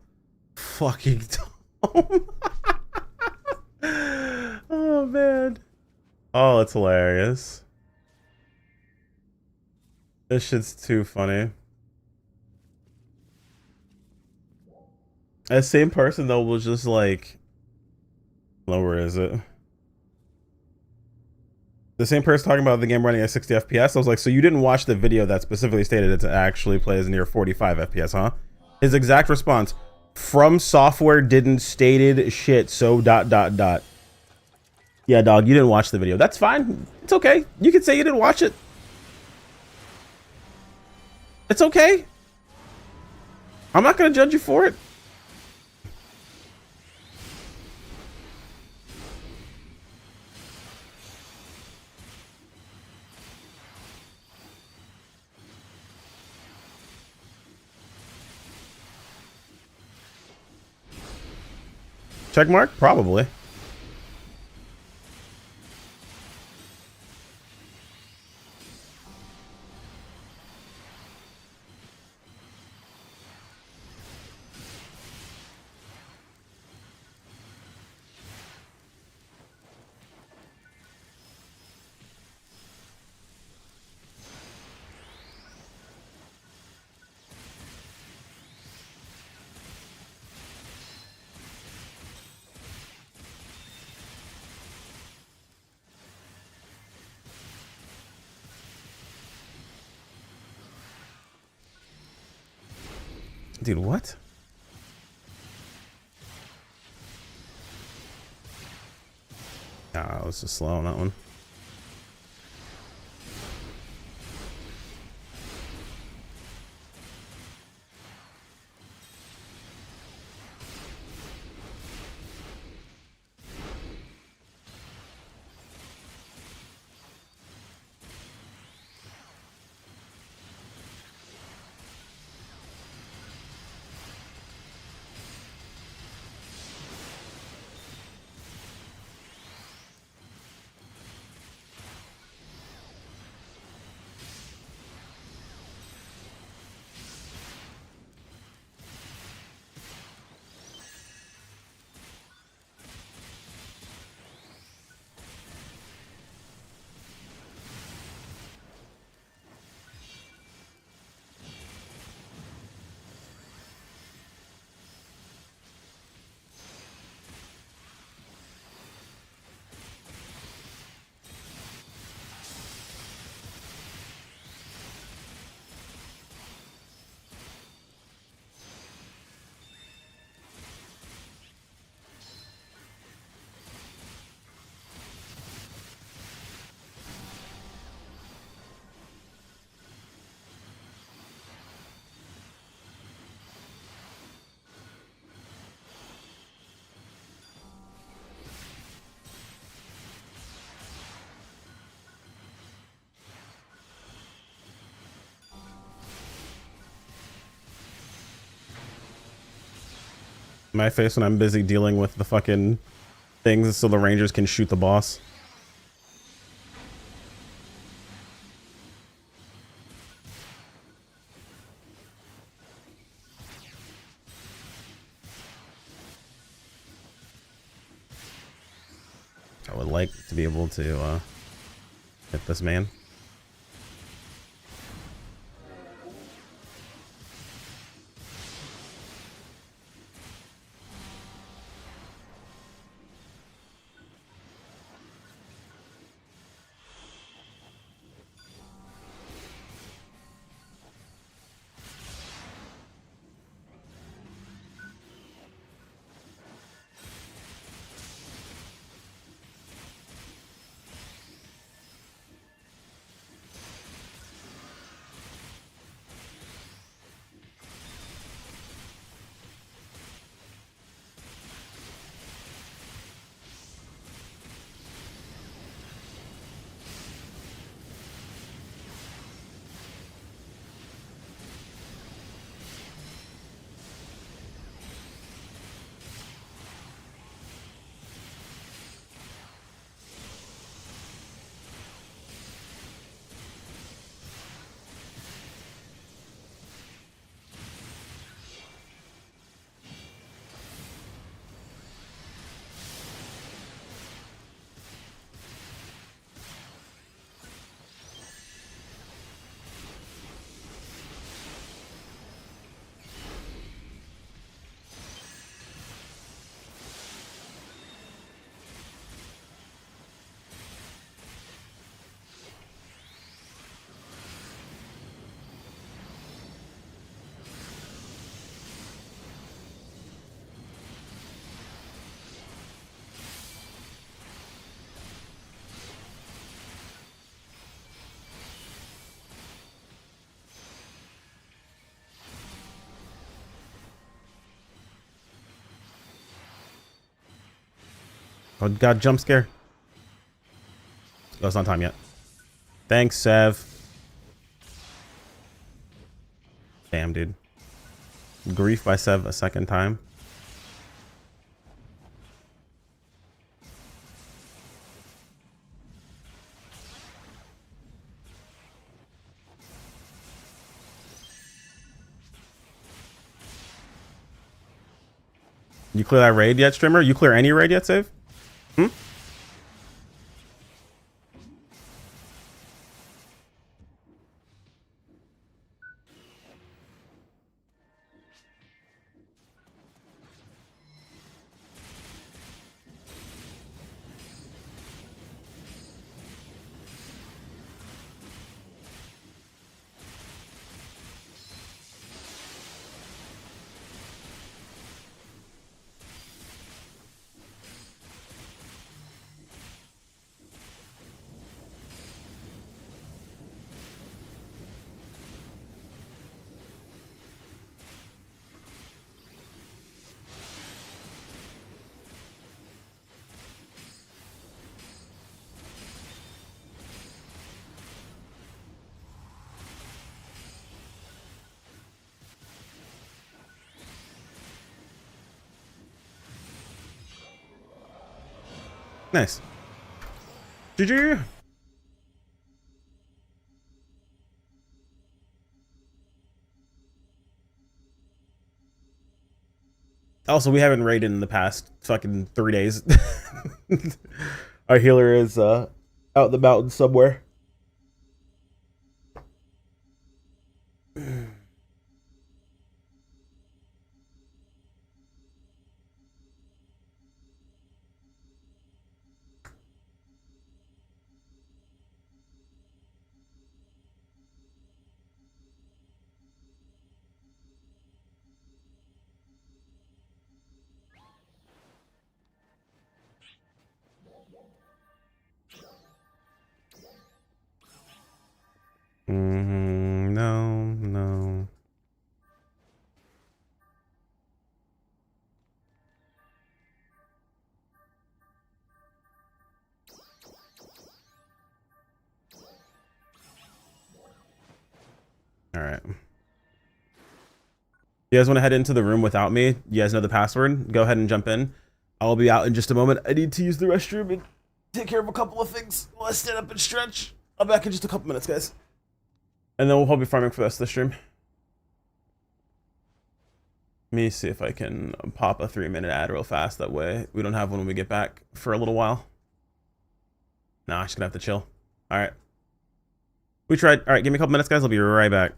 fucking dumb. Oh man. Oh, it's hilarious. This shit's too funny. That same person though was just like, where is it? The same person talking about the game running at 60 FPS. I was like, so you didn't watch the video that specifically stated it actually plays near 45 FPS, huh? His exact response: From Software didn't stated shit, so ... Yeah, dog, you didn't watch the video. That's fine. It's okay. You can say you didn't watch it. It's okay. I'm not gonna judge you for it. Check mark? Probably. Dude, what? Ah, I was just slow on that one. My face when I'm busy dealing with the fucking things so the Rangers can shoot the boss. I would like to be able to hit this man. Oh god, jump scare. Oh, it's not time yet. Thanks, Sev. Damn, dude. Grief by Sev a second time. You clear that raid yet, streamer? You clear any raid yet, Save? Hmm? Nice. GG. Also, we haven't raided in the past fucking 3 days. Our healer is out in the mountains somewhere. No, no. All right. You guys want to head into the room without me? You guys know the password? Go ahead and jump in. I'll be out in just a moment. I need to use the restroom and take care of a couple of things while I stand up and stretch. I'll be back in just a couple minutes, guys. And then we'll probably be farming for the rest of the stream. Let me see if I can pop a 3-minute ad real fast. That way we don't have one when we get back for a little while. Nah, I'm just gonna have to chill. All right. We tried. All right, give me a couple minutes, guys. I'll be right back.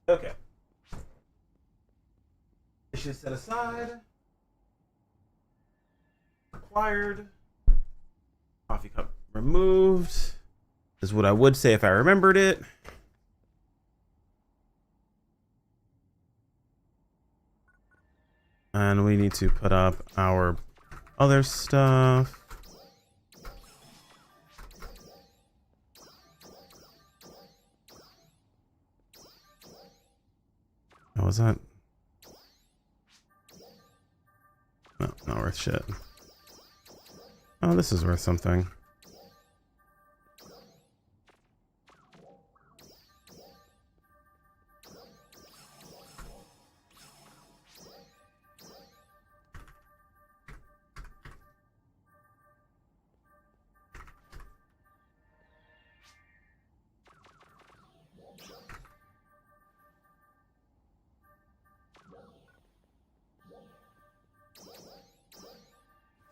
Okay. Dishes set aside. Acquired. Coffee cup removed. This is what I would say if I remembered it. And we need to put up our other stuff. What was that? No, not worth shit. Oh, this is worth something.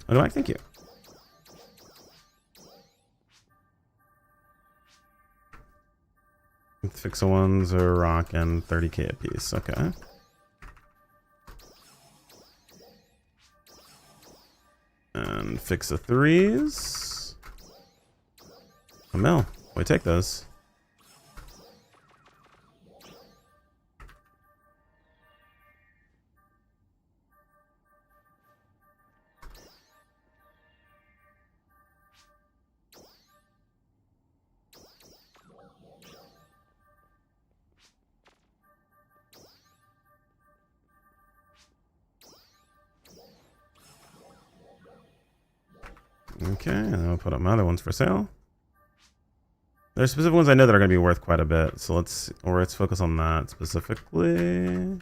What do I thank you? Fix ones are rocking 30k a piece. Okay. And fix the threes. A mil. We take those. Okay, and then we'll put up my other ones for sale. There's specific ones I know that are going to be worth quite a bit, so let's focus on that specifically.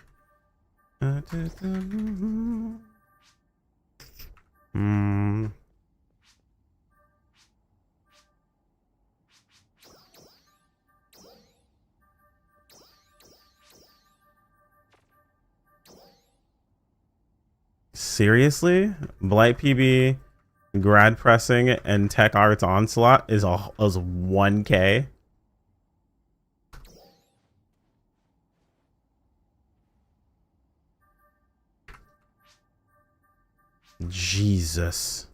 Seriously? Blight PB, grad pressing, and tech arts onslaught is 1k. Jesus.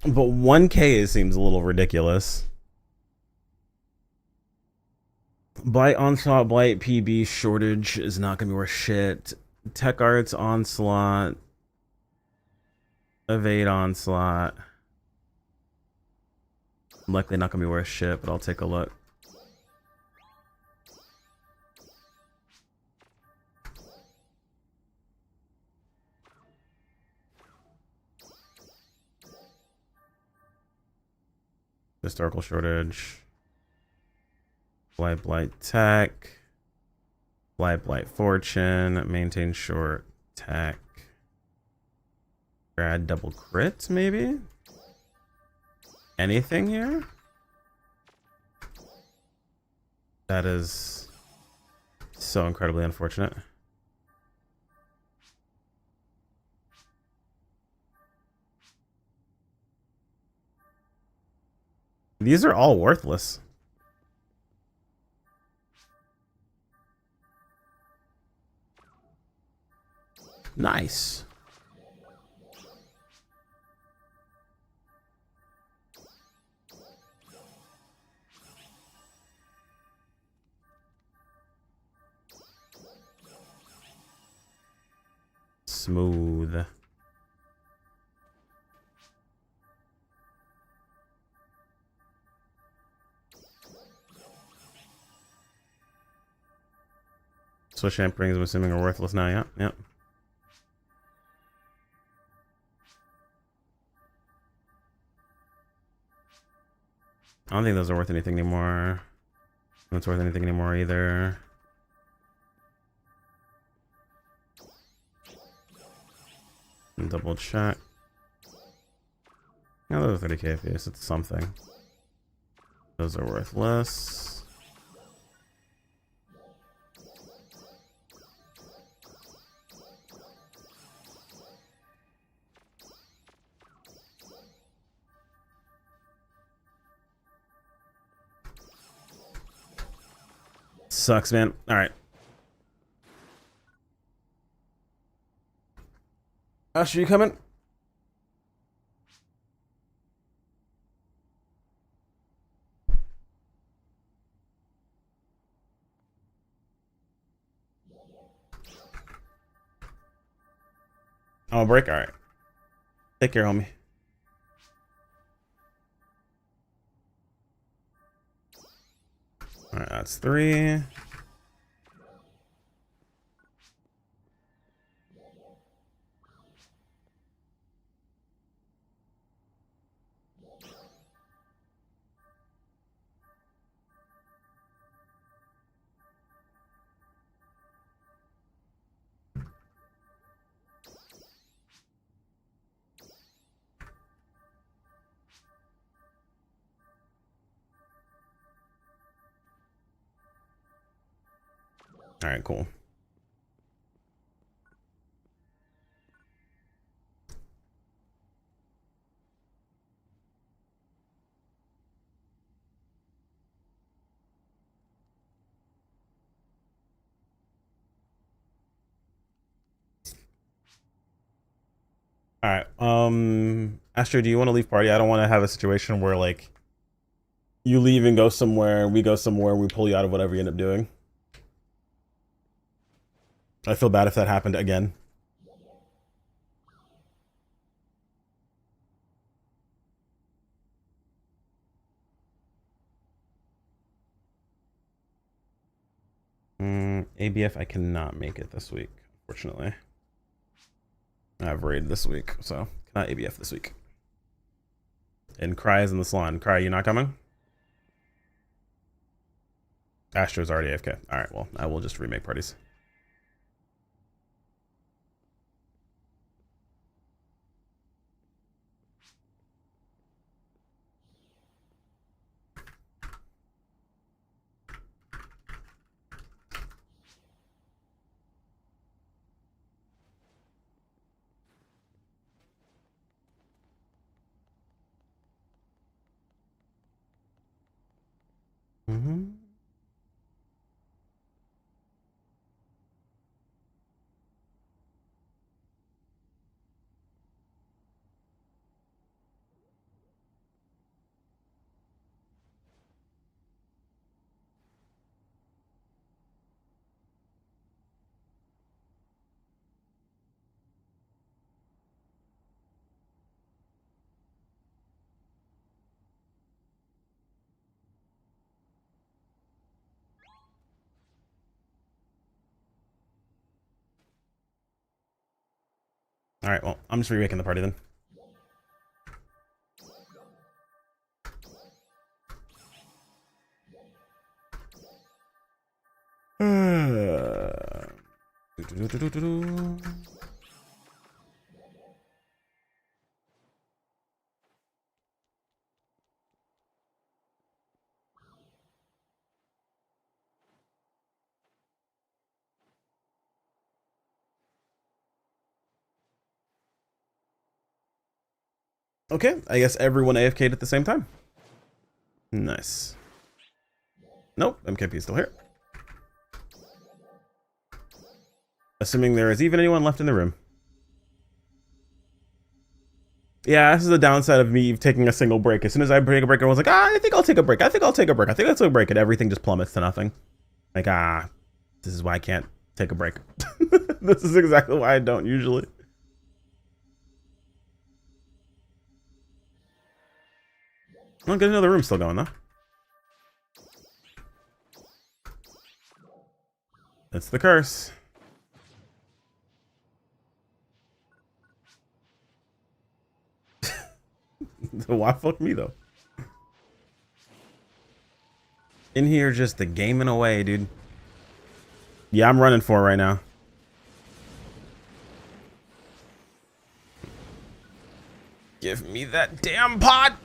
But 1k seems a little ridiculous. Blight onslaught, blight PB shortage is not gonna be worth shit. Tech arts onslaught, evade onslaught. Likely not gonna be worth shit, but I'll take a look. Historical shortage. Blight tech. Blight fortune. Maintain short tech. Grad double crit, maybe? Anything here? That is so incredibly unfortunate. These are all worthless. Nice. Smooth. Switch amp rings, I'm assuming, are worthless now. Yeah, yep. I don't think those are worth anything anymore. That's worth anything anymore either. And double check. No, those are 30k if it's something. Those are worth less. Sucks, man. All right. Ash, are you coming? Oh, break. All right. Take care, homie. All right, that's 3. All right, cool. All right. Astro, do you want to leave party? I don't want to have a situation where like you leave and go somewhere, we go somewhere, and we pull you out of whatever you end up doing. I feel bad if that happened again. ABF, I cannot make it this week, unfortunately. I have raid this week, so cannot ABF this week. And Cry is in the salon. Cry, you not coming? Astro's already AFK. All right, well, I will just remake parties. Mm-hmm. All right, well, I'm just remaking the party then. Okay, I guess everyone AFK'd at the same time. Nice. Nope, MKP is still here. Assuming there is even anyone left in the room. Yeah, this is the downside of me taking a single break. As soon as I break a break, I was like, I think I'll take a break. I think I'll take a break. I think I'll take a break. And everything just plummets to nothing. Like, this is why I can't take a break. This is exactly why I don't usually. I'll get another room still going, though. It's the curse. Why fuck me, though? In here just the gaming away, dude. Yeah, I'm running for it right now. Give me that damn pot!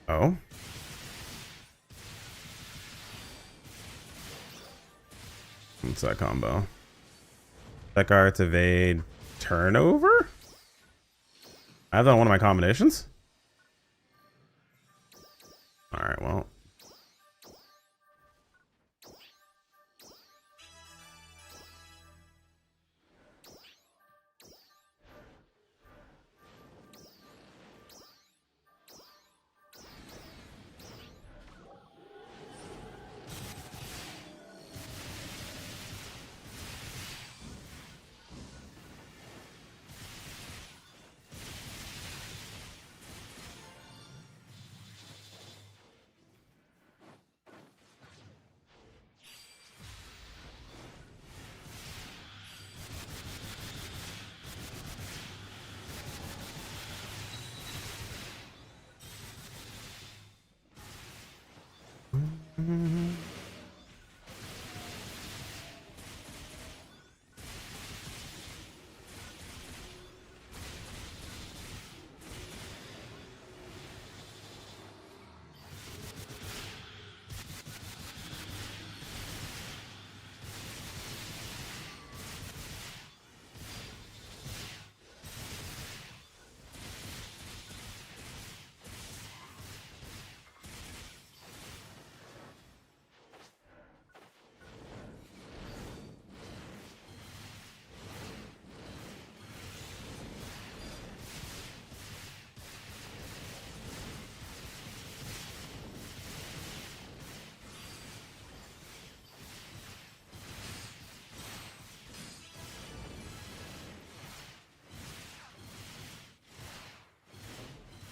Oh. What's that combo? Deck arts evade turnover? I have that on one of my combinations? Alright, well.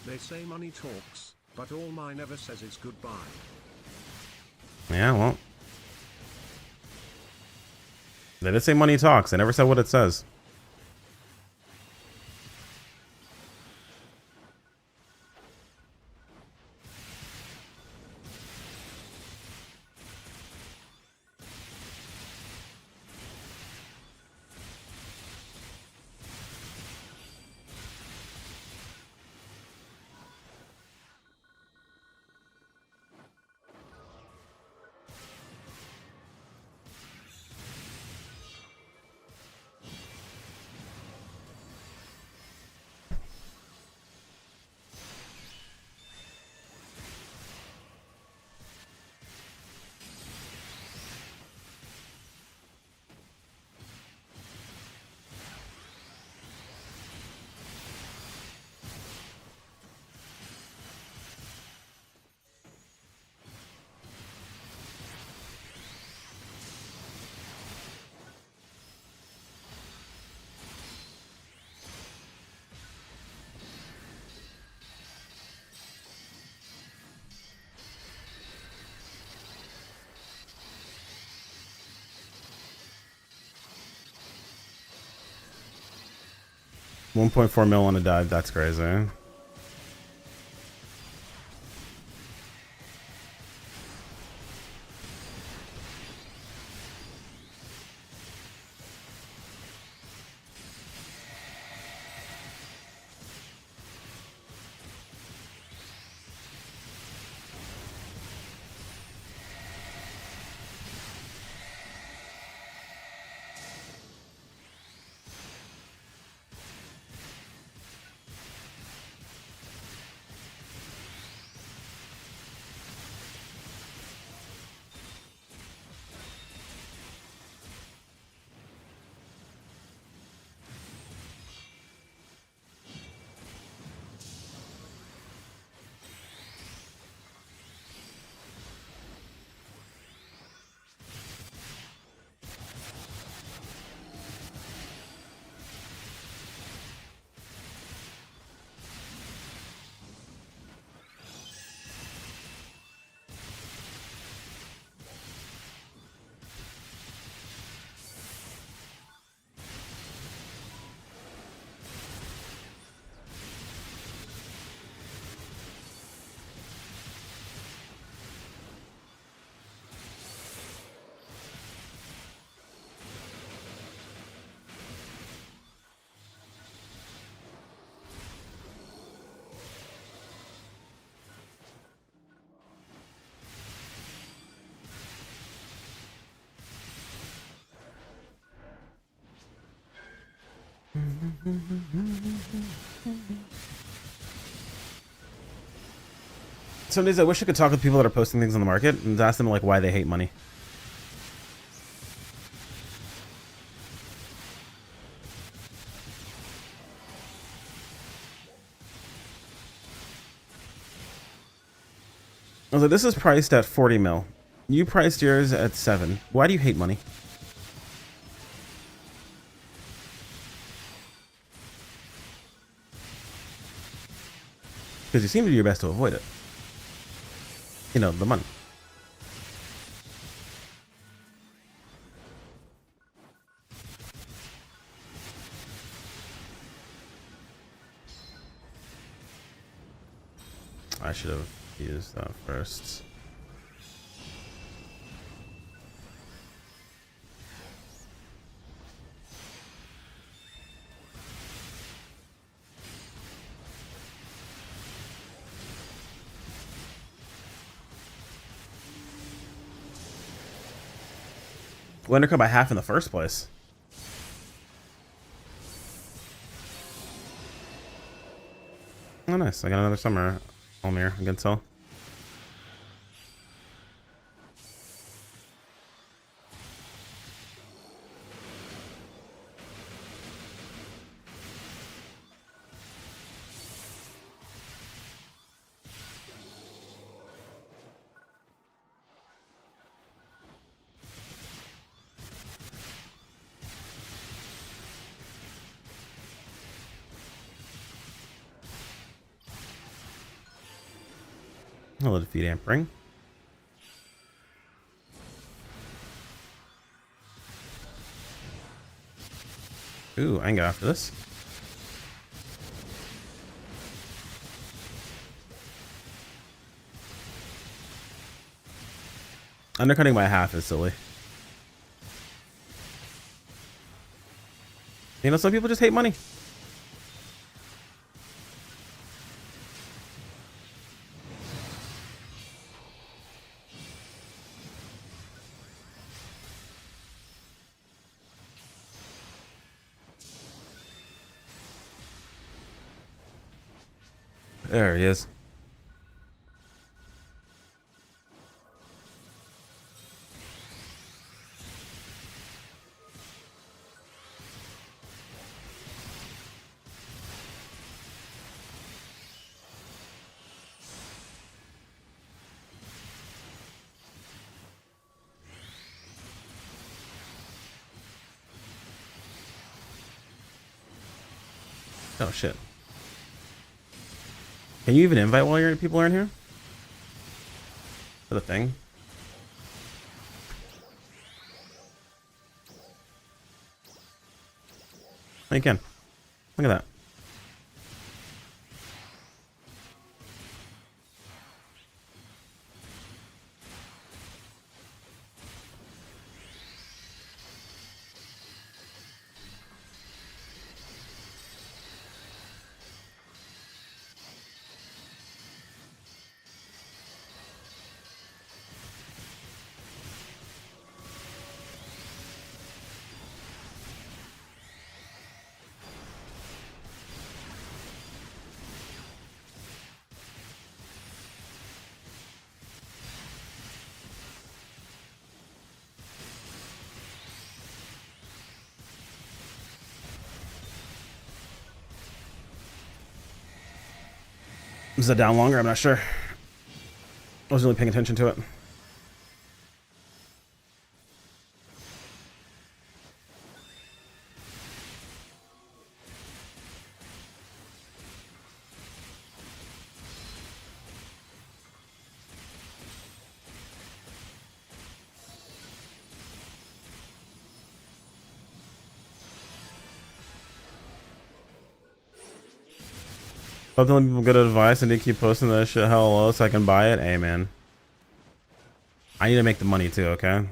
They say money talks, but all mine ever says is goodbye. Yeah, well. They did say money talks. They never said what it says. $1.4 mil on a dive. That's crazy. Some days I wish I could talk with people that are posting things on the market and ask them like why they hate money. I was like, this is priced at 40 mil. You priced yours at 7. Why do you hate money? Because you seem to do your best to avoid it. You know, the money. I should have used that first. We undercut by half in the first place. Oh, nice. I got another summer Almir against Cell. I'll defeat Ampering. Ooh, I can go after this. Undercutting by half is silly. You know, some people just hate money. There he is. Oh shit. Can you even invite while your people are in here? For the thing? Oh, you can. Look at that. Is it down longer? I'm not sure. I wasn't really paying attention to it. I'm telling people good advice and they keep posting that shit hell low so I can buy it. Hey man, I need to make the money too, okay?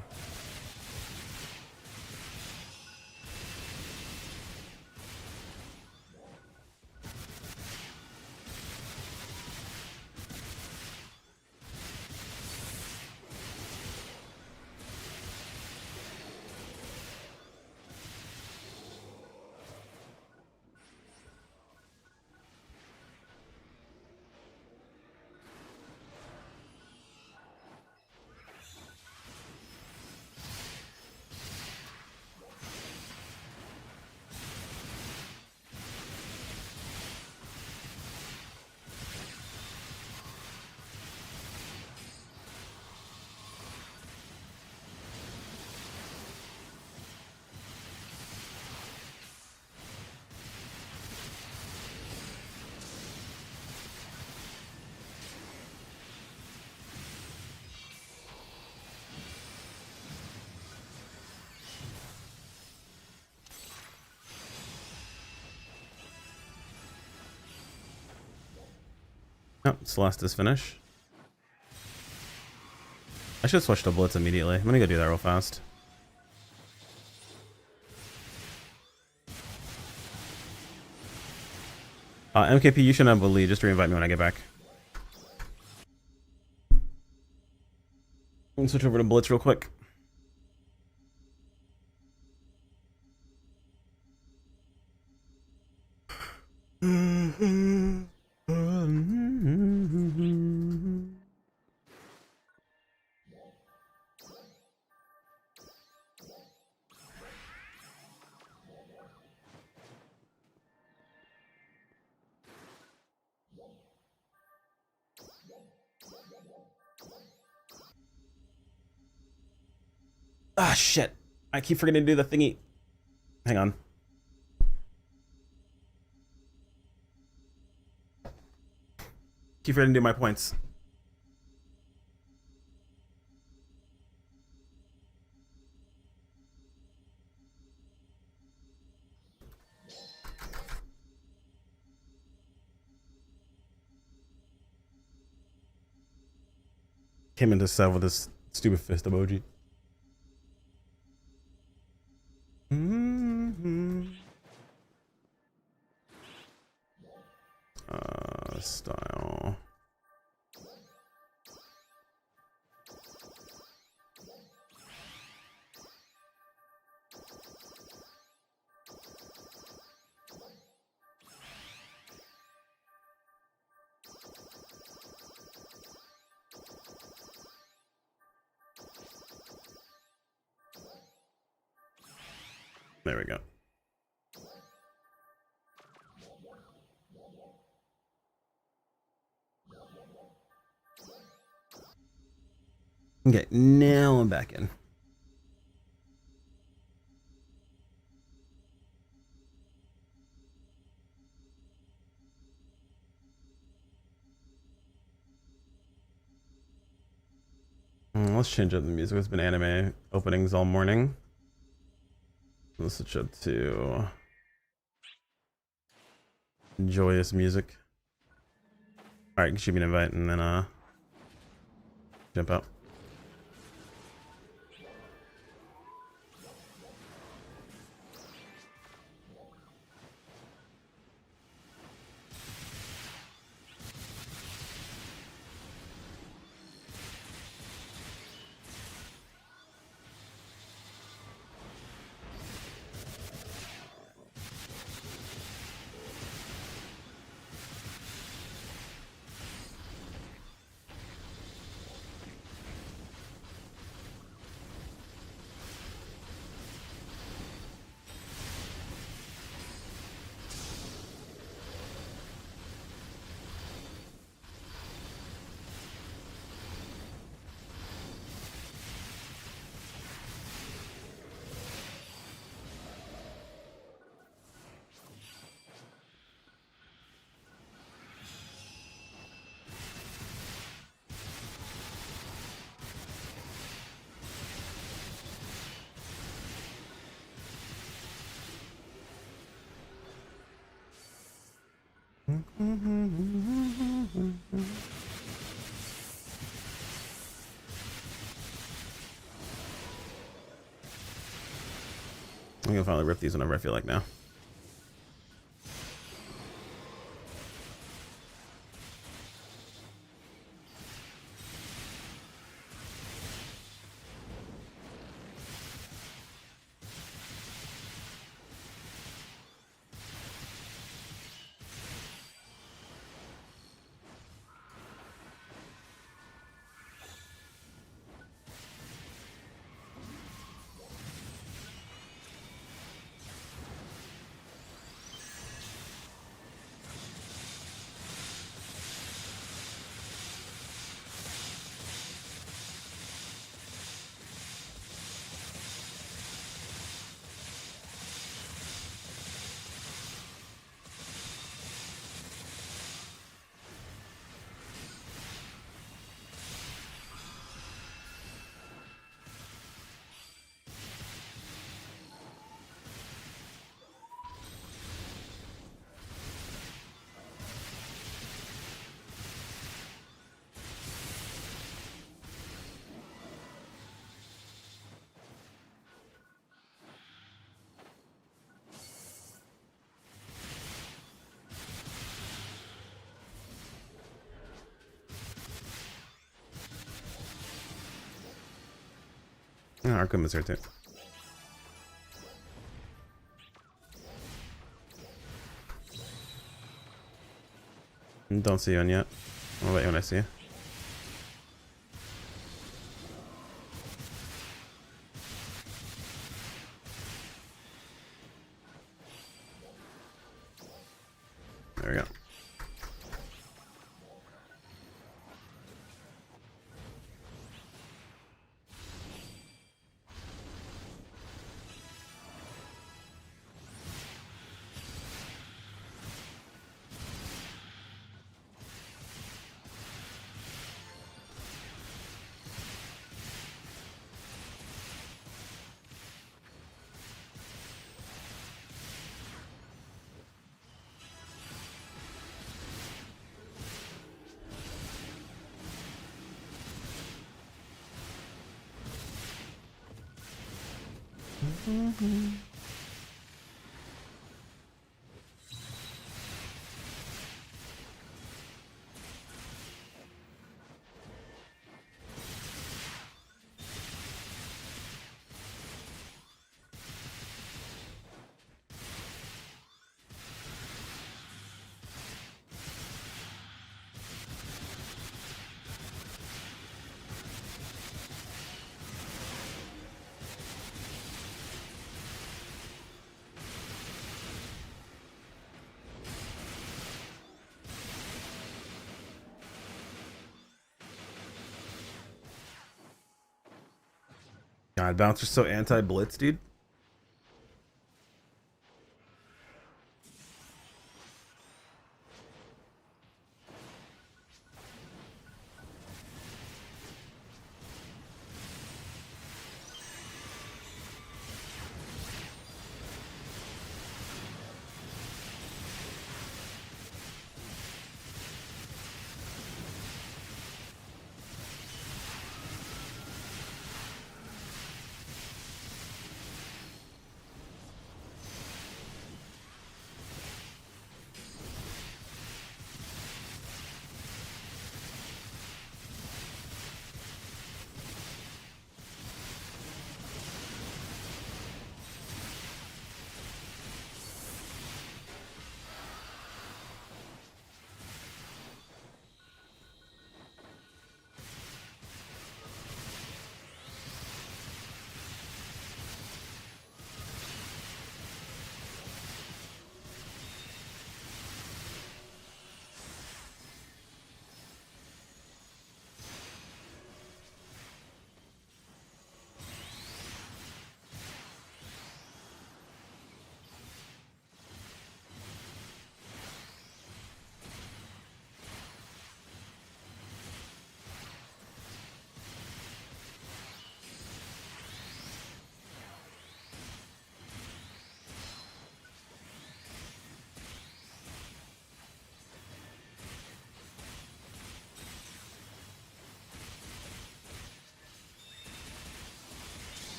Oh, Celestis finish. I should switch to Blitz immediately. I'm gonna go do that real fast. MKP, you shouldn't have a lead. Just re-invite me when I get back. I'm gonna switch over to Blitz real quick. Ah, shit. I keep forgetting to do the thingy. Hang on. Keep forgetting to do my points. Came into sub with this stupid fist emoji. Style. There we go. Okay, now I'm back in. Let's change up the music. It's been anime openings all morning. Let's switch up to joyous music. All right, shoot me an invite and then jump out. I'm gonna finally rip these whenever I feel like now. Arkham is here too. Don't see you yet. I'll let you when I see you. There we go. God, Bouncer's so anti-blitz, dude.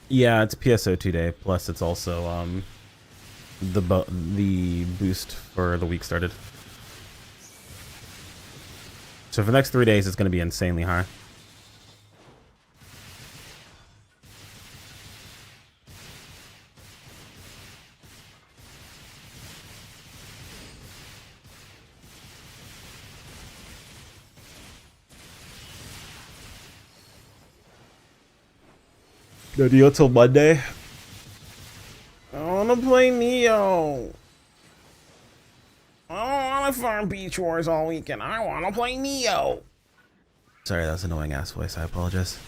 Yeah, it's PSO2 day. Plus, it's also the boost for the week started. So for the next 3 days, it's going to be insanely high. No deal till Monday. I wanna play Neo. I don't wanna farm Beach Wars all weekend. I wanna play Neo. Sorry, that's an annoying ass voice. I apologize.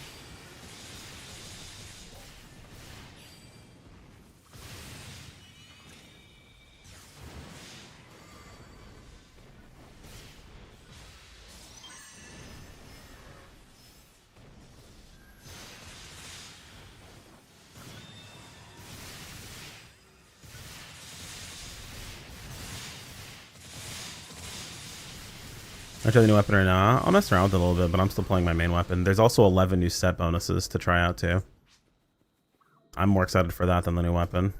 I try the new weapon or not. I'll mess around with it a little bit, but I'm still playing my main weapon. There's also 11 new set bonuses to try out too. I'm more excited for that than the new weapon.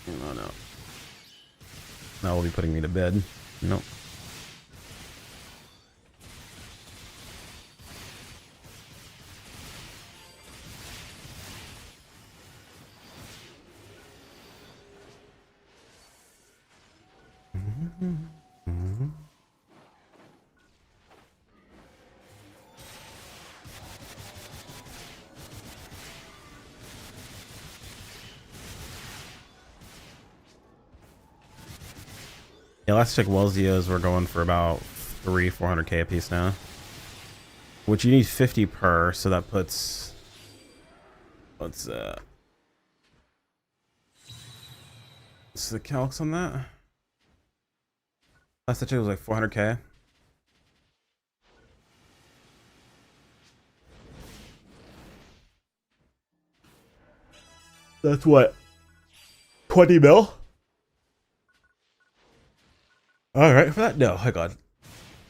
Oh no. That will be putting me to bed. Nope. Yeah, last check Welzios were going for about 400k a piece now. Which you need 50 per, so that puts... What's the calcs on that? Last check was like 400k. That's what? 20 mil? Alright, for that, no, hang on.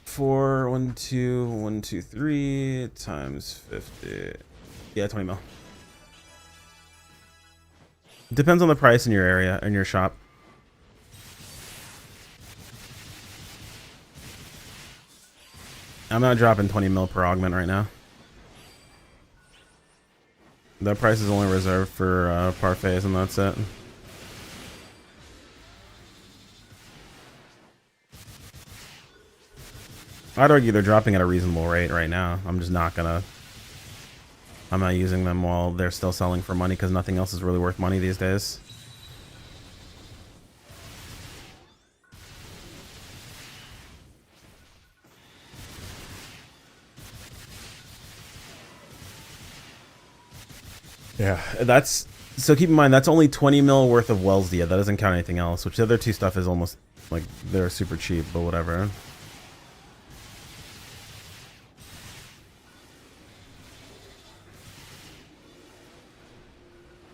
4, 1, 2, 1, 2, 3 times 50. Yeah, 20 mil. Depends on the price in your area, in your shop. I'm not dropping 20 mil per augment right now. That price is only reserved for parfaits, and that's it. I'd argue they're dropping at a reasonable rate right now. I'm just not gonna... I'm not using them while they're still selling for money because nothing else is really worth money these days. Yeah, that's... So keep in mind, that's only 20 mil worth of Welsia. That doesn't count anything else, which the other two stuff is almost like they're super cheap, but whatever.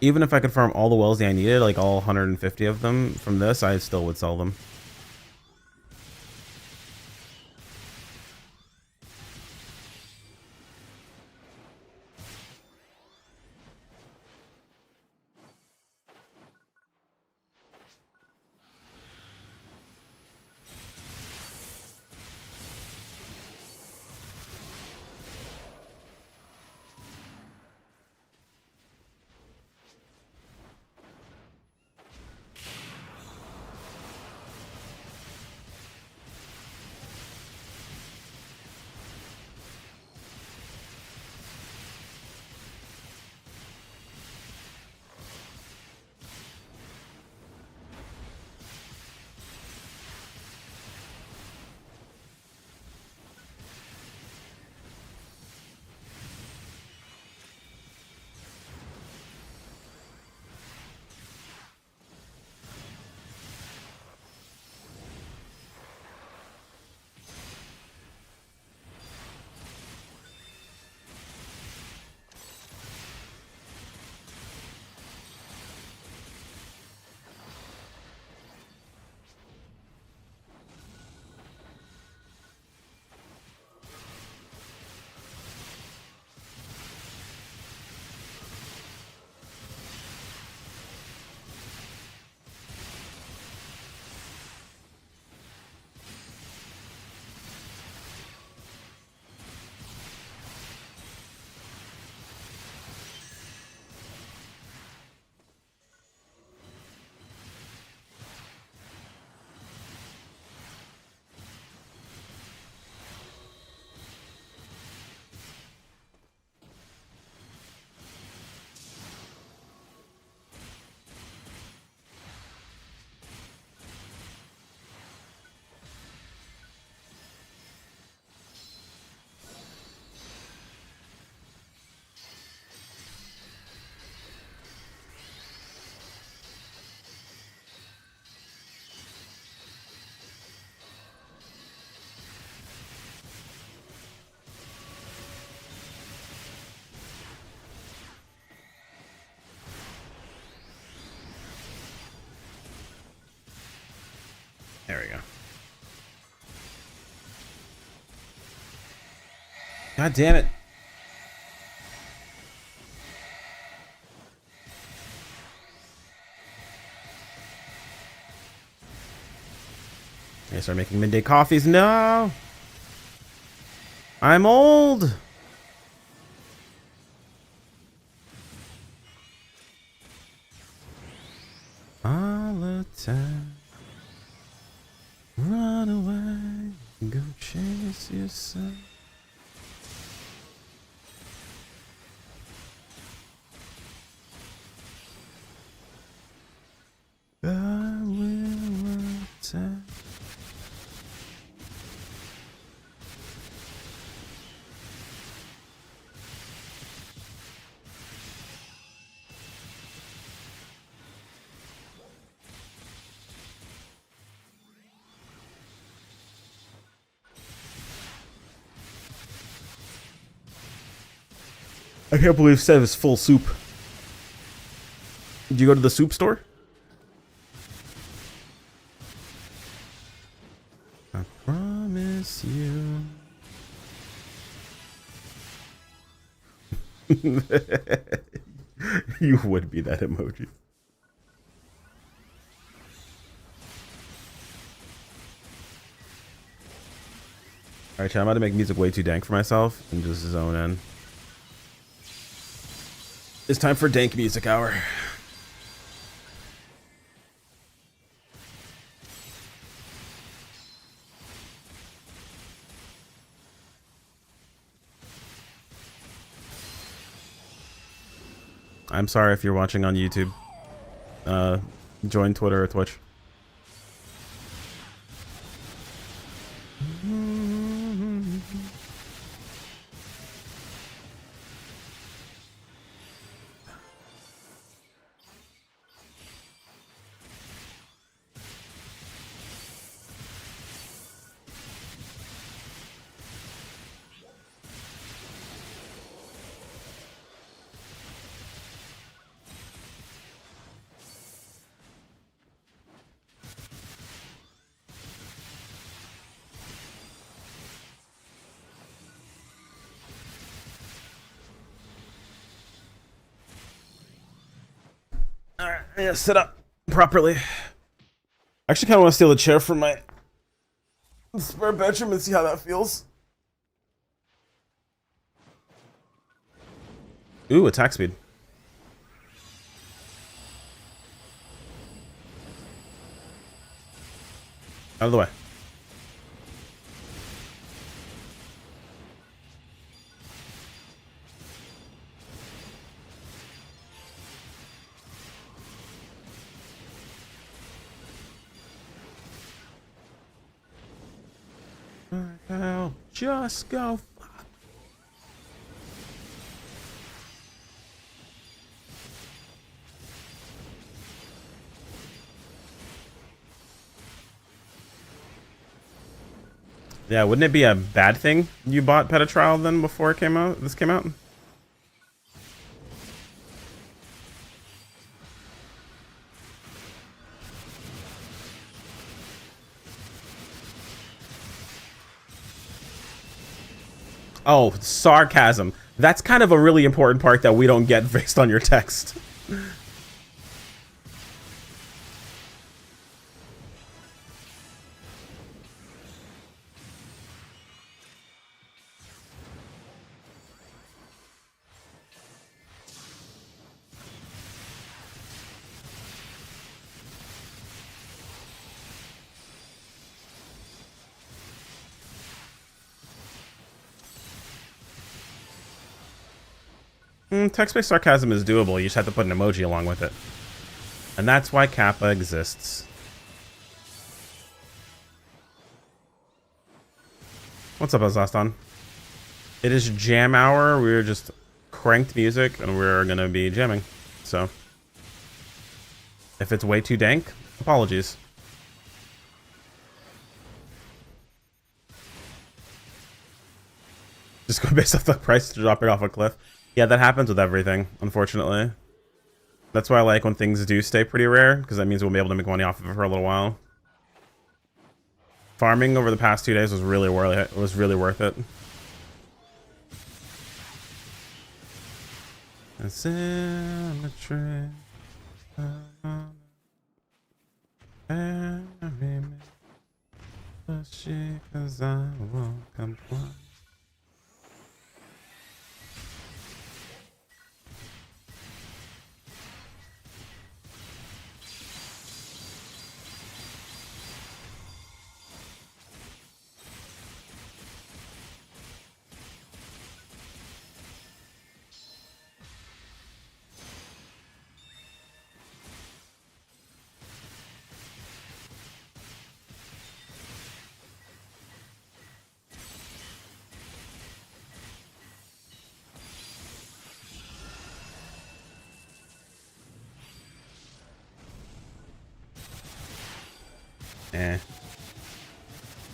Even if I could farm all the wells I needed, like all 150 of them from this, I still would sell them. There we go. God damn it. I start making midday coffees. No! I'm old! All the time. Run away. Go chase yourself. I will attack. I can't believe Sev is full soup. Did you go to the soup store? I promise you. You would be that emoji. Alright, chat, I'm about to make music way too dank for myself and just zone in. It's time for dank music hour. I'm sorry if you're watching on YouTube. Join Twitter or Twitch. Yeah, sit up properly. I actually kind of want to steal the chair from my spare bedroom and see how that feels. Ooh, attack speed. Out of the way. Hell, just go. Yeah, wouldn't it be a bad thing you bought Petatrial then before it came out? This came out? Oh, sarcasm. That's kind of a really important part that we don't get based on your text. Text-based sarcasm is doable. You just have to put an emoji along with it. And that's why Kappa exists. What's up, Azaston? It is jam hour. We're just cranked music and we're gonna be jamming. So if it's way too dank, apologies. Just go based off the price to drop it off a cliff. Yeah, that happens with everything, unfortunately. That's why I like when things do stay pretty rare, because that means we'll be able to make money off of it for a little while. Farming over the past 2 days was really worth it. A symmetry. Cause I won't complain.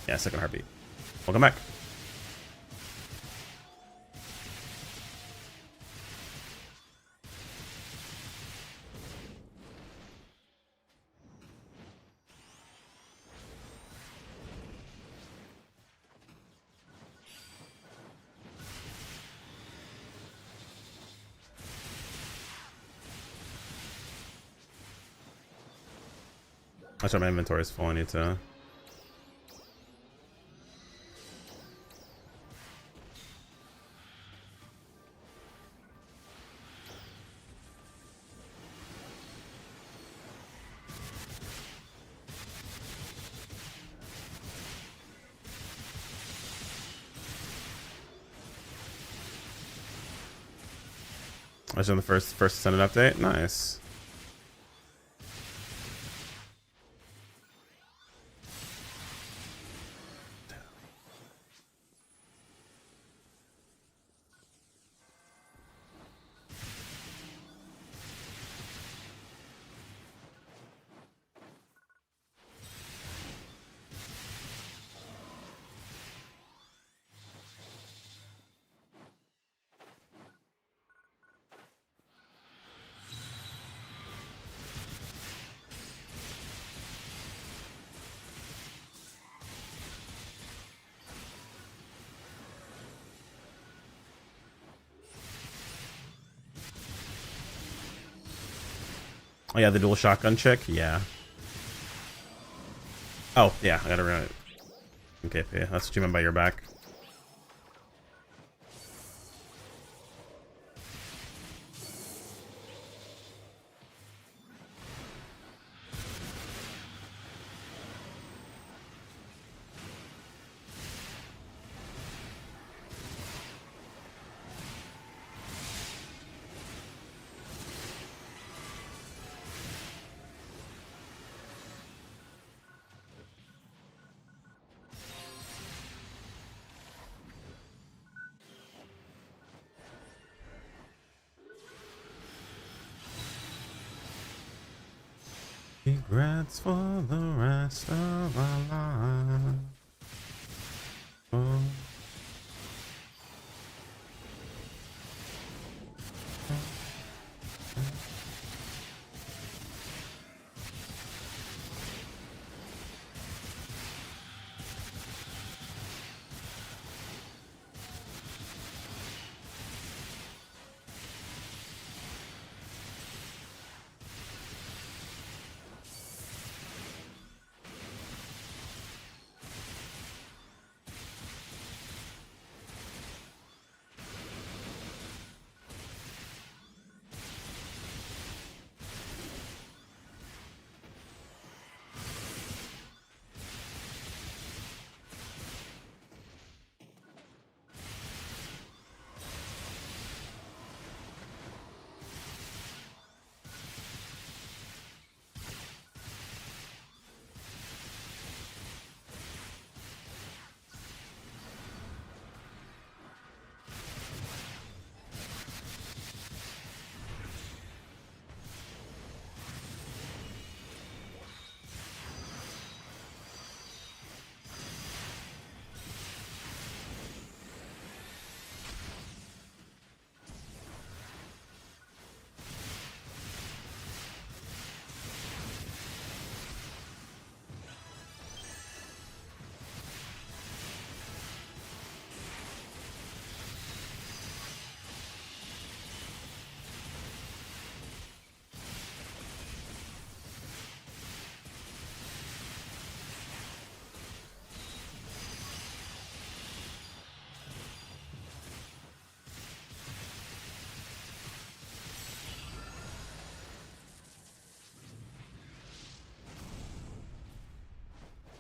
Yeah, second heartbeat. Welcome back. I sure my inventory is full. I need to. I was on the first Ascended update. Nice. Oh yeah, the dual shotgun chick. Yeah. Oh yeah, I gotta run it. Okay, yeah, that's what you meant by your back. Regrets for the rest of our lives. Oh.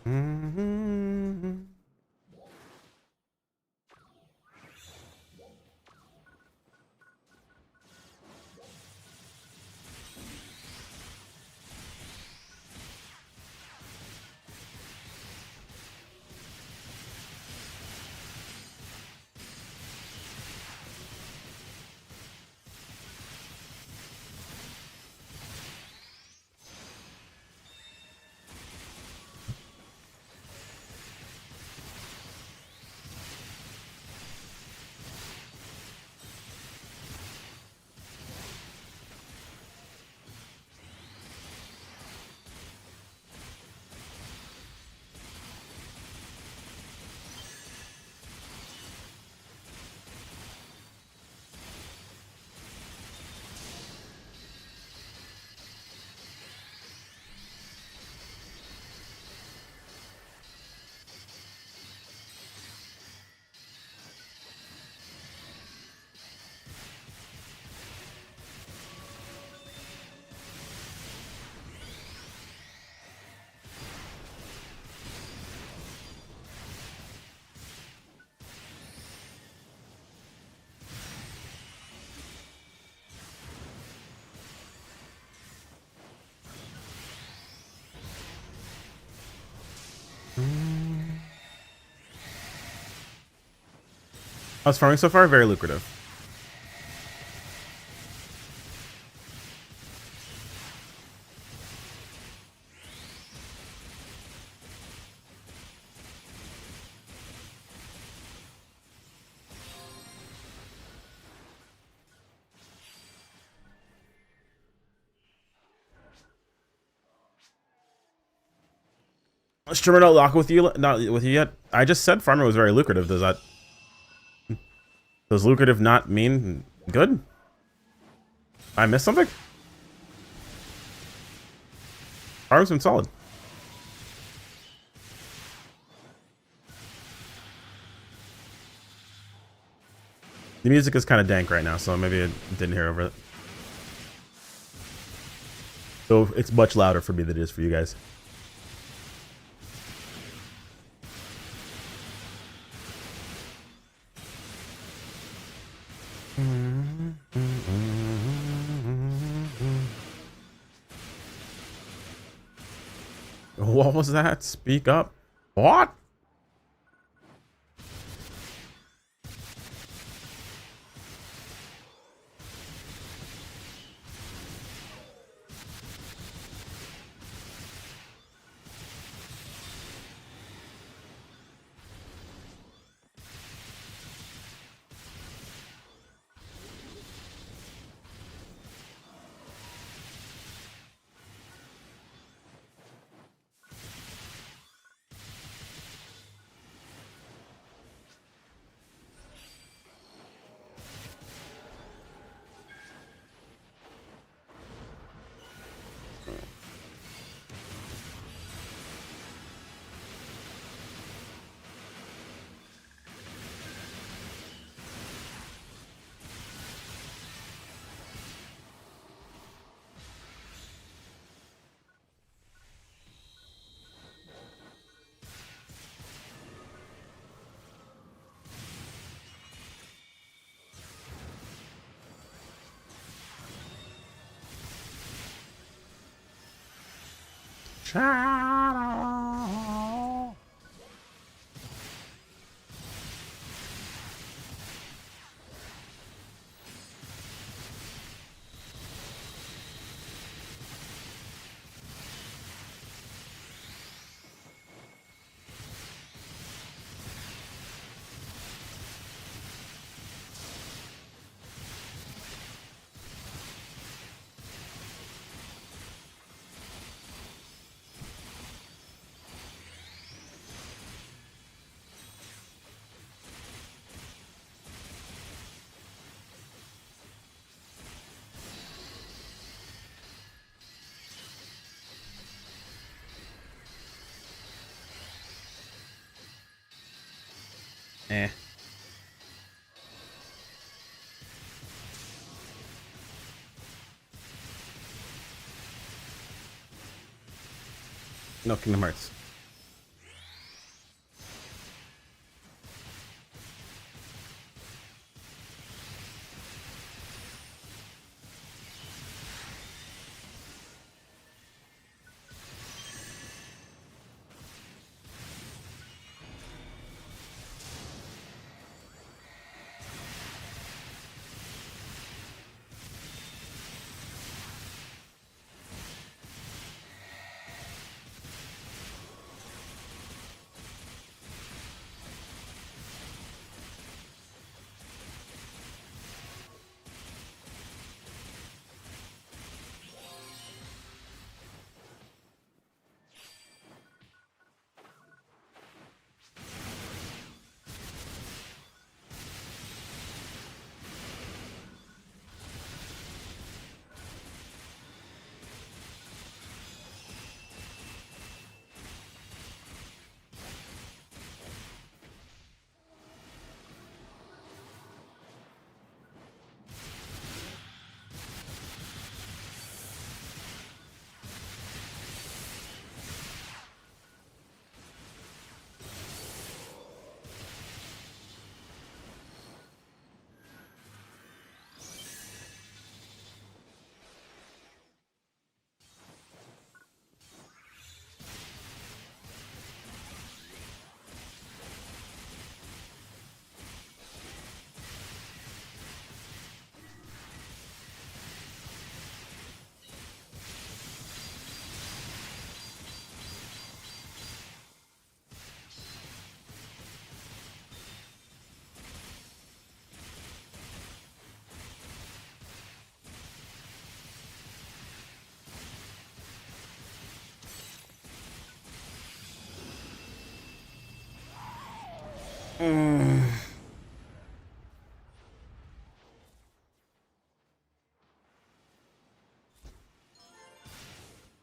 Mm-hmm. How's farming so far? Very lucrative. Streamer not lock with you, not with you yet. I just said farming was very lucrative. Does lucrative not mean good? I missed something? Arm's been solid. The music is kind of dank right now, so maybe I didn't hear over it. So it's much louder for me than it is for you guys. What was that? Speak up. What? Shadow. Eh. No, Kingdom Hearts.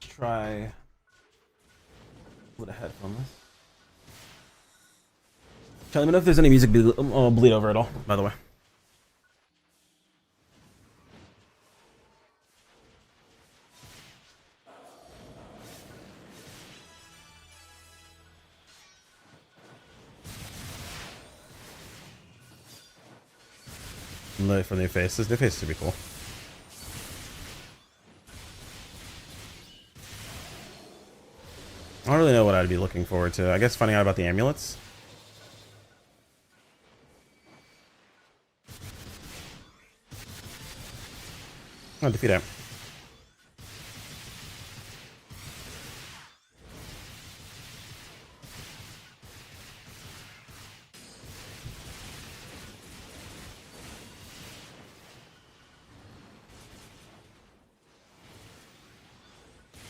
Try What a headphone. Let me know if there's any music bleed over at all, by the way. For new faces. New faces would be cool. I don't really know what I'd be looking forward to. I guess finding out about the amulets. Oh, defeat it.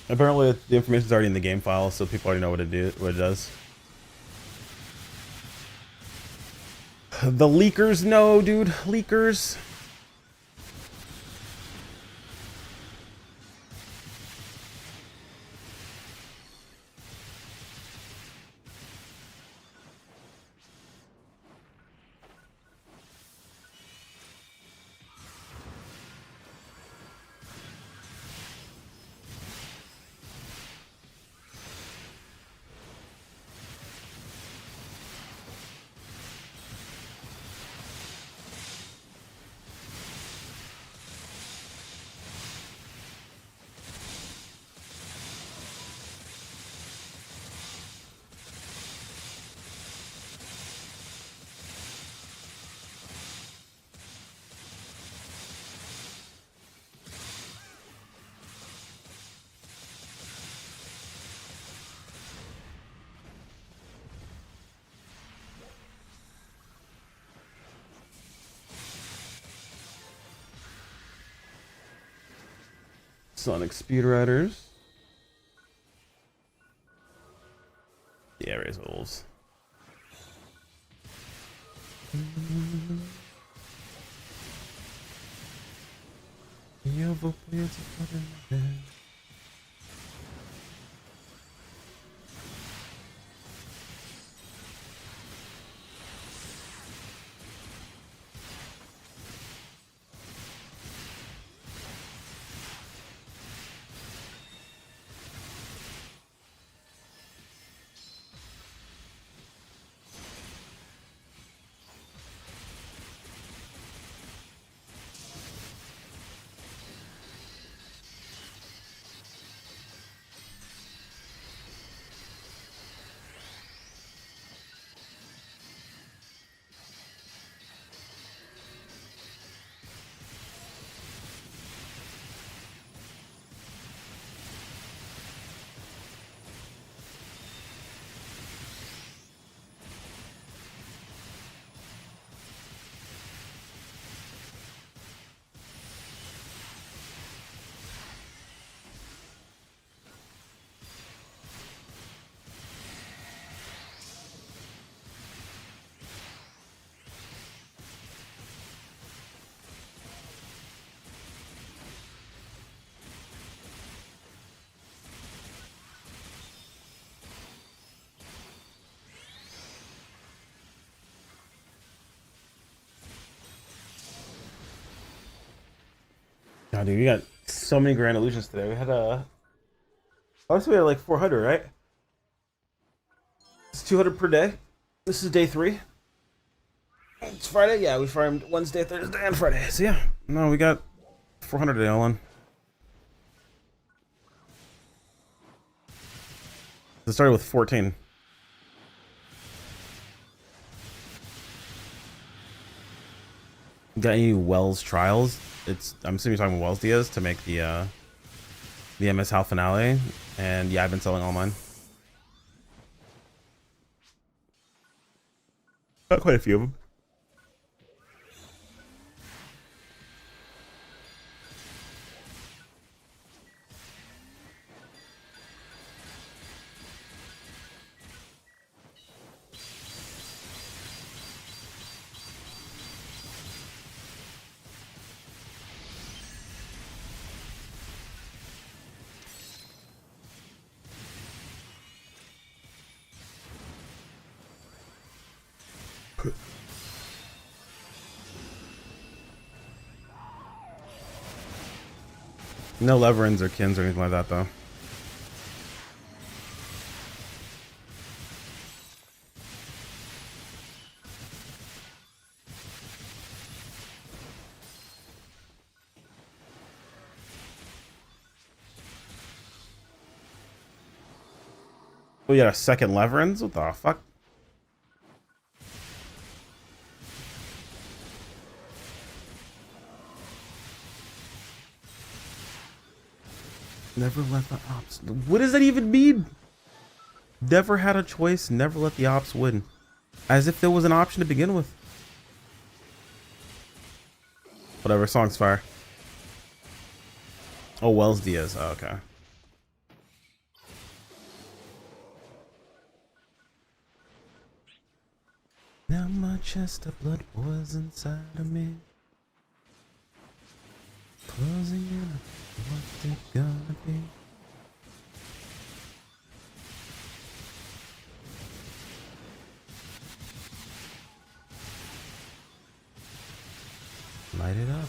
Apparently, the information is already in the game file, so people already know what it does. The leakers know, dude. Leakers. Sonic Speedriders. Yeah, raise wolves. God, dude, we got so many grand illusions today. We had obviously we had like 400, right? It's 200 per day. This is day 3. It's Friday. Yeah, we farmed Wednesday, Thursday, and Friday. So yeah, no, we got 400 today, Alan. It started with 14. Got any Wells trials? I'm assuming you're talking about Wells Diaz to make the MS Hal finale, and yeah, I've been selling all mine. Got quite a few of them. No Leverins or Kins or anything like that, though. We got a second Leverins? What the fuck? Never let the ops... What does that even mean? Never had a choice, never let the ops win. As if there was an option to begin with. Whatever, song's fire. Oh, Wells Diaz. Oh, okay. Now my chest of blood boils inside of me. Closing in, what's it gonna be? Light it up.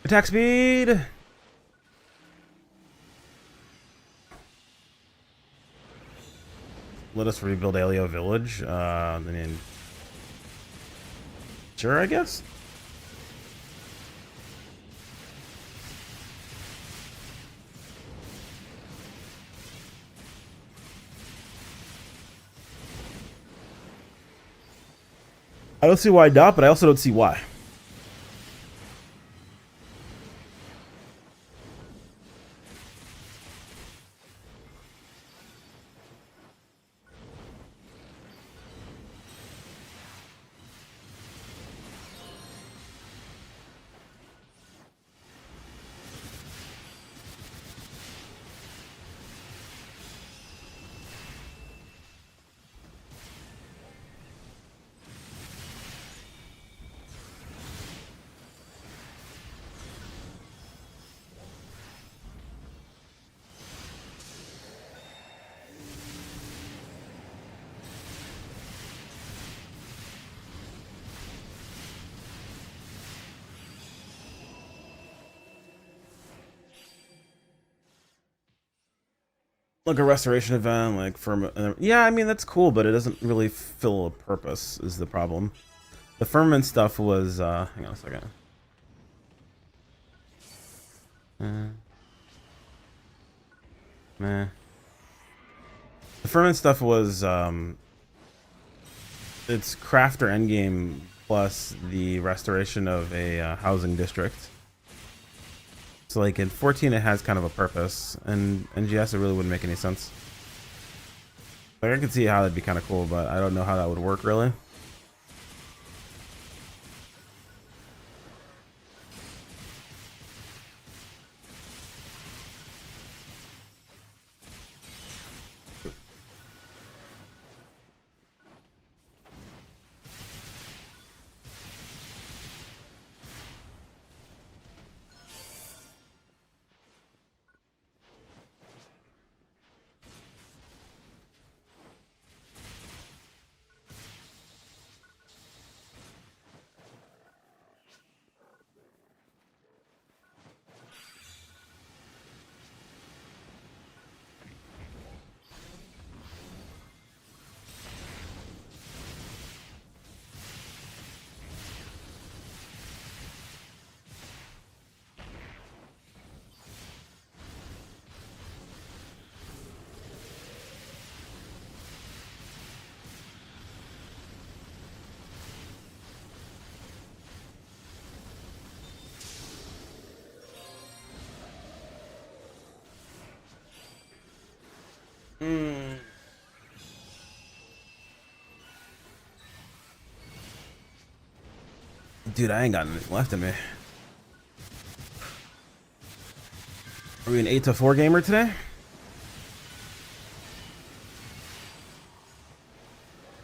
Attack speed! Let us rebuild Aleo Village. I mean... Sure, I guess? I don't see why not, but I also don't see why. Like a restoration event, like for yeah, I mean that's cool, but it doesn't really fill a purpose. Is the problem? The firmament stuff was. Hang on a second. Meh. The firmament stuff was it's crafter endgame plus the restoration of a housing district. So like in 14 it has kind of a purpose, and NGS it really wouldn't make any sense. Like I could see how that'd be kind of cool, but I don't know how that would work really. Dude, I ain't got anything left in me. Are we an 8-4 gamer today?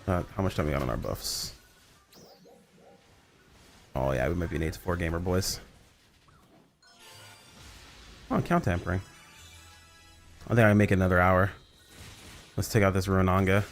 How much time we got on our buffs? Oh yeah, we might be an 8-4 gamer, boys. Oh, count tampering. I think I can make it another hour. Let's take out this Runanga.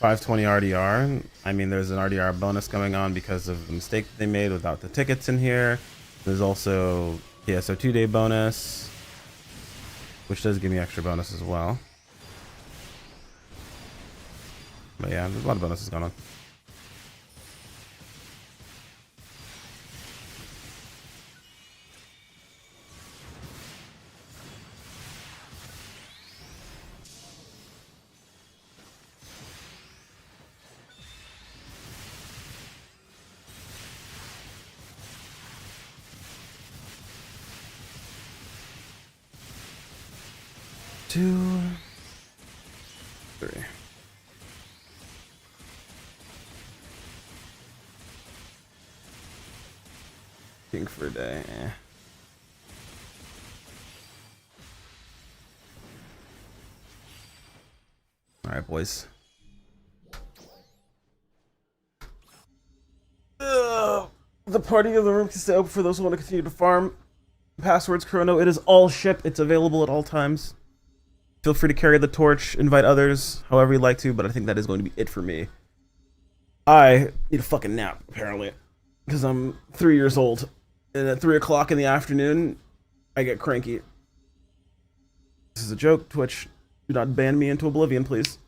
$520 RDR. I mean, there's an RDR bonus going on because of the mistake they made without the tickets in here. There's also PSO 2-day bonus, which does give me extra bonus as well. But yeah, there's a lot of bonuses going on. Two, three. King for a day. All right, boys. The party of the room can stay open for those who want to continue to farm. Passwords Chrono. It is all ship. It's available at all times. Feel free to carry the torch, invite others, however you'd like to, but I think that is going to be it for me. I need a fucking nap, apparently, because I'm 3 years old, and at 3 o'clock in the afternoon, I get cranky. This is a joke, Twitch. Do not ban me into oblivion, please.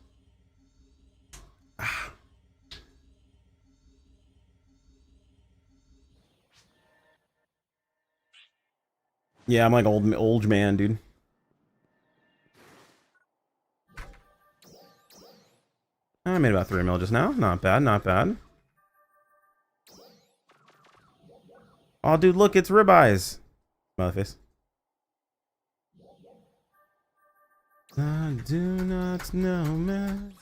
Yeah, I'm like old man, dude. I made about 3 mil just now. Not bad, not bad. Oh, dude, look, it's ribeyes. Motherface. I do not know, man.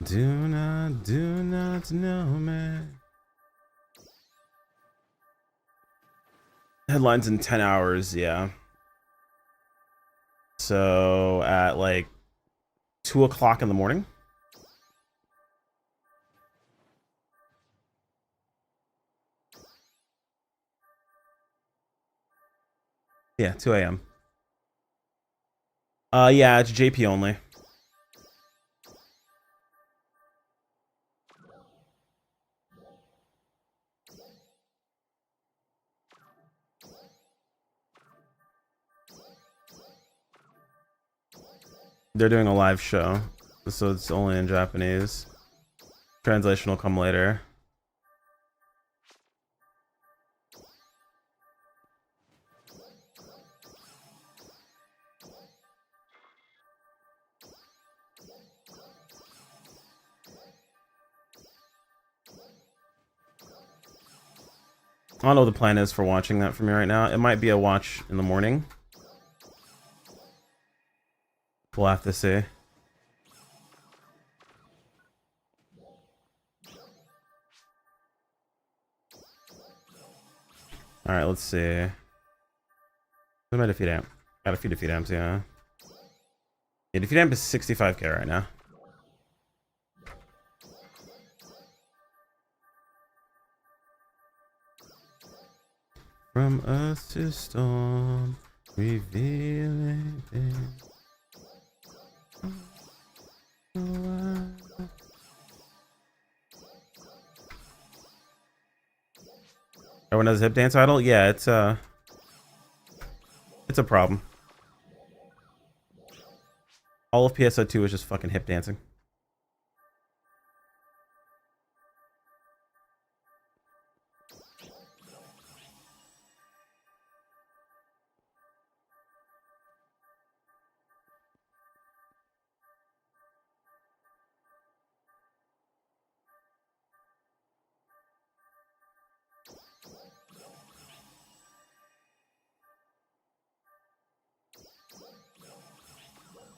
Do not know, man. Headlines in 10 hours, yeah. So at like 2 o'clock in the morning. Yeah, 2 a.m. Yeah, it's JP only. They're doing a live show, so it's only in Japanese. Translation will come later. I don't know what the plan is for watching that for me right now. It might be a watch in the morning. We'll have to see. Alright, let's see. What am I defeat amp? Got a few defeat amps, yeah. Yeah, defeat amp is 65k right now. From earth to storm, revealing things. Everyone has a hip dance idol? Yeah, it's a problem. All of PSO2 is just fucking hip dancing.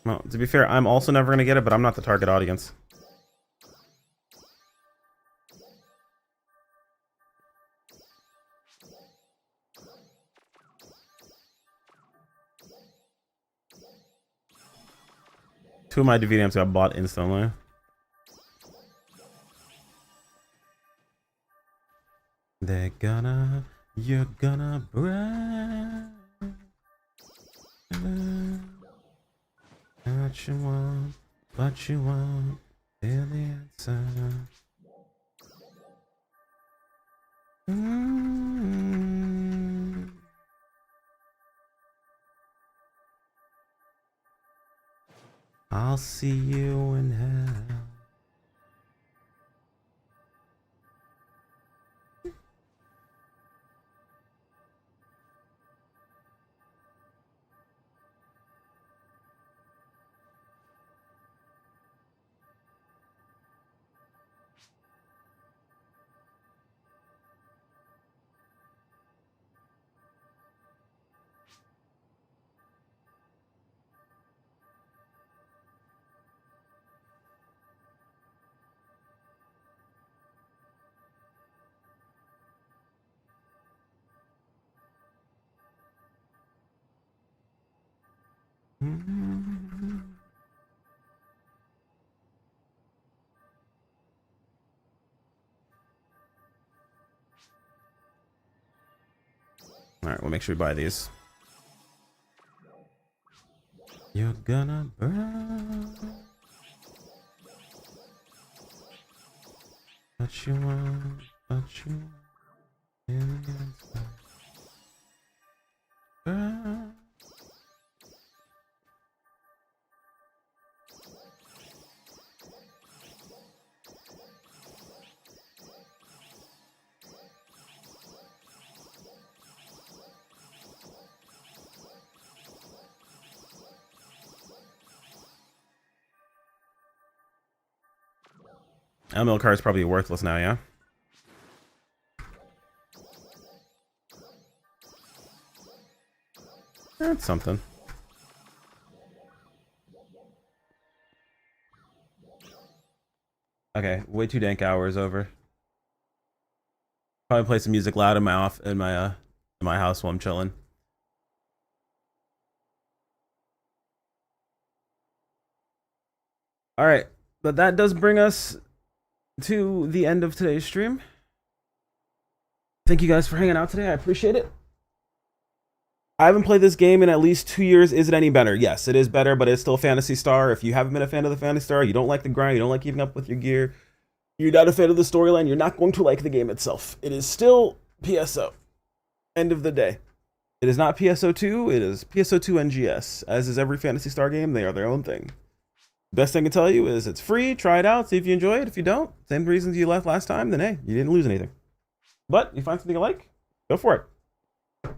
Well, to be fair, I'm also never going to get it, but I'm not the target audience. Two of my DVD amps got bought instantly. You're gonna break. What you want, feel the answer. I'll see you in hell. All right, we'll make sure we buy these. You're gonna burn. What you want, what you want. Burn. ML card is probably worthless now, yeah? That's something. Okay, way too dank hours over. Probably play some music loud in my house while I'm chilling. All right, but that does bring us to the end of today's stream. Thank you guys for hanging out today. I appreciate it. I haven't played this game in at least 2 years. Is it any better? Yes, it is better, but it's still Phantasy Star. If you haven't been a fan of the Phantasy Star, you don't like the grind, you don't like keeping up with your gear, you're not a fan of the storyline, you're not going to like the game itself. It is still PSO. End of the day. It is not PSO2, it is PSO2 NGS. As is every Phantasy Star game, they are their own thing. Best thing I can tell you is it's free. Try it out. See if you enjoy it. If you don't, same reasons you left last time, then hey, you didn't lose anything. But you find something you like, go for it.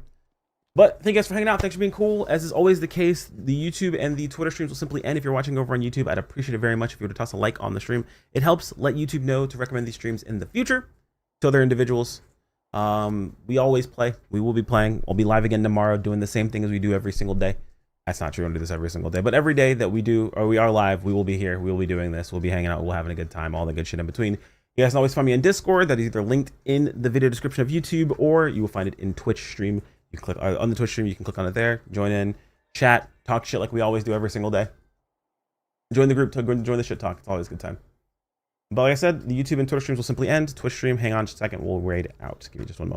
But thank you guys for hanging out. Thanks for being cool. As is always the case, the YouTube and the Twitter streams will simply end. If you're watching over on YouTube, I'd appreciate it very much if you were to toss a like on the stream. It helps let YouTube know to recommend these streams in the future to other individuals. We always play. We will be playing. I'll be live again tomorrow doing the same thing as we do every single day. That's not true. I don't do this every single day, but every day that we do, or we are live, we will be here. We will be doing this. We'll be hanging out. We'll having a good time. All the good shit in between. You guys can always find me in Discord. That is either linked in the video description of YouTube, or you will find it in Twitch stream. You click on the Twitch stream. You can click on it there. Join in, chat, talk shit like we always do every single day. Join the group. Join the shit talk. It's always a good time. But like I said, the YouTube and Twitter streams will simply end. Twitch stream, hang on just a second. We'll raid out. Give me just one moment.